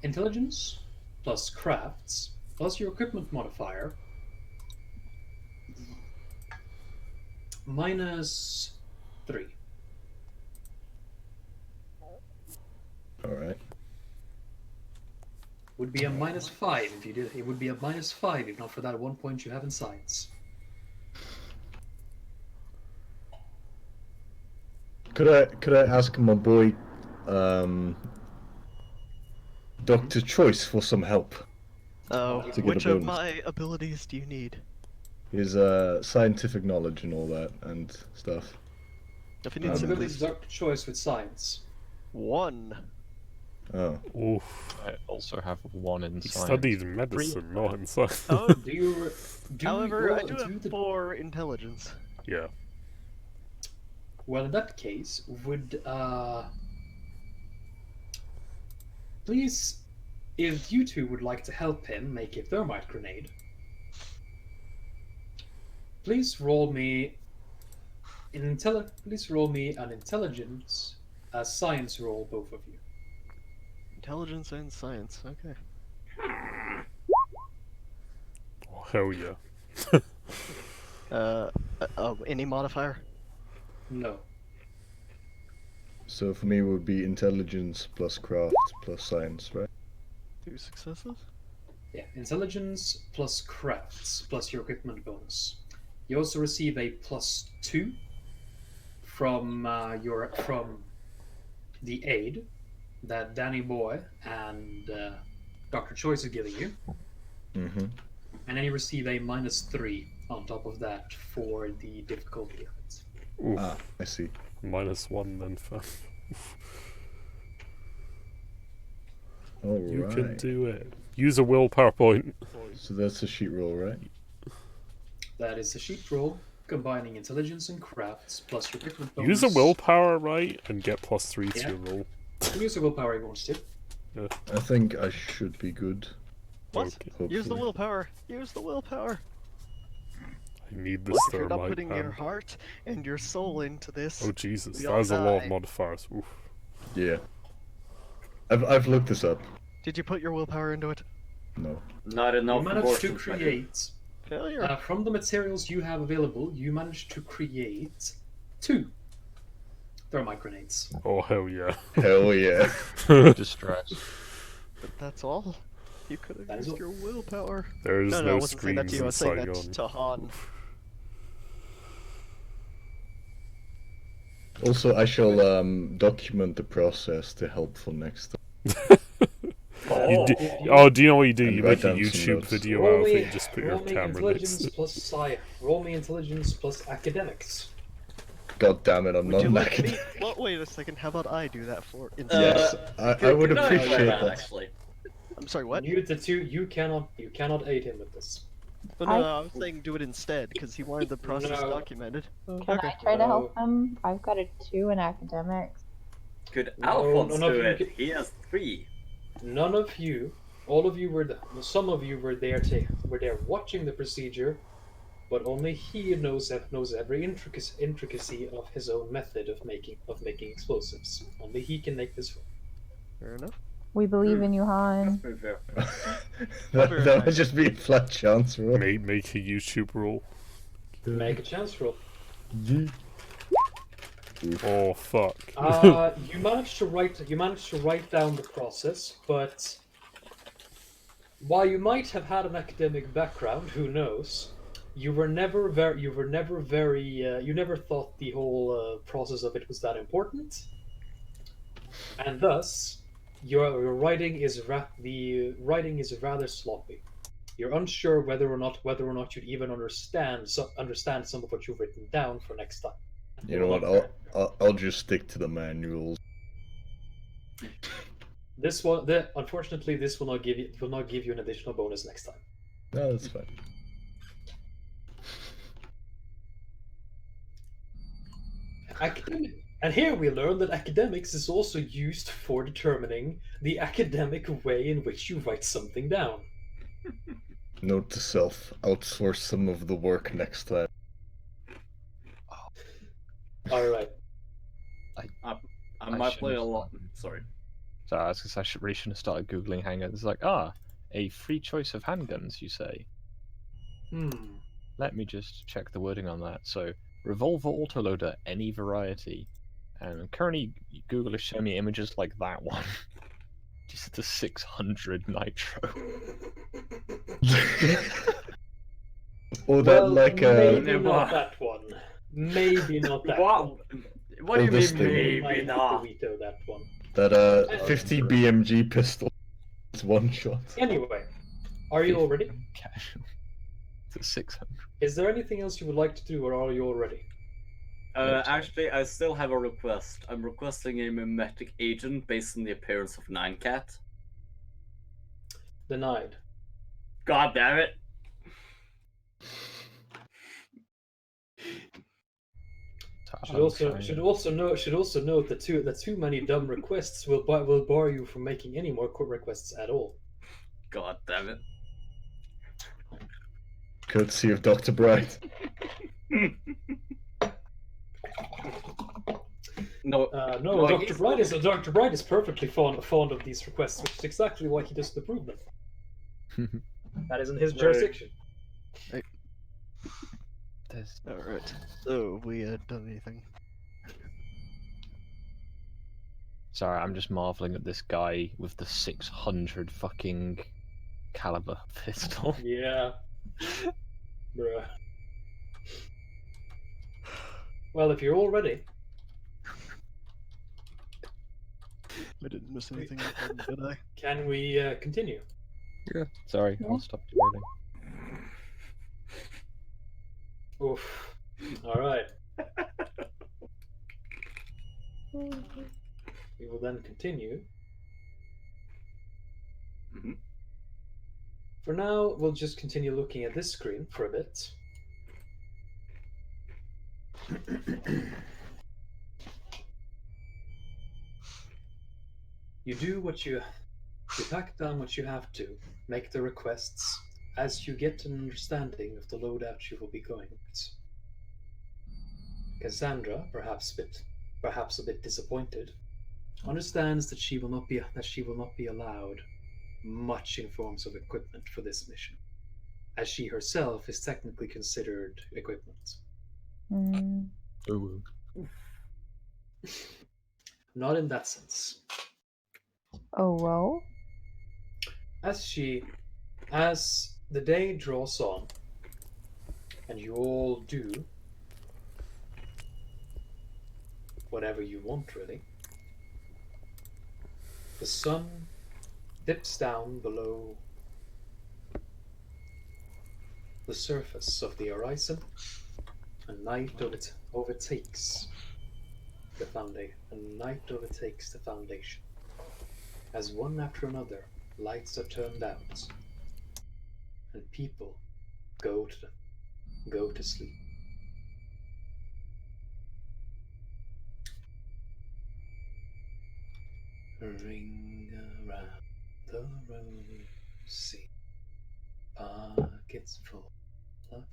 Intelligence plus crafts plus your equipment modifier -3. Alright. Would be a -5 if you did. It would be a -5 if not for that 1 point you have in science. Could I ask my boy, Dr. Choice for some help? Oh, To get a which of bonus. my abilities do you need? His scientific knowledge and all that and stuff. If you need What's some, ability please. Dr. Choice with science? 1. Oh. Oof. I also have 1 in He science. studied medicine, not in science. Oh, Do you? however, I do do have the 4 intelligence. Yeah. Well, in that case, please, if you two would like to help him make a thermite grenade, please roll me please roll me an intelligence, a science roll, both of you. Intelligence and science. Okay. Oh, hell yeah. Any modifier? No. So for me, it would be intelligence plus craft plus science, right? 2 successes. Yeah, intelligence plus crafts plus your equipment bonus. You also receive a +2 from the aid that Danny Boy and Dr. Choice are giving you, Mm-hmm. and then you receive a -3 on top of that for the difficulty of it. Oof. Ah, I see. -1 then for. All You right. can do it. Use a willpower point. So that's a sheet roll, right? That is a sheet roll combining intelligence and crafts plus your equipment bonus. Use a willpower, right, and get +3 to Yeah. your roll. Use a willpower if you want to. Yeah. I think I should be good. What? Okay. Use the Hopefully. willpower. Use the willpower. I need this Look, if you're not thermite putting your pan. heart and your soul into this. Oh Jesus, we that all is a lot of die. modifiers. Oof. Yeah. I've looked this up. Did you put your willpower into it? No. Not You enough managed to abortions, I think. create, Failure. from the materials you have available, you managed to create 2 thermite grenades. Oh hell yeah. Hell yeah. Distress. But that's all. You could have That is used all. your willpower. There is No, I no wasn't saying that screens to you. I in was saying that Saigon. to Han. Also, I shall document the process to help for next time. Do you know what you do? And You write make a down some YouTube notes. video Roll out of me, it and just put your roll me camera next intelligence to it. plus science. Roll me intelligence plus academics. God damn it, I'm Would you not like me? academic. Well, wait a second. How about I do that for instead? Yes, I would Could I appreciate try that. actually? I'm sorry. What? You the two, you cannot aid him with this. Oh, no, I was saying do it instead because he wanted the process No. documented. Can Okay. I try to help him? I've got a 2 in academics. Could No, Alphonse none of do you it? can- He has 3. None of you, all of you some of you were there watching the procedure, but only he knows every intricacy of his own method of making explosives. Only he can make this work. Fair enough. We believe in you, Han. Very fair. that would just be a flat chance roll. Make a YouTube roll. Make a chance roll. Oh fuck. You managed to write down the process, but while you might have had an academic background, who knows? You never thought the whole process of it was that important, and thus your writing is rather sloppy. You're unsure whether or not you'd even understand some of what you've written down for next time. You know what? I'll just stick to the manuals. Unfortunately, this will not give you an additional bonus next time. No, that's fine. And here we learn that academics is also used for determining the academic way in which you write something down. Note to self: outsource some of the work next time. All right. I might play a lot. Sorry. So I was gonna say I really shouldn't have started googling handguns. It's like, a free choice of handguns, you say? Let me just check the wording on that. So, revolver autoloader, any variety. And currently, Google is showing me images like that one. Just the 600 nitro. Or that Well, like maybe not that one. Maybe not that one. What do you this mean thing. maybe not? Veto that one. that 50 BMG pistol. It's one shot. Anyway, are you all ready? Casual. The 600. Is there anything else you would like to do, or are you all ready? Actually, I still have a request. I'm requesting a mimetic agent based on the appearance of Nine Cat. Denied. God damn it! Should also note that too many dumb requests will bar you from making any more requests at all. God damn it! Courtesy of Dr. Bright. No, no, Dr. Bright is perfectly fond of these requests, which is exactly why he doesn't approve them. That isn't his jurisdiction. Alright. So, we done anything? Sorry, I'm just marveling at this guy with the 600 fucking caliber pistol. Yeah. Bruh. Well, if you're all ready. I didn't miss anything, did I? Can we continue? Yeah. Sorry, I'll stop debating. Oof. Alright. We will then continue. For now, we'll just continue looking at this screen for a bit. You do what you pack down what you have to, make the requests as you get an understanding of the loadout you will be going with. Cassandra, perhaps a bit disappointed, understands that she will not be allowed much in forms of equipment for this mission, as she herself is technically considered equipment. Oh. Not in that sense. Oh well. As the day draws on, and you all do whatever you want, really, the sun dips down below the surface of the horizon, and night overtakes the foundation. As one after another, lights are turned out, and people go to sleep. Ring around the rosy, pockets full of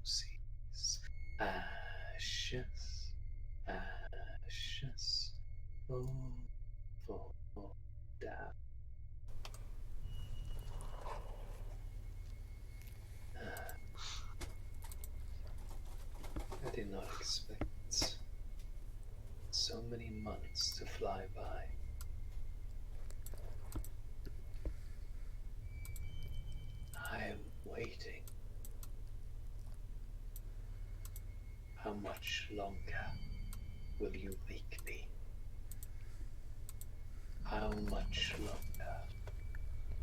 posies, ashes, ashes, fall down. I did not expect so many months to fly by. I am waiting. How much longer will you make me? How much longer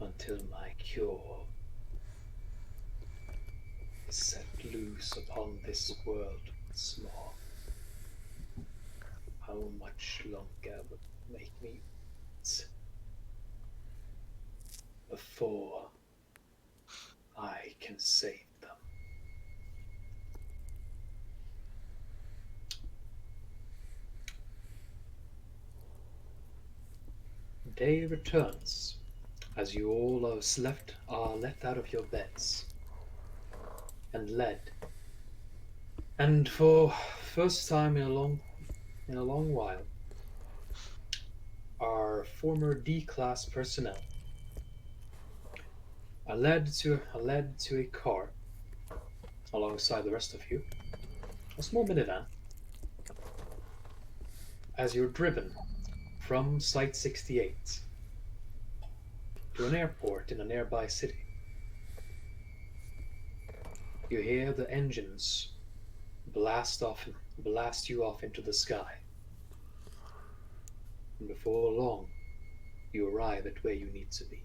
until my cure is set loose upon this world once more? How much longer will it make me wait before I can save them? Day returns as you all are let out of your beds and led. And for first time in a long while, our former D-class personnel are led to a car alongside the rest of you, a small minivan, as you're driven from Site 68 to an airport in a nearby city. You hear the engines blast you off into the sky. And before long, you arrive at where you need to be.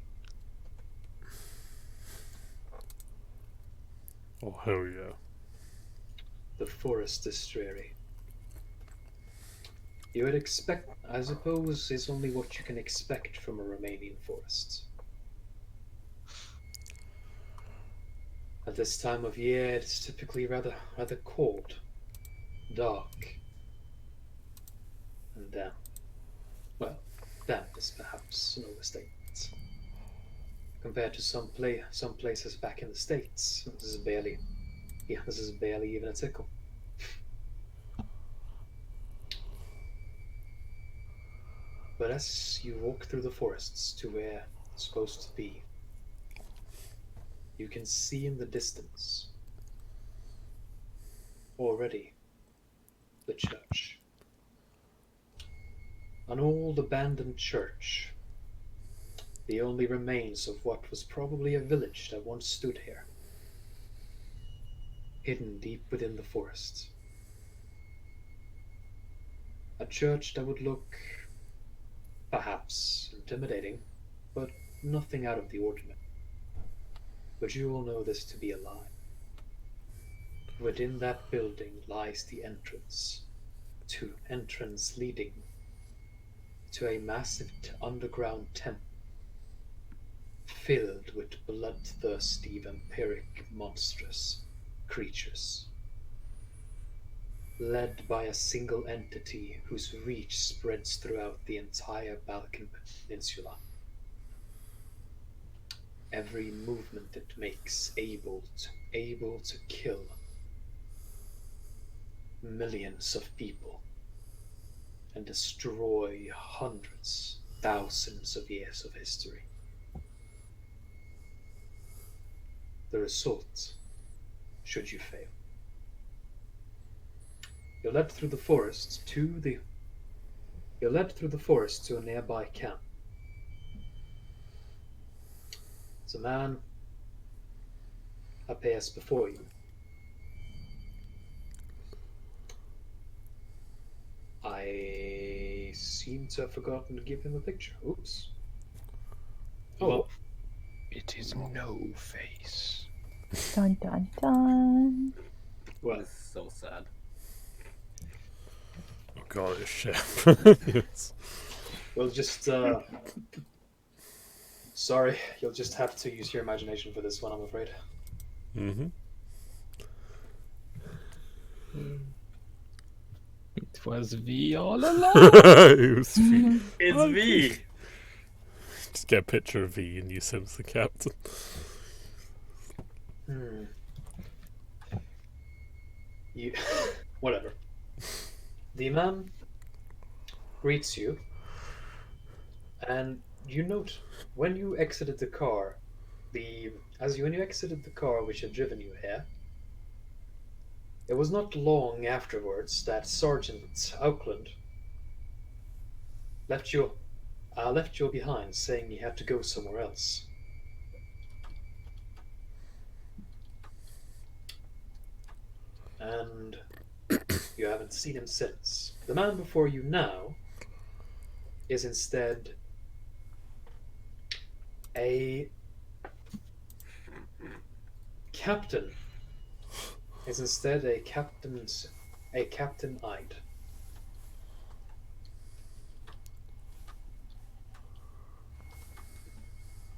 Oh, hell yeah. The forest is dreary. You would expect, I suppose, is only what you can expect from a Romanian forest. At this time of year, it's typically rather cold, dark, and damp. Well, damp is perhaps an overstatement. Compared to some places back in the States, this is barely even a tickle. But as you walk through the forests to where it's supposed to be, you can see in the distance already the church. An old abandoned church, the only remains of what was probably a village that once stood here, hidden deep within the forest. A church that would look perhaps intimidating, but nothing out of the ordinary. But you will know this to be a lie. Within that building lies the entrance leading to a massive underground temple filled with bloodthirsty vampiric monstrous creatures, led by a single entity whose reach spreads throughout the entire Balkan Peninsula. Every movement it makes able to kill millions of people and destroy hundreds, thousands of years of history. The result, should you fail. You're led through the forest to a nearby camp. As a man appears before you. I seem to have forgotten to give him a picture. Oops. Oh. It is no face. Dun dun dun. Well, This is so sad. Oh god, it's shit. Yes. Well, just sorry, you'll just have to use your imagination for this one, I'm afraid. Mm-hmm. It was V all along. It was V. It's V! Just get a picture of V and use him as the captain. You... Whatever. The man greets you, and you note when you exited the car, when you exited the car which had driven you here, it was not long afterwards that Sergeant Auckland left you behind, saying he had to go somewhere else. And you haven't seen him since. The man before you now is instead a captain. Is instead a captain-eyed.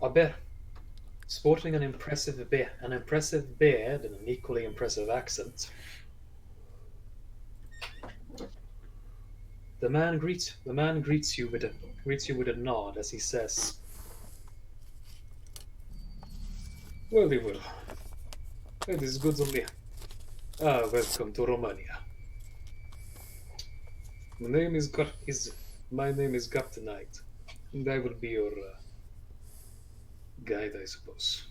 A bear, sporting an impressive beard and an equally impressive accent. The man greets you with a nod as he says, "Well, it is good only. Welcome to Romania. My name is Captain Knight, and I will be your guide, I suppose.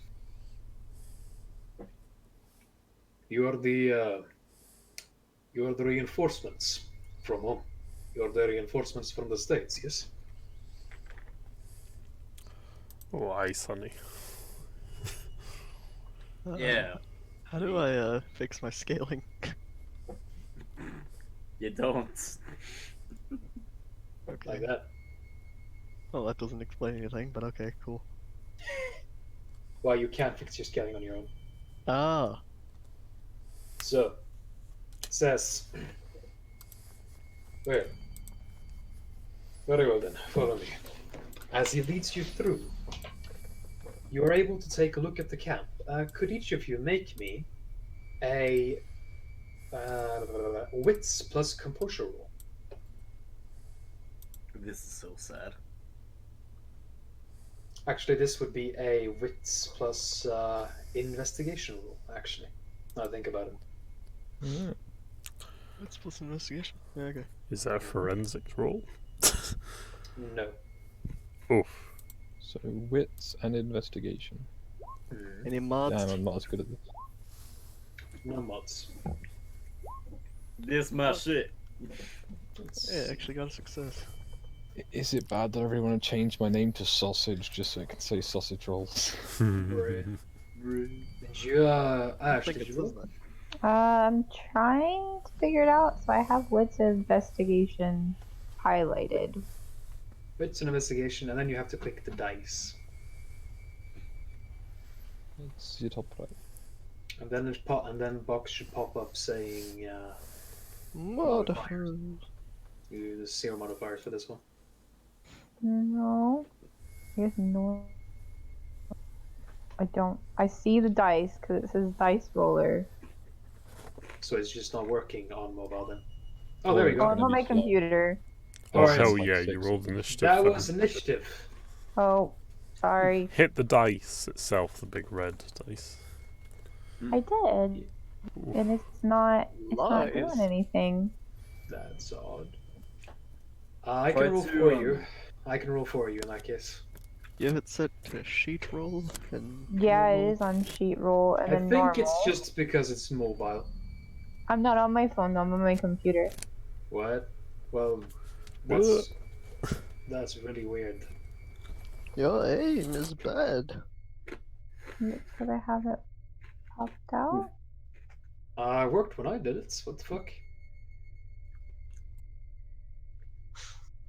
You are the reinforcements from home. You are the reinforcements from the States, yes?" Why, Sonny? Yeah. How do I fix my scaling? You don't. Okay. Like that. Well, that doesn't explain anything, but okay, cool. Well, you can't fix your scaling on your own. Ah. So, says, well, very well then, follow me. As he leads you through, you are able to take a look at the camp. Could each of you make me a wits plus composure roll? This is so sad. Actually, this would be a wits plus investigation roll, actually. Now I think about it. Mm. Wits plus investigation? Yeah, okay. Is that a forensics roll? No. Oof. So wits and investigation. Any mods? Damn, I'm not as good at this. No mods. This my shit. Yeah, actually got a success. Is it bad that I really want to change my name to Sausage just so I can say sausage rolls? Did you, Ash, did you roll? I'm trying to figure it out, so I have wits and investigation highlighted. Wits and investigation, and then you have to click the dice. It's your top right. And then the box should pop up saying Modifiers. There's 0 modifiers for this one. No. Here's no. I don't. I see the dice because it says dice roller. So it's just not working on mobile then. Oh, there we go. Oh, I'm on my computer. Oh, Alright. hell yeah, you rolled initiative. That then. was initiative. Oh, sorry. Hit the dice itself, the big red dice. I did. And it's not Lies. doing anything. That's odd. I Try can roll to, for you. I can roll for you in that case. You have it set to sheet roll and Yeah, normal. it is on sheet roll and I then think normal. it's just because it's mobile. I'm not on my phone though, I'm on my computer. What? Well, that's really weird. Your aim is bad. Because I have it popped out? It worked when I did it. What the fuck?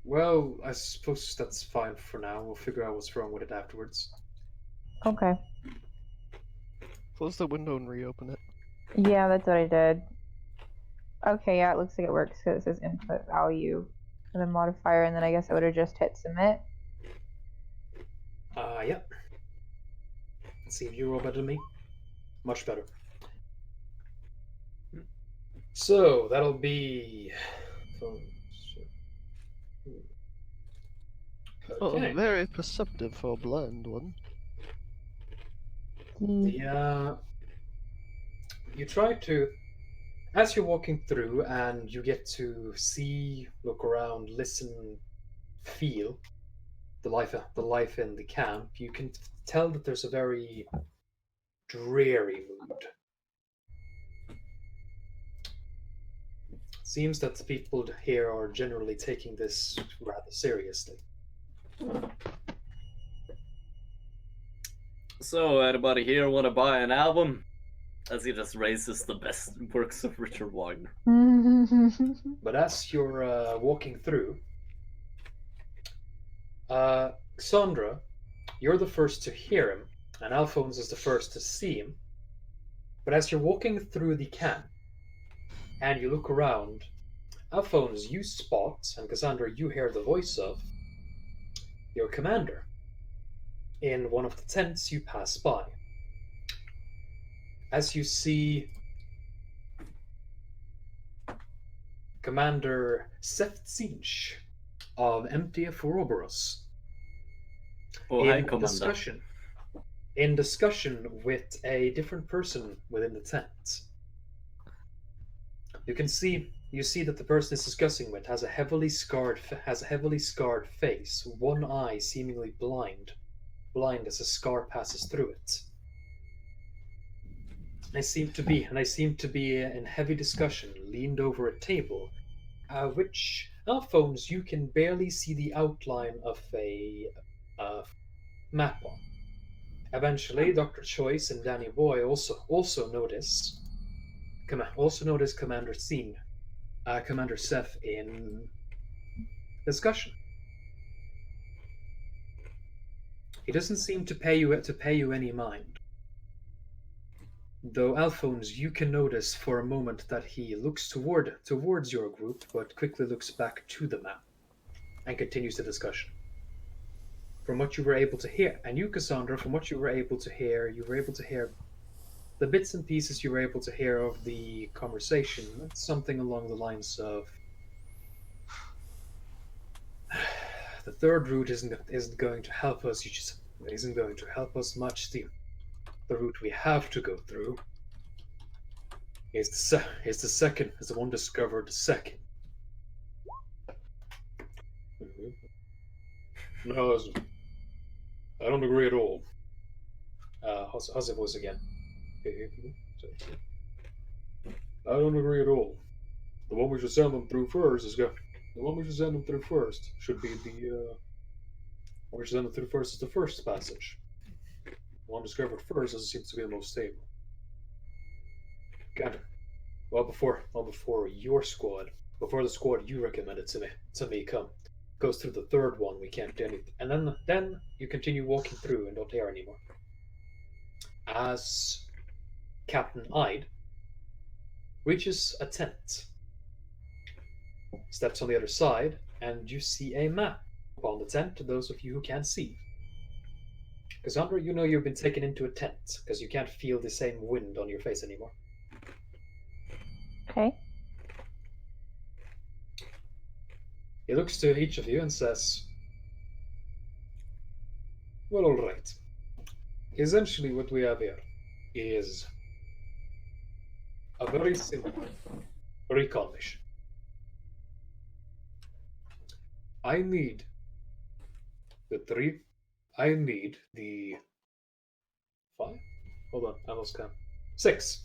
Well, I suppose that's fine for now. We'll figure out what's wrong with it afterwards. Okay. Close the window and reopen it. Yeah, that's what I did. Okay, yeah, it looks like it works because it says input value and then modifier, and then I guess I would have just hit submit. Yep. Let's see if you roll better than me. Much better. So, that'll be... Oh, Okay. very perceptive for a blind one. You try to, as you're walking through and you get to see, look around, listen, feel the life in the camp, you can tell that there's a very dreary mood. It seems that the people here are generally taking this rather seriously. So, anybody here want to buy an album? As he just raises the best works of Richard Wagner. But as you're walking through, Cassandra, you're the first to hear him, and Alphonse is the first to see him. But as you're walking through the camp, and you look around, Alphonse, you spot, and Cassandra, you hear the voice of your commander in one of the tents you pass by. As you see Commander Seftzinch of MTF Ouroboros in discussion with a different person within the tent. You see that the person is discussing with has a heavily scarred face, one eye seemingly blind as a scar passes through it. They seem to be in heavy discussion, leaned over a table, which Alphonse you can barely see the outline of a map on. Eventually, Dr. Choice and Danny Boy also notice Commander Seth in discussion. He doesn't seem to pay you any mind. Though Alphonse, you can notice for a moment that he looks towards your group, but quickly looks back to the map and continues the discussion. From what you were able to hear, and you, Cassandra, from what you were able to hear, the bits and pieces you were able to hear of the conversation, something along the lines of, the third route isn't going to help us. Isn't going to help us much. The route we have to go through is the one discovered second. No, I don't agree at all. How's the voice again? I don't agree at all. The one we should send them through first should be the one we should send them through first is the first passage. The one discovered first seems to be the most stable. Gander. Well before the squad you recommended to me goes through the third one, we can't do anything. And then you continue walking through and don't hear anymore. As Captain Ide reaches a tent, steps on the other side, and you see a map upon the tent to those of you who can't see. Cassandra, you know you've been taken into a tent because you can't feel the same wind on your face anymore. Okay. He looks to each of you and says, well, all right. Essentially what we have here is a very simple recon mission. I need the 5? Hold on, I lost count. 6.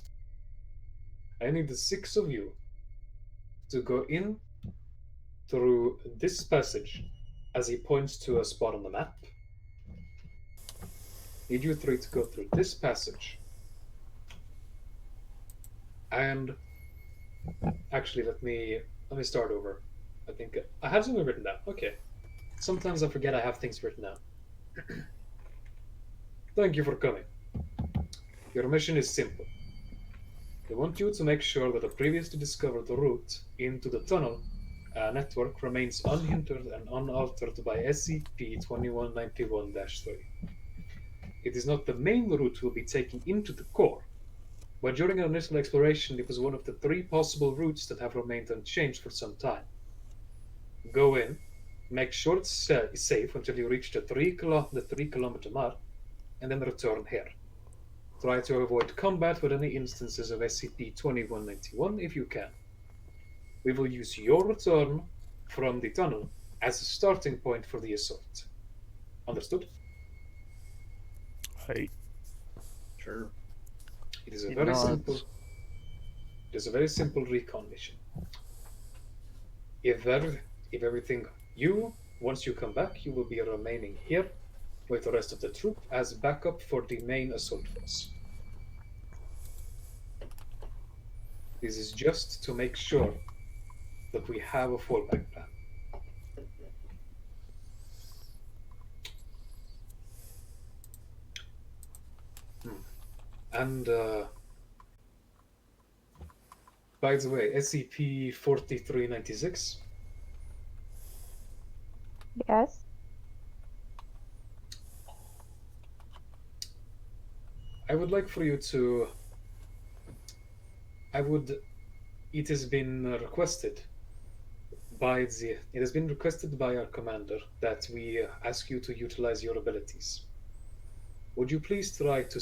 I need the 6 of you to go in through this passage as he points to a spot on the map. Need you 3 to go through this passage. And actually, let me start over. I think I have something written down. Okay. Sometimes I forget I have things written down. Thank you for coming. Your mission is simple. They want you to make sure that the previously discovered route into the tunnel network remains unhindered and unaltered by SCP-2191-3. It is not the main route we'll be taking into the core, but during our initial exploration it was one of the 3 possible routes that have remained unchanged for some time. Go in, make sure it's safe until you reach the 3-kilometer mark, and then return here. Try to avoid combat with any instances of SCP-2191 if you can. We will use your return from the tunnel as a starting point for the assault. Understood? Hey. Sure. It is a very simple. It is a very simple recon mission. If everything, once you come back, you will be remaining here with the rest of the troop as backup for the main assault force. This is just to make sure that we have a fallback plan. And by the way, SCP-4396. Yes. I would like for you to. It has been requested by our commander that we ask you to utilize your abilities. Would you please try to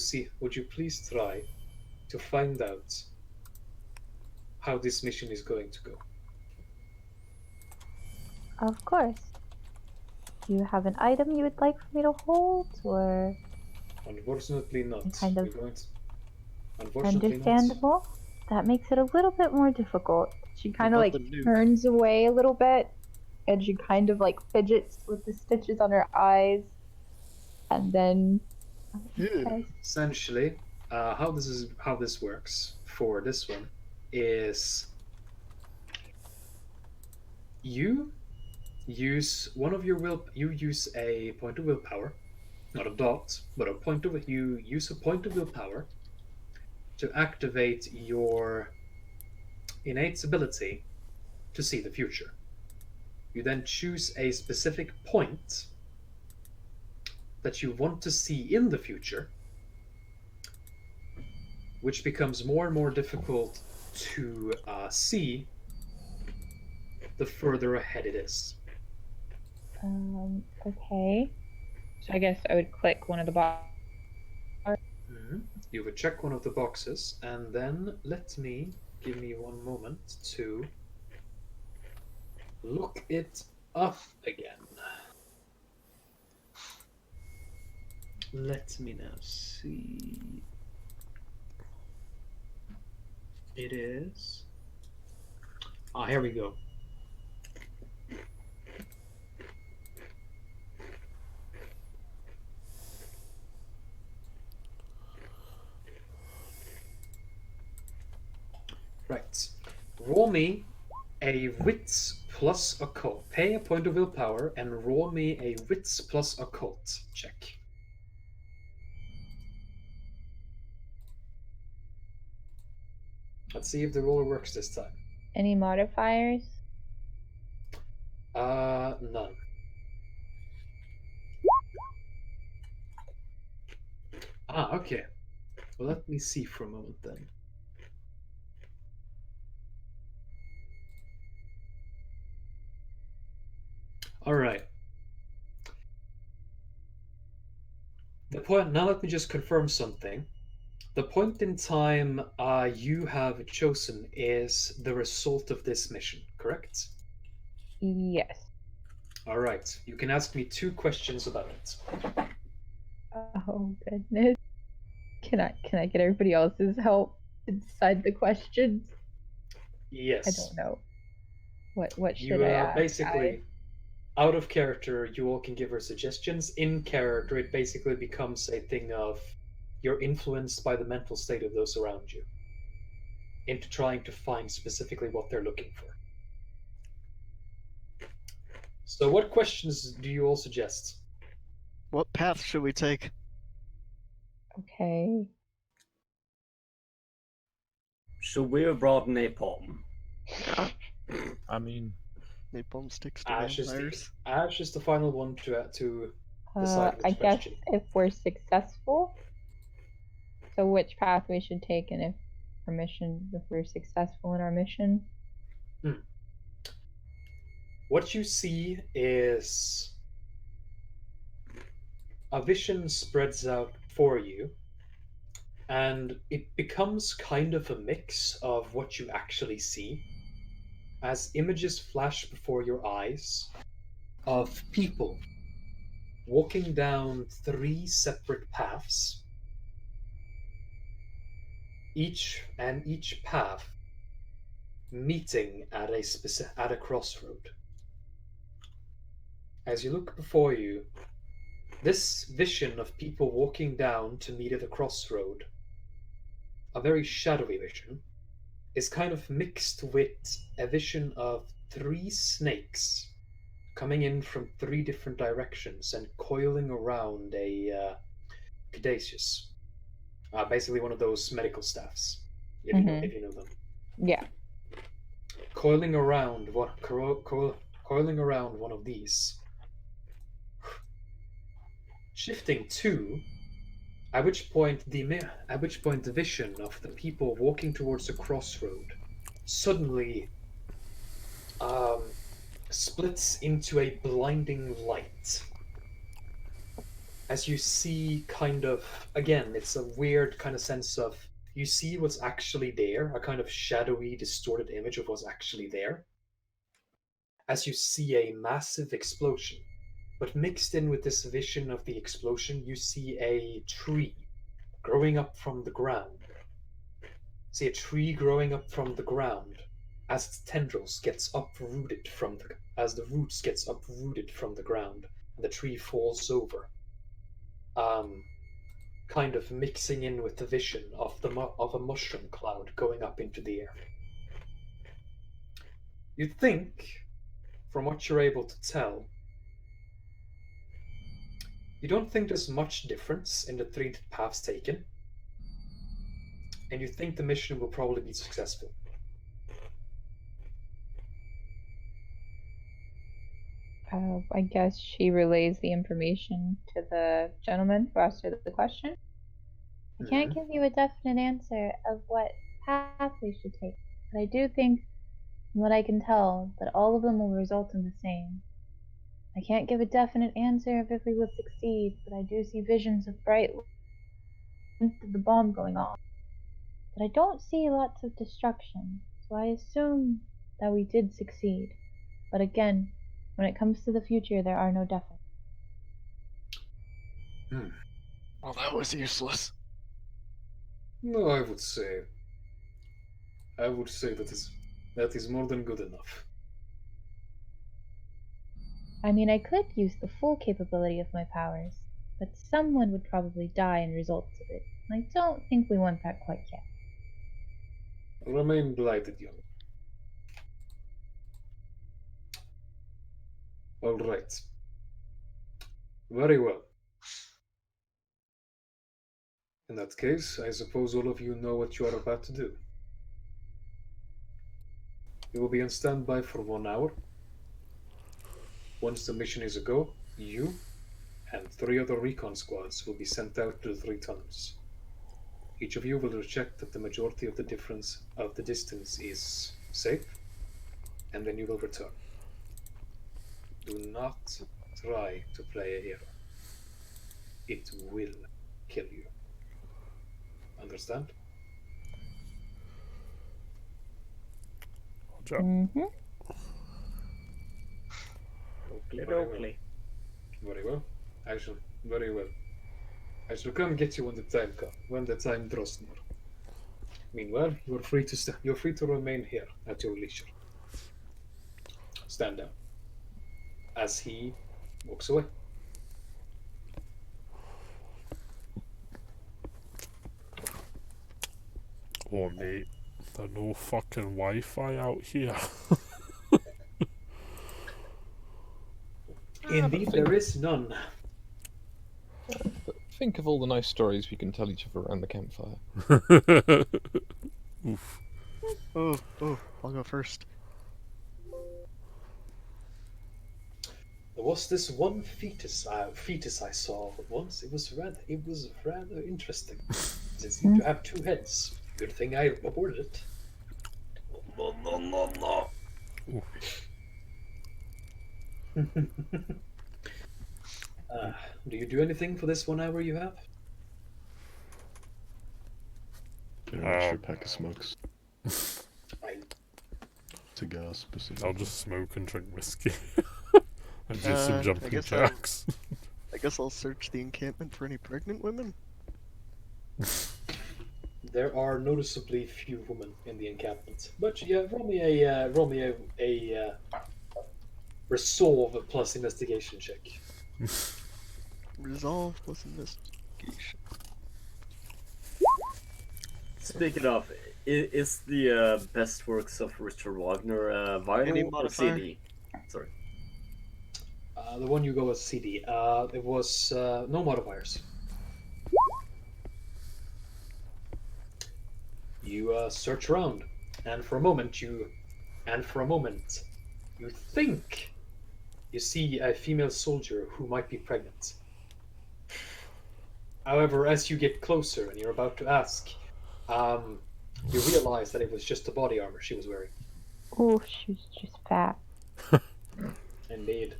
find out how this mission is going to go? Of course. Do you have an item you would like for me to hold, or? Unfortunately not. Kind of Unfortunately understandable. not. That makes it a little bit more difficult. She kind of like turns away a little bit, and she kind of like fidgets with the stitches on her eyes, and then. Okay. Essentially, how this works for this one is you use a point of willpower, not a dot, but you use a point of willpower to activate your innate ability to see the future. You then choose a specific point that you want to see in the future, which becomes more and more difficult to see the further ahead it is. Okay. So I guess I would click one of the boxes. You would check one of the boxes, and then give me one moment to look it up again. Let me now see. It is. Here we go. Right. Roll me a wits plus occult. Pay a point of willpower and roll me a wits plus occult check. Let's see if the roller works this time. Any modifiers? None. Okay. Well, let me see for a moment then. All right. The point. Now let me just confirm something. The point in time you have chosen is the result of this mission, correct? Yes. All right. You can ask me 2 questions about it. Oh goodness. Can I get everybody else's help to decide the questions? Yes. I don't know. What should You I ask? basically, out of character, you all can give her suggestions. In character, it basically becomes a thing of you're influenced by the mental state of those around you into trying to find specifically what they're looking for. So what questions do you all suggest? What path should we take? Okay. Should we have brought napalm? I mean, napalm sticks to Ash vampires. Ash is the final one to decide which I guess question. if we're successful. So which path we should take, and if we're successful in our mission. What you see is a vision spreads out for you, and it becomes kind of a mix of what you actually see as images flash before your eyes of people walking down 3 separate paths, each path meeting at a crossroad. As you look before you, this vision of people walking down to meet at a crossroad, a very shadowy vision, is kind of mixed with a vision of 3 snakes coming in from 3 different directions and coiling around a caduceus. Basically one of those medical staffs, if you know them. Yeah. Coiling around one of these. Shifting to, at which point the vision of the people walking towards the crossroad suddenly splits into a blinding light. As you see, kind of, again, it's a weird kind of sense of, you see what's actually there, a kind of shadowy, distorted image of what's actually there. As you see a massive explosion, but mixed in with this vision of the explosion, you see a tree growing up from the ground. See a tree growing up from the ground as its tendrils gets uprooted as the roots gets uprooted from the ground, and the tree falls over. Kind of mixing in with the vision of a mushroom cloud going up into the air. You'd think, from what you're able to tell, you don't think there's much difference in the 3 paths taken. and you think the mission will probably be successful. I guess she relays the information to the gentleman who asked her the question. I can't give you a definite answer of what path we should take, but I do think, from what I can tell, that all of them will result in the same. I can't give a definite answer of if we will succeed, but I do see visions of bright lights of the bomb going off. But I don't see lots of destruction, so I assume that we did succeed. But again, when it comes to the future, there are no definite. Well, that was useless. No, I would say that is more than good enough. I mean, I could use the full capability of my powers, but someone would probably die in results of it. I don't think we want that quite yet. Remain blighted, young. All right. Very well. In that case, I suppose all of you know what you are about to do. You will be on standby for 1 hour. Once the mission is a go, you and 3 other recon squads will be sent out to the 3 tunnels. Each of you will check that the majority of the distance is safe, and then you will return. Do not try to play a hero. It will kill you. Understand? Mm-hmm. Very well. Very well. I shall come get you when the time draws near. Meanwhile, you're free to remain here at your leisure. Stand down. As he walks away. Oh mate, there's no fucking Wi-Fi out here. Indeed, there is none. Think of all the nice stories we can tell each other around the campfire. Oof. Oh, I'll go first. There was this one fetus I saw once. It was rather interesting. It seemed to have 2 heads. Good thing I aborted it. No. Do you do anything for this 1 hour you have? An extra pack of smokes. Cigar specific. I'll just smoke and drink whiskey. And do some I jumping guess jacks. I guess I'll search the encampment for any pregnant women. There are noticeably few women in the encampment, but yeah, roll me a resolve plus investigation check. Resolve plus investigation. Speaking of, is the best works of Richard Wagner vinyl or CD? Sorry. The one you go as CD. It was no modifiers. You search around, and for a moment you think you see a female soldier who might be pregnant. However, as you get closer and you're about to ask, you realize that it was just the body armor she was wearing. Oh, she's just fat. Indeed.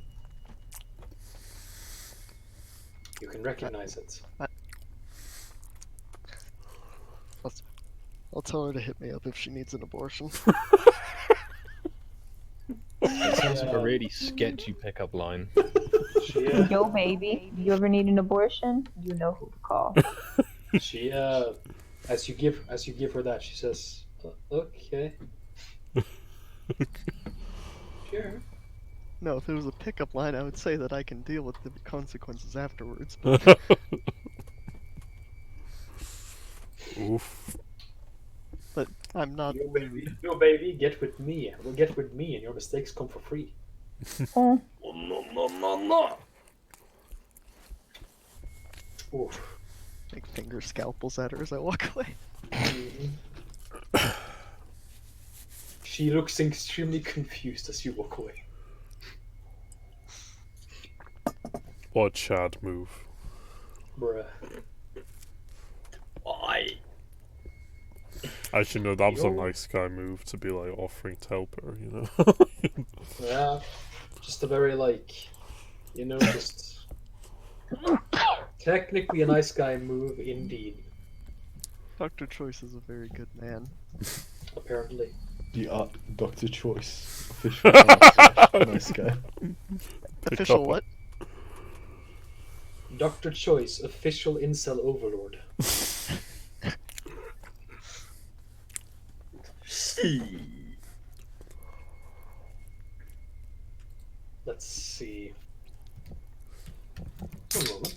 You can recognize it. I'll tell her to hit me up if she needs an abortion. It sounds like a really sketchy pickup line. Yo, baby, you ever need an abortion? You know who to call. She, as you give her that, she says, "Okay." Sure. No, if it was a pickup line, I would say that I can deal with the consequences afterwards. Oof. But I'm not. No, baby, get with me. We'll get with me, and your mistakes come for free. Oh. No. Oof. Like finger scalpels at her as I walk away. She looks extremely confused as you walk away. What a Chad move. Bruh. Why? Actually, no, that was a Yo. nice guy move to be like offering to help her, you know? Yeah. Just a very, like, you know, just technically a nice guy move indeed. Dr. Choice is a very good man. Apparently. The Dr. Choice official nice guy. Official what? Dr. Choice, official incel overlord. Let's see. One moment.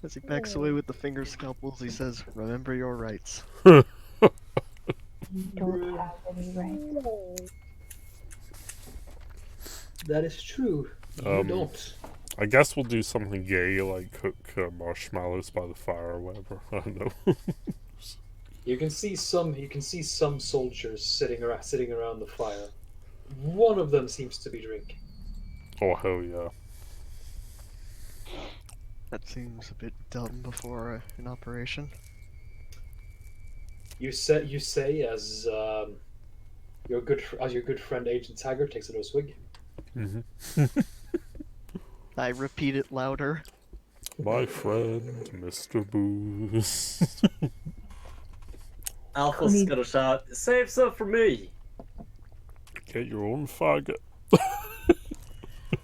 As he backs away with the finger scalpels, he says, "Remember your rights." You don't have any rights. That is true. You don't. I guess we'll do something gay, like cook marshmallows by the fire or whatever. I don't know. You can see some soldiers sitting around the fire. One of them seems to be drinking. Oh hell yeah! That seems a bit dumb before an operation. You say as your good friend Agent Taggart takes another swig. I repeat it louder. My friend, Mr. Booze. Alpha's gonna shout, "Save some for me!" Get your own faggot.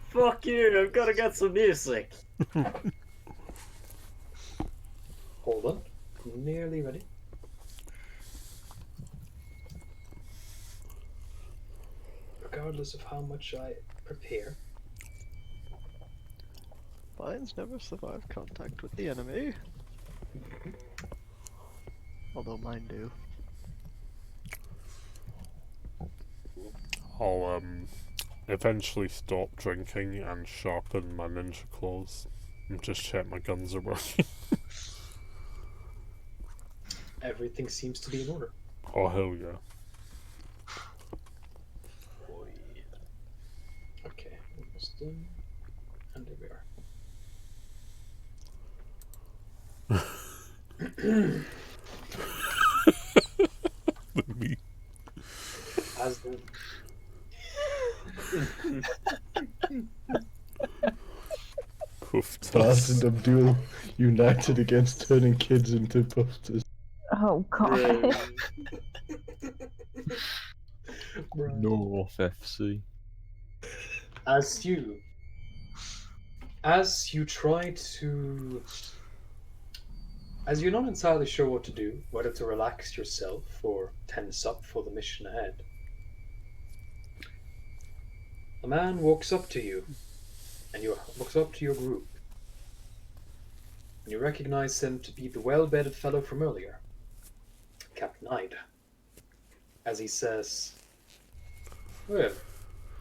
Fuck you, I'm gonna get some music. Hold on. Nearly ready. Regardless of how much I prepare. Lions never survive contact with the enemy. Although mine do. I'll eventually stop drinking and sharpen my ninja claws and just check my guns are working. Everything seems to be in order. Oh hell yeah. Okay, almost done. And there we are. Me. As the Baz and Abdul united against turning kids into posters. Oh god. No off FC. As you try to, as you're not entirely sure what to do, whether to relax yourself or tense up for the mission ahead, a man walks up to you, and walks up to your group, and you recognize him to be the well-bedded fellow from earlier, Captain Hyde, as he says, "Well,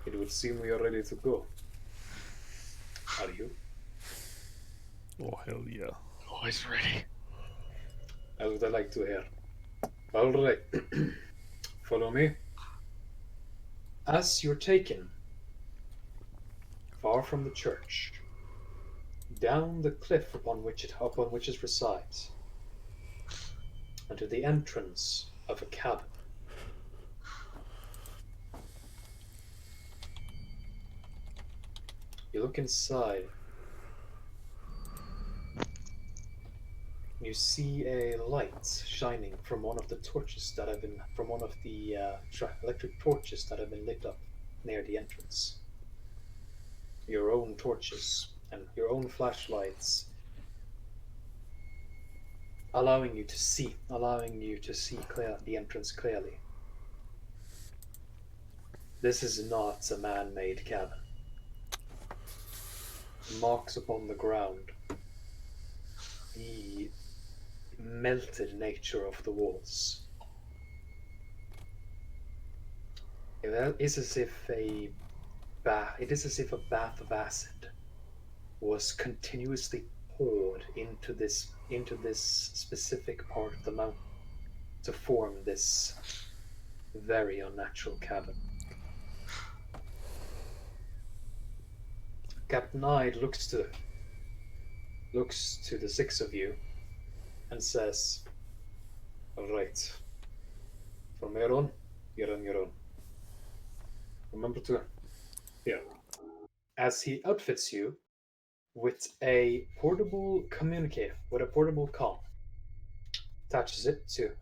it would seem we are ready to go. Are you?" Oh hell yeah. Always ready. As would I like to hear. All right. Follow me. As you're taken far from the church, down the cliff upon which it resides, and to the entrance of a cabin. You look inside. You see a light shining from one of the torches that have been electric torches that have been lit up near the entrance. Your own torches and your own flashlights, allowing you to see the entrance clearly. This is not a man-made cabin. Marks upon the ground, the melted nature of the walls. It is as if a bath of acid was continuously poured into this specific part of the mountain to form this very unnatural cabin. Captain Hyde looks to the six of you and says, "All right, from here on, you're on your own. Remember to, yeah." As he outfits you with a portable communicator, with a portable comm, attaches it to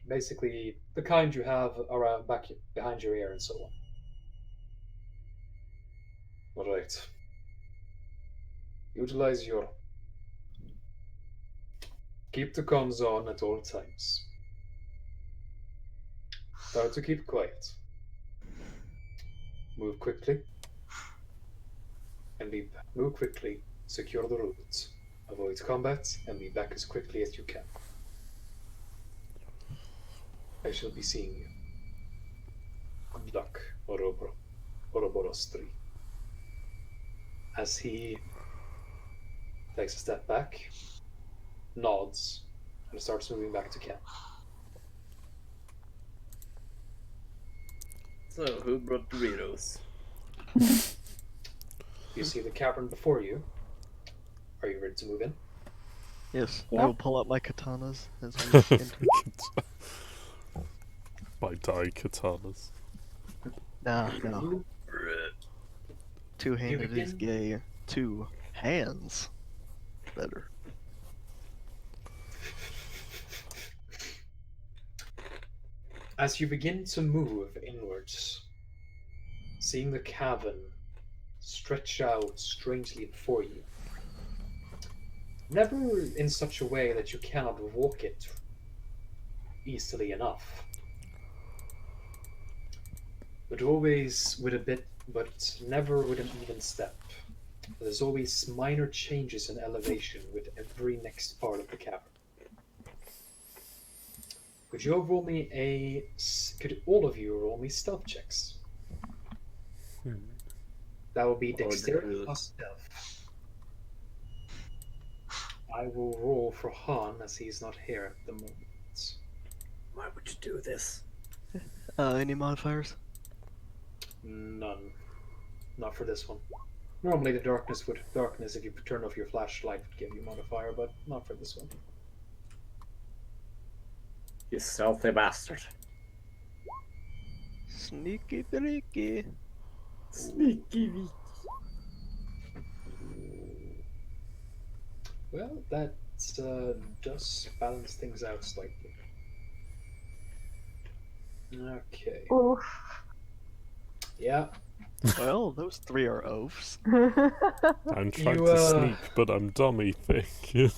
basically the kind you have around back behind your ear and so on. All right. Utilize your. Keep the comms on at all times. Try to keep quiet. Move quickly. Move quickly. Secure the route. Avoid combat and be back as quickly as you can. I shall be seeing you. Good luck, Ouroboros 3. As he takes a step back, nods, and starts moving back to camp. So, who brought Doritos? You see the cavern before you. Are you ready to move in? Yes, Yeah. I will pull out my katanas as we enter. My dye katanas. No. Two-handed is gay. Two hands. Better. As you begin to move inwards, seeing the cavern stretch out strangely before you, never in such a way that you cannot walk it easily enough, but always with a bit, but never with an even step. There's always minor changes in elevation with every next part of the cavern. Could all of you roll me stealth checks? That will be dexterity plus stealth. I will roll for Han as he's not here at the moment. Why would you do this? Any modifiers? None. Not for this one. Normally the darkness, if you turn off your flashlight, would give you a modifier, but not for this one. You stealthy bastard. Sneaky breaky. Sneaky. Well, that does balance things out slightly. Okay. Oof. Yeah. Well, those three are oafs. I'm trying to sneak, but I'm dummy thinking.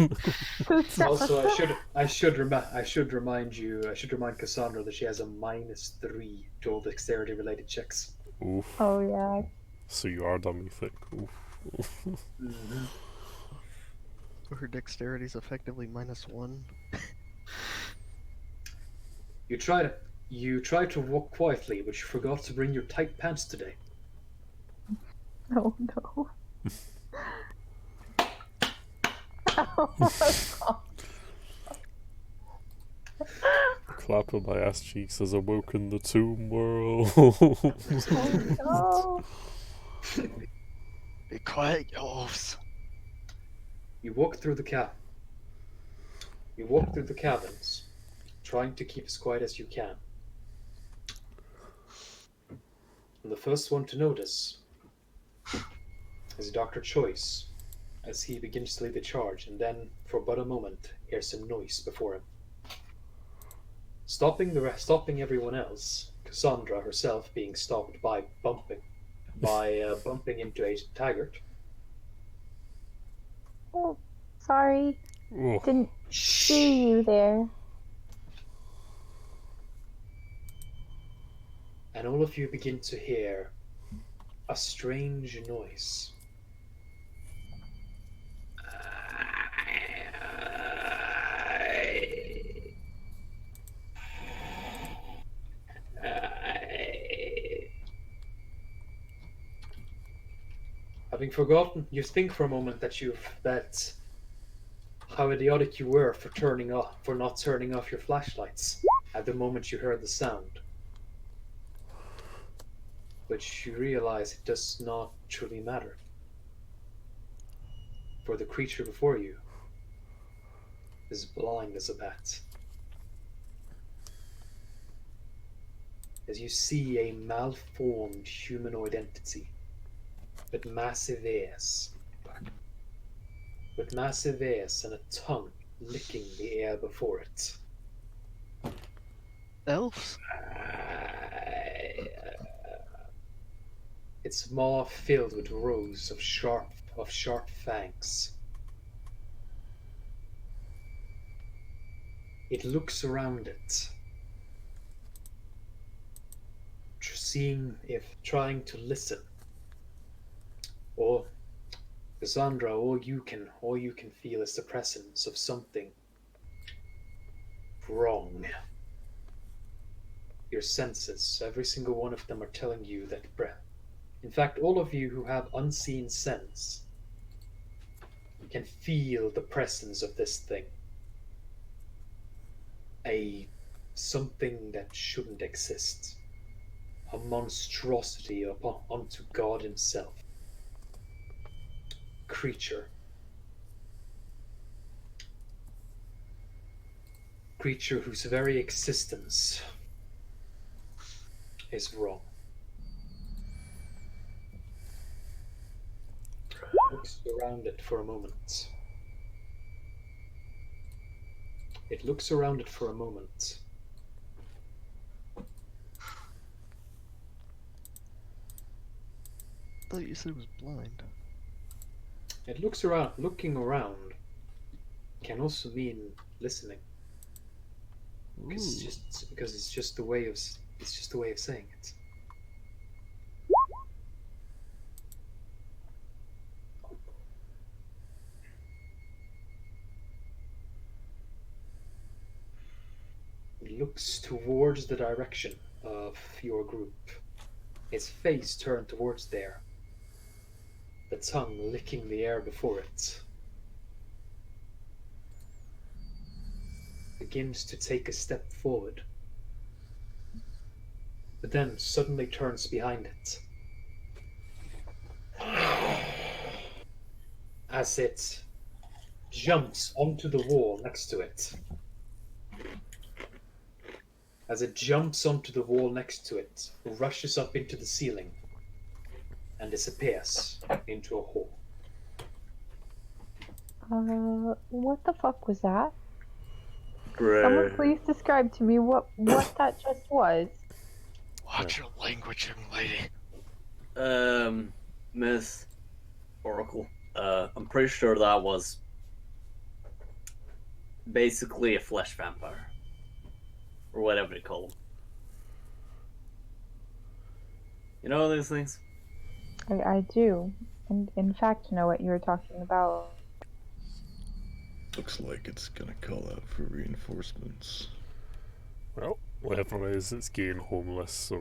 Also, I should remind Cassandra that she has a -3 to all dexterity related checks. Oof. Oh yeah. So you are dummy thick. Oof. Mm-hmm. Her dexterity is effectively -1. You tried to walk quietly, but you forgot to bring your tight pants today. Oh no. Oh, Clap on my ass cheeks as awoken the tomb world. no. Be quiet, you oafs. You walk through the cabins, trying to keep as quiet as you can. And the first one to notice is Dr. Choice, as he begins to lead the charge, and then, for but a moment, hears some noise before him. Stopping everyone else, Cassandra herself being stopped by bumping into a Taggart. Oh, sorry. Oh. Didn't see you there. And all of you begin to hear a strange noise. Having forgotten, you think for a moment that how idiotic you were for not turning off your flashlights at the moment you heard the sound. But you realize it does not truly matter. For the creature before you is blind as a bat. As you see a malformed humanoid entity with massive ears. With massive ears and a tongue licking the air before it. Elves? Its maw filled with rows of sharp fangs. It looks around it, seeing if trying to listen. Or Cassandra, all you can feel is the presence of something wrong. Your senses, every single one of them, are telling you that in fact, all of you who have unseen sense can feel the presence of this thing. Something that shouldn't exist. A monstrosity unto God himself. Creature whose very existence is wrong. Looks around it for a moment. It looks around it for a moment. I thought you said it was blind. It looks around. Looking around can also mean listening. Because it's just the way of saying it. It looks towards the direction of your group. Its face turned towards there. The tongue licking the air before it. Begins to take a step forward. But then suddenly turns behind it. As it jumps onto the wall next to it. As it jumps onto the wall next to it, rushes up into the ceiling, and disappears into a hole. What the fuck was that? Great. Someone please describe to me what that just was. Watch your language, young lady. Miss Oracle, I'm pretty sure that was basically a flesh vampire. Or whatever they call them. You know these things? I do. And in fact, know what you were talking about. Looks like it's gonna call out for reinforcements. Well, whatever it is, it's getting homeless, so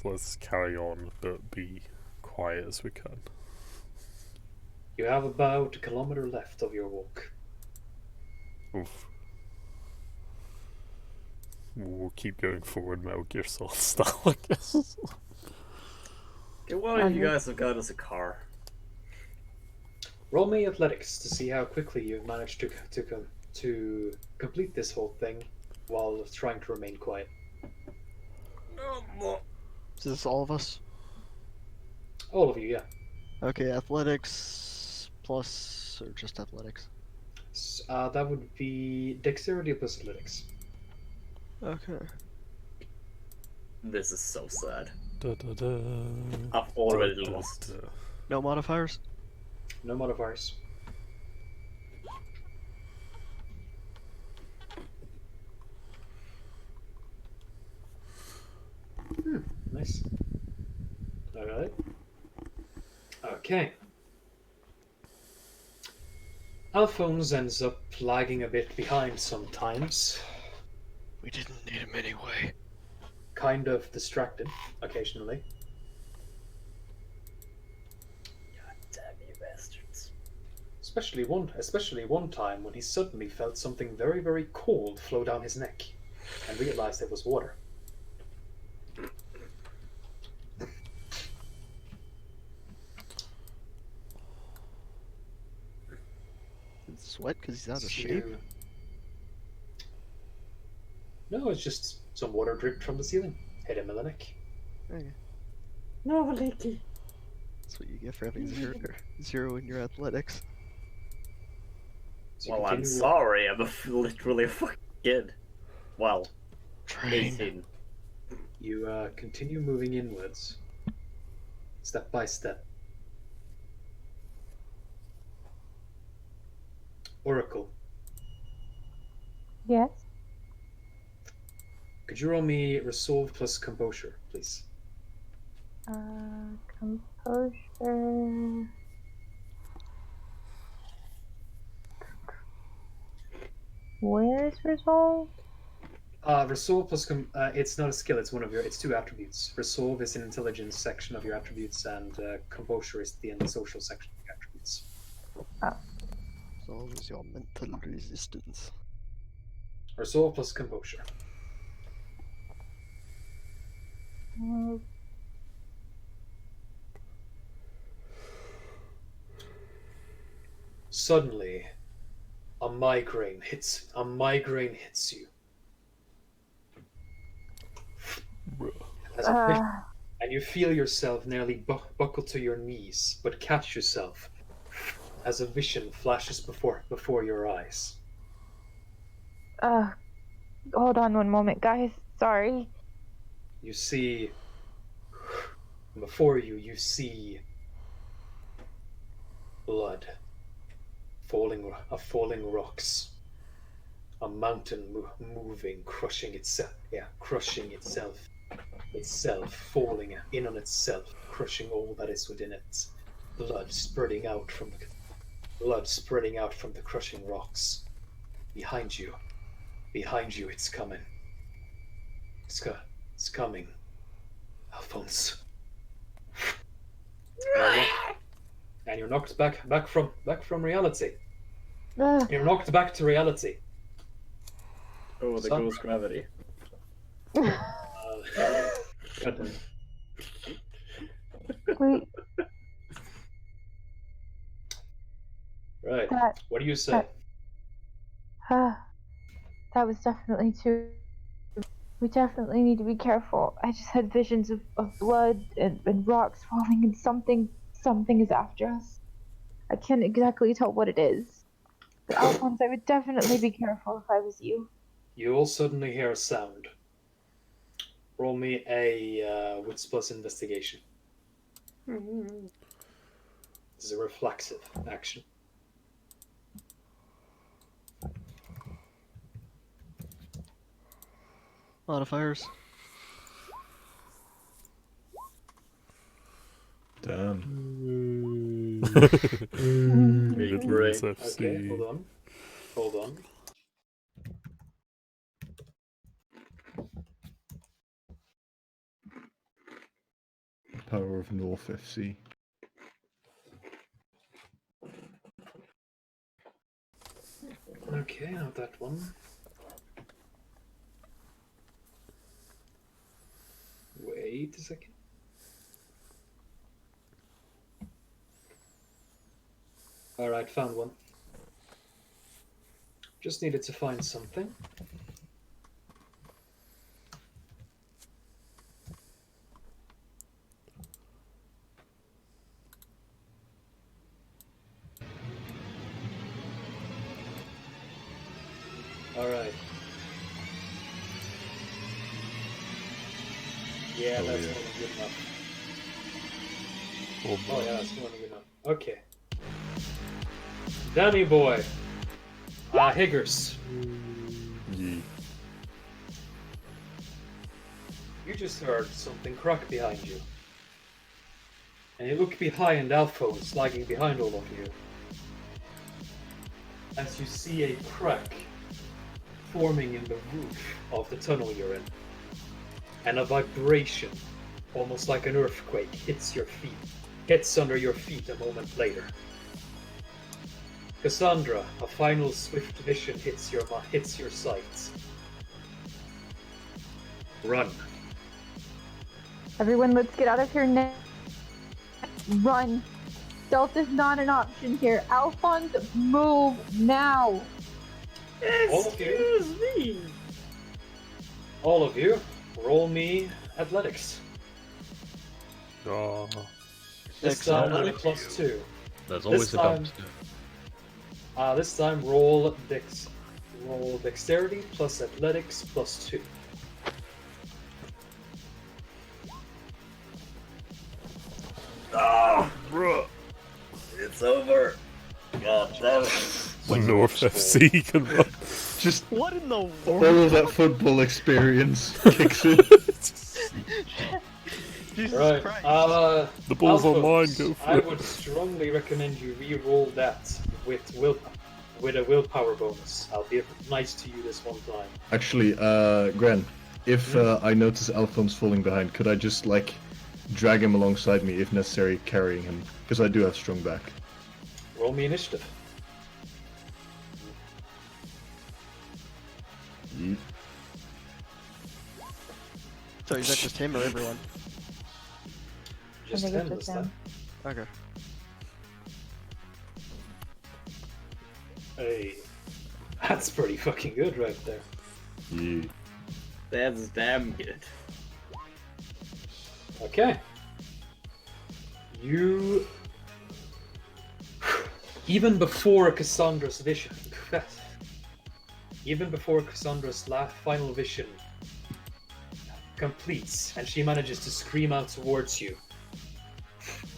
let's carry on, but be quiet as we can. You have about a kilometer left of your walk. Oof. We'll keep going forward, Metal Gear Solid style, I guess. Okay, one of you guys have got us a car. Roll me athletics to see how quickly you've managed to complete this whole thing while trying to remain quiet. Is this all of us? All of you, yeah. Okay, athletics plus, or just athletics? That would be dexterity plus athletics. Okay. This is so sad. Da-da-da. I've already lost. No modifiers? No modifiers. Nice. Alright. Okay. Alphonse ends up lagging a bit behind sometimes. We didn't need him anyway. Kind of distracted occasionally. God damn you bastards. Especially one time when he suddenly felt something very, very cold flow down his neck, and realized it was water. Sweat because he's out of shape? No, it's just some water dripped from the ceiling. Hit him in the neck. Okay. No, Leaky. That's what you get for having zero in your athletics. So Well, I'm continue- sorry, I'm literally a fucking kid. Well, 18. You continue moving inwards, step by step. Oracle, Yes. could you roll me Resolve plus Composure, please? Composure. Where is Resolve? Resolve plus it's not a skill. It's two attributes. Resolve is an intelligence section of your attributes, and Composure is the social section of your attributes. So is your mental resistance. Resolve plus Composure. Suddenly, a migraine hits you. And you feel yourself nearly buckle to your knees, but catch yourself as a vision flashes before your eyes. Hold on one moment, guys. Sorry. You see, before you see blood, falling rocks, a mountain moving, crushing itself, falling in on itself, crushing all that is within it. Blood spreading out from the crushing rocks. Behind you, it's coming. It's coming, Alphonse. And you're knocked back from reality. You're knocked back to reality. Oh, the ghost gravity. Wait. Right. What do you say? That was definitely too. We definitely need to be careful. I just had visions of blood and rocks falling, and something is after us. I can't exactly tell what it is. But Alphonse, I would definitely be careful if I was you. You all suddenly hear a sound. Roll me a Wits plus Investigation. This is a reflexive action. Modifiers. Damn. Good Right. FC. Okay, hold on. Power of North FC. Okay, not that one. Wait a second. Alright, found one. Just needed to find something. Alright. Yeah, Oh, that's yeah. more than good enough. Oh, Oh yeah, that's more than good enough. Okay. Danny boy. Higgers. Yeah. You just heard something crack behind you. And you look behind Alphonse, lagging behind all of you. As you see a crack forming in the roof of the tunnel you're in. And a vibration, almost like an earthquake, hits under your feet a moment later. Cassandra, a final swift vision hits your sights. Run. Everyone, let's get out of here now. Run. Stealth is not an option here. Alphonse, move now. Excuse me. All of you, roll me athletics. Oh. This time with a +2. There's always a dumpster. This time roll dexterity plus athletics +2. Oh, bro. It's over. God damn it. When North FC can run. Just what in the all world? of that football experience kicks in. Jesus Right. Christ. The ball's Alphonse, online, go for I it. would strongly recommend you re-roll that with a willpower bonus. I'll be nice to you this one time. Actually, Gren, if I notice Alphonse falling behind, could I just drag him alongside me if necessary, carrying him? Because I do have strong back. Roll me initiative. Yeet. So is that just him or everyone? Just think it's him just this time. Okay. Hey, that's pretty fucking good right there. Yeah. That's damn good. Okay. You... Even before Cassandra's vision... Even before Cassandra's final vision completes, and she manages to scream out towards you,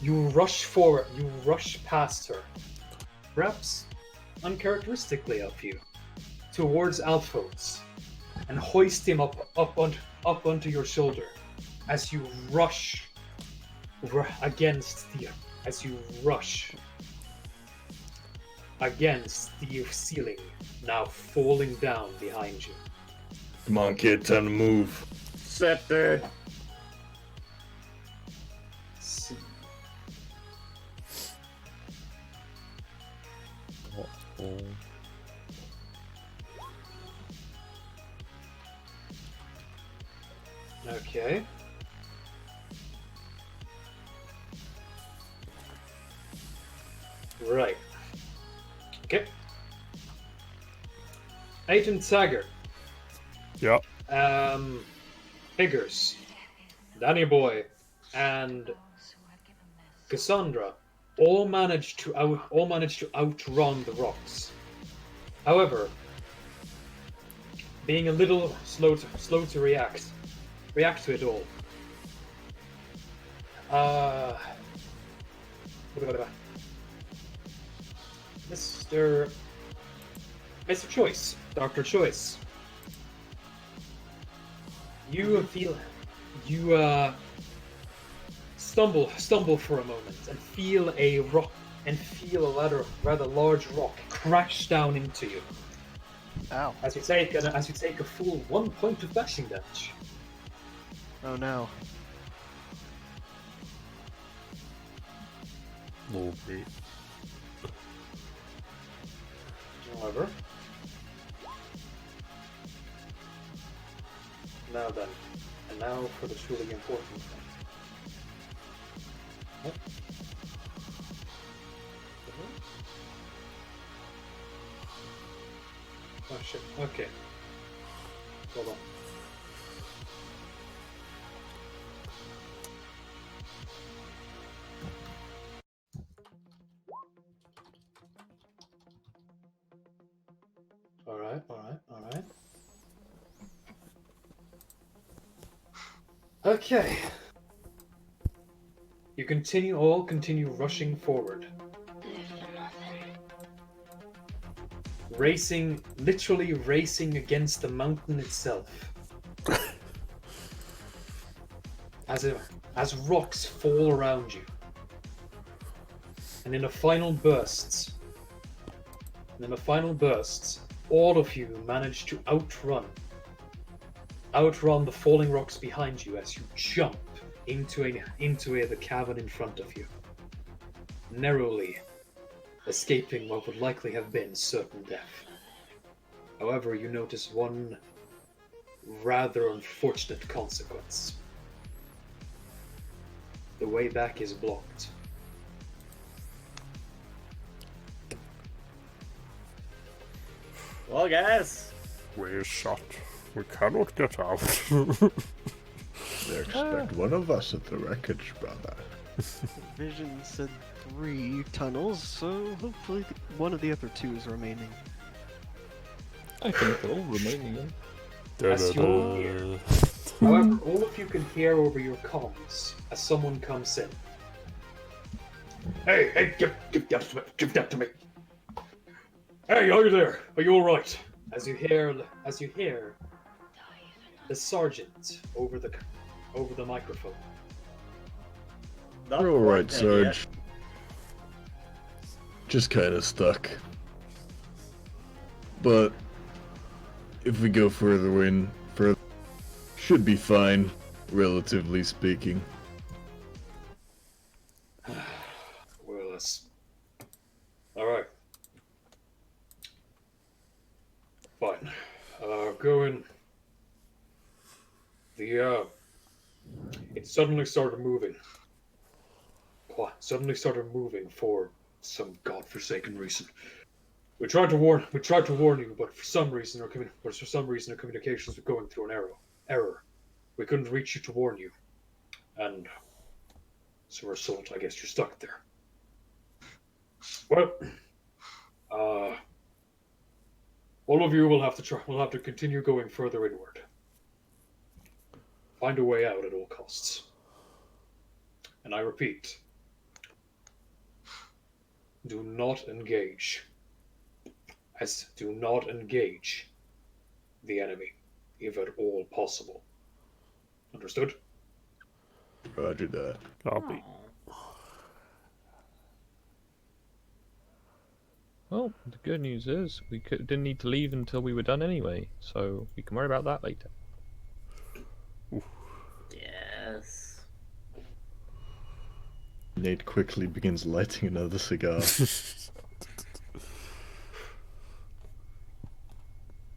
you rush forward, you rush past her, perhaps uncharacteristically of you, towards Alphonse, and hoist him up onto your shoulder as you rush against the ceiling, now falling down behind you. Come on, kid, time to move. Set there. Okay. Right. Okay. Agent Sager. Yep. Higgers, Danny Boy, and Cassandra all managed to outrun the rocks. However, being a little slow to react to it all. Mr. Choice, Dr. Choice. You stumble for a moment and feel a rather large rock crash down into you. Ow. As you take a full 1 point of bashing damage. Oh no. Lovely. However, now then, and now for the truly important thing. What? Oh shit, okay. Hold on. Alright. Okay. You continue rushing forward. Literally racing against the mountain itself. As rocks fall around you. And in the final bursts, all of you manage to outrun the falling rocks behind you as you jump into the cavern in front of you. Narrowly escaping what would likely have been certain death. However, you notice one rather unfortunate consequence. The way back is blocked. Well, guys, we're shot. We cannot get out. They expect one of us at the wreckage, brother. Vision said 3 tunnels, so hopefully one of the other 2 is remaining. I think they're all remaining. As you all hear. However, all of you can hear over your comms as someone comes in. Hey, give that to me. Hey, are you there? Are you all right? As you hear the sergeant over the microphone. We're all right, Sarge. Just kind of stuck. But if we go further should be fine, relatively speaking. Well, that's all right. Fine. Go in. It suddenly started moving. Suddenly started moving for some godforsaken reason. We tried to warn you, but for some reason our communications were going through an error. We couldn't reach you to warn you, and as a result, I guess you're stuck there. Well, all of you will have to continue going further inward. Find a way out at all costs. And I repeat, do not engage. Do not engage the enemy, if at all possible. Understood? Roger that. Copy. Well, the good news is we didn't need to leave until we were done anyway, so we can worry about that later. Yes. Nate quickly begins lighting another cigar.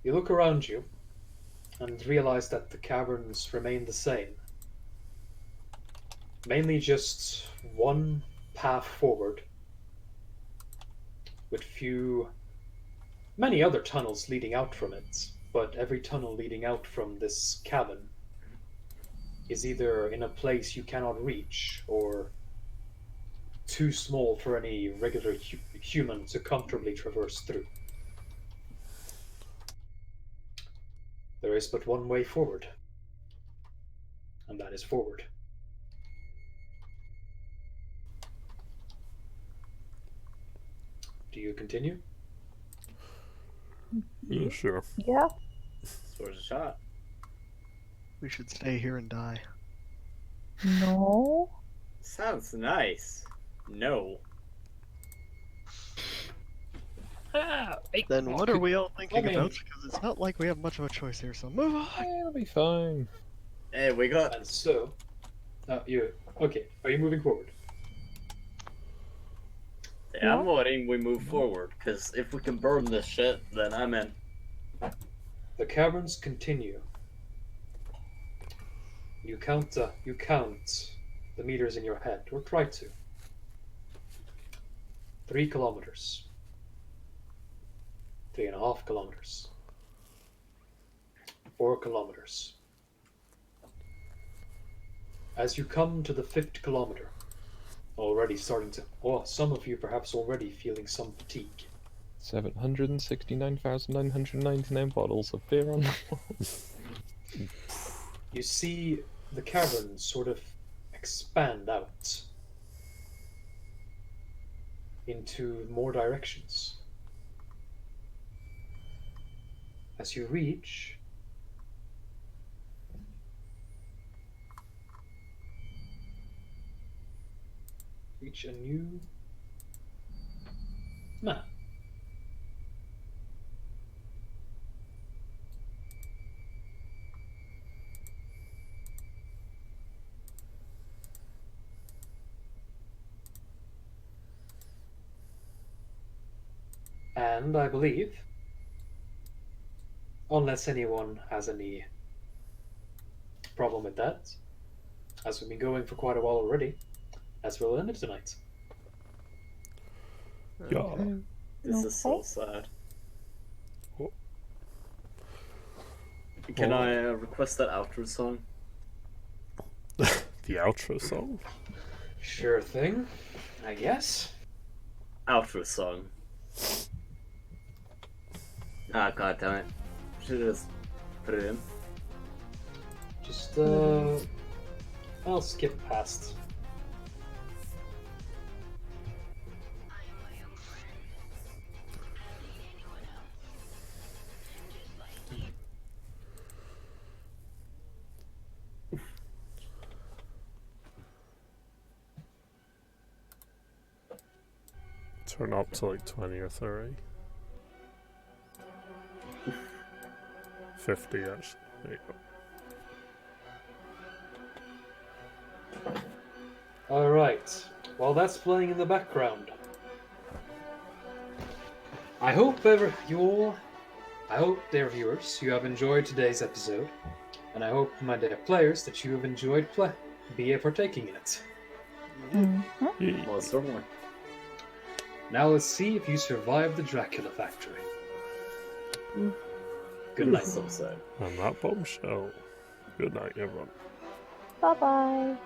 You look around you and realize that the caverns remain the same. Mainly just one path forward, with many other tunnels leading out from it, but every tunnel leading out from this cabin is either in a place you cannot reach or too small for any regular human to comfortably traverse through. There is but one way forward, and that is forward. Do you continue? Yeah, sure. Yeah. Worth a shot. We should stay here and die. No. Sounds nice. No. Then what are we all thinking about? Because it's not like we have much of a choice here, so move on. It'll be fine. Hey, we got. And so, okay? Are you moving forward? Yeah, I'm voting we move forward, because if we can burn this shit, then I'm in. The caverns continue. You count the meters in your head, or try to. 3 kilometers. 3.5 kilometers. 4 kilometers. As you come to the 5th kilometer, already starting to, some of you perhaps already feeling some fatigue. 769,999 bottles of beer on the wall. You see the cavern sort of expand out into more directions. As you reach a new map. And I believe, unless anyone has any problem with that, as we've been going for quite a while already, that's where we'll end it tonight. Yeah. This is so sad. What? Can I request that outro song? The outro song? Sure thing, I guess. Outro song. Ah, god damn it. Should just put it in. Just, I'll skip past. Turn up to like 20 or 30. 50 actually. There you go. Alright, while that's playing in the background, I hope dear viewers, you have enjoyed today's episode, and I hope, my dear players, that you have enjoyed partaking in it. Well, certainly. Now let's see if you survive the Dracula factory. Good night. So sad. And that bombshell. Good night, everyone. Bye-bye.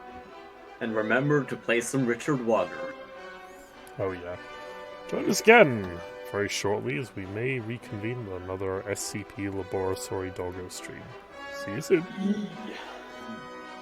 And remember to play some Richard Wagner. Oh yeah. Join us again very shortly as we may reconvene with another SCP Laboratory Doggo stream. See you soon. Yeah.